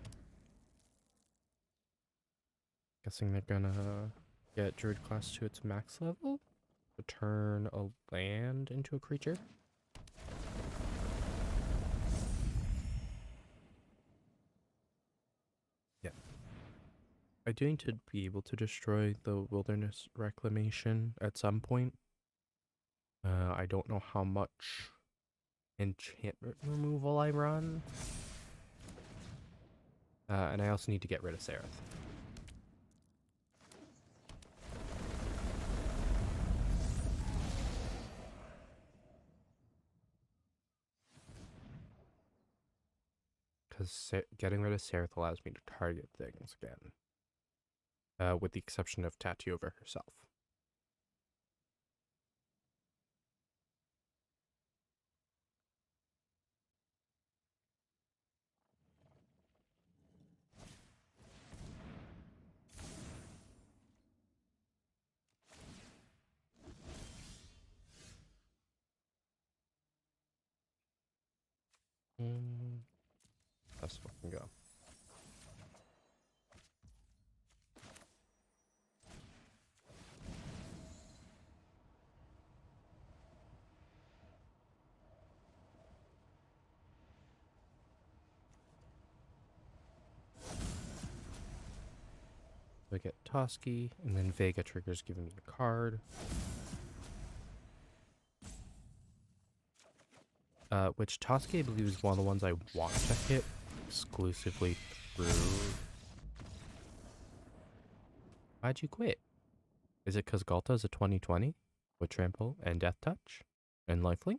guessing they're gonna get Druid class to its max level to turn a land into a creature. Yeah. I do need to be able to destroy the Wilderness Reclamation at some point. I don't know how much enchantment removal I run. And I also need to get rid of Seraph. Because getting rid of Seraph allows me to target things again. With the exception of Tattoo over herself. Let's fucking go. So I get Toski, and then Vega triggers giving me a card. Which Toski, I believe, is one of the ones I want to hit exclusively through. Why'd you quit? Is it because Galta is a 2020 with Trample and Death Touch and Lifelink?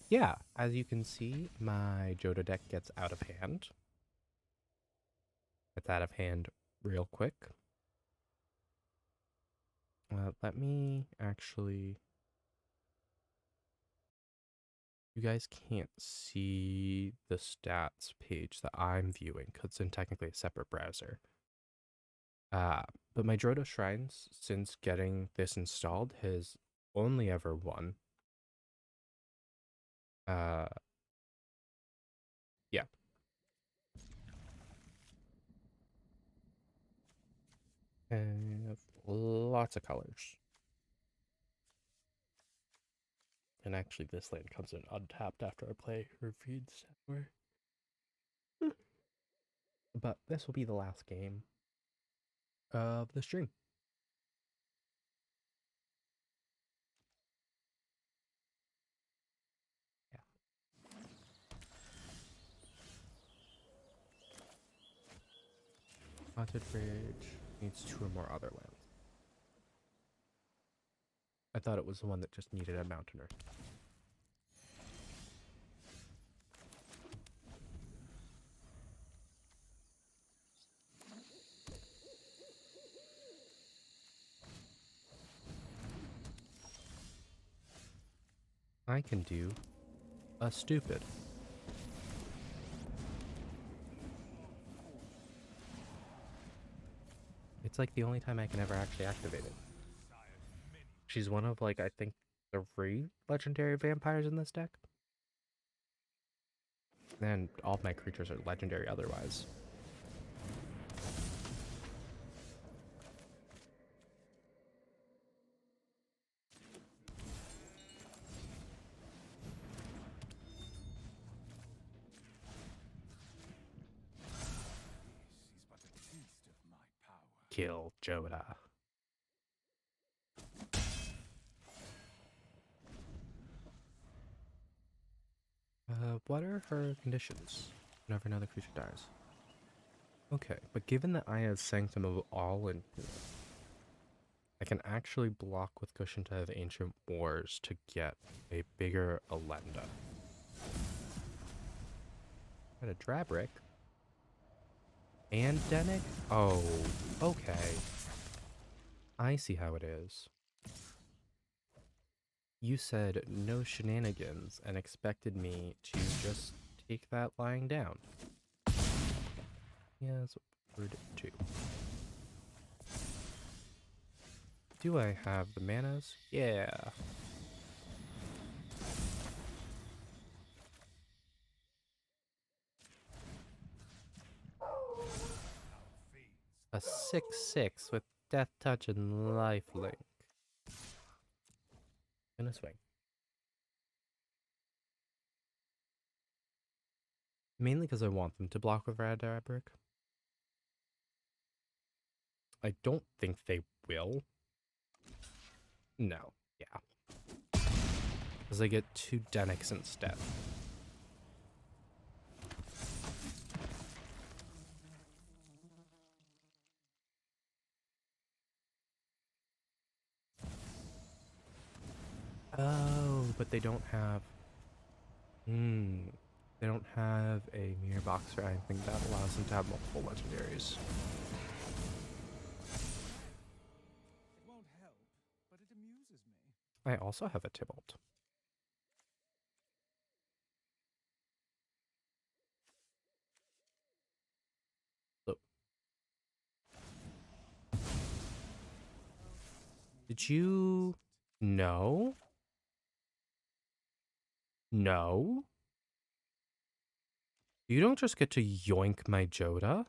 Yeah, as you can see, my Joda deck gets out of hand. It's out of hand real quick. Let me actually You guys can't see the stats page that I'm viewing because it's in technically a separate browser. But my Drodo Shrines, since getting this installed, has only ever won. Yeah. Have lots of colors. And actually, this land comes in untapped after I play her feeds. But this will be the last game of the stream. Yeah. Haunted Bridge needs 2 or more other lands. I thought it was the one that just needed a Mountainer. I can do a stupid. It's like the only time I can ever actually activate it. She's one of, like, I think 3 legendary vampires in this deck. And all of my creatures are legendary otherwise. This is but a taste of my power. Kill Joda. What are her conditions? Whenever another creature dies. Okay, but given that I have Sanctum of All in here, I can actually block with Kushantai of Ancient Wars to get a bigger Elenda. Got a Drabrick. And Dennick? Oh, okay. I see how it is. You said no shenanigans and expected me to just take that lying down. Yeah, that's what we're doing too. Do I have the manas? Yeah. A 6/6 with Death Touch and Lifelink. Gonna swing. Mainly because I want them to block with Drabrick. I don't think they will. No. Yeah. Because I get 2 Dennicks instead. Oh, but they don't have... They don't have a mirror box or anything that allows them to have multiple legendaries. It won't help, but it amuses me. I also have a Tybalt. So, did you... No? No? You don't just get to yoink my Joda?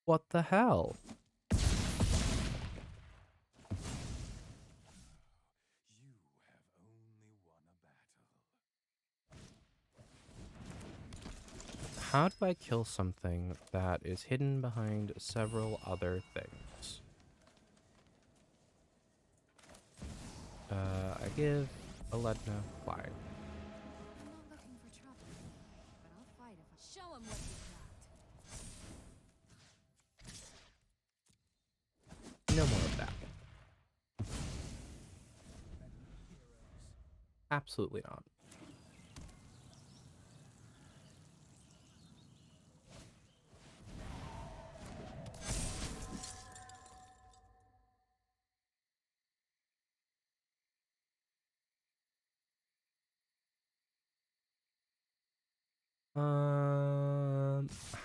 What the hell? You have only won a battle. How do I kill something that is hidden behind several other things? I give Aledna fly. I'm not looking for trouble, but I'll fight if I show him what you got. No more of that. Absolutely not.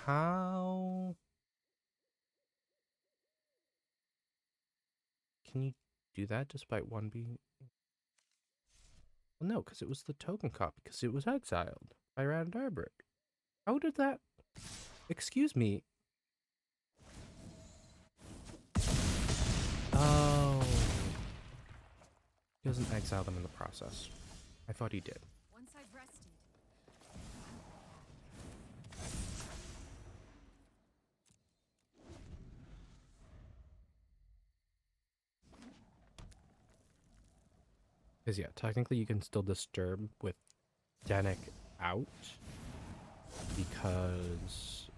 How can you do that despite one being? Well, no, because it was the token copy, because it was exiled by Randarbrick. How did that? Excuse me. Oh. He doesn't exile them in the process. I thought he did. Once I've rested. Because, yeah, technically you can still disturb with Danik out because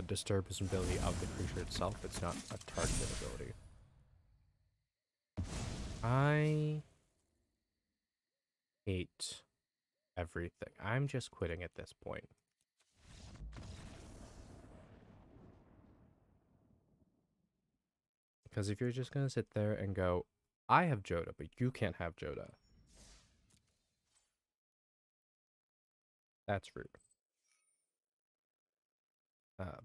disturb is an ability of the creature itself. It's not a targeted ability. I hate everything. I'm just quitting at this point. Because if you're just going to sit there and go, I have Joda, but you can't have Joda. That's rude.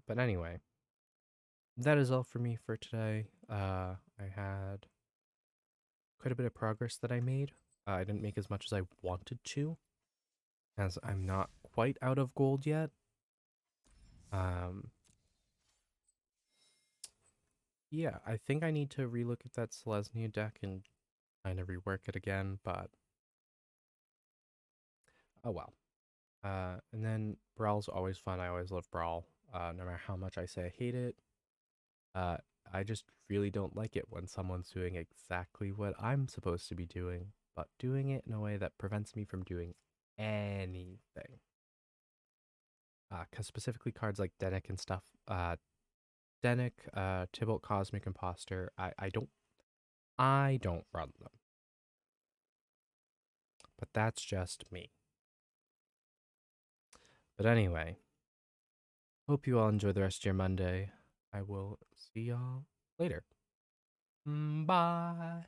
But anyway, that is all for me for today. I had quite a bit of progress that I made. I didn't make as much as I wanted to, as I'm not quite out of gold yet. Yeah, I think I need to relook at that Selesnya deck and kind of rework it again, but oh well. And then Brawl's always fun. I always love Brawl. No matter how much I say I hate it, uh, I just really don't like it when someone's doing exactly what I'm supposed to be doing, but doing it in a way that prevents me from doing anything. Because specifically cards like Denik and stuff, Denik, Tibalt Cosmic Imposter, I don't run them. But that's just me. But anyway, hope you all enjoy the rest of your Monday. I will see y'all later. Bye.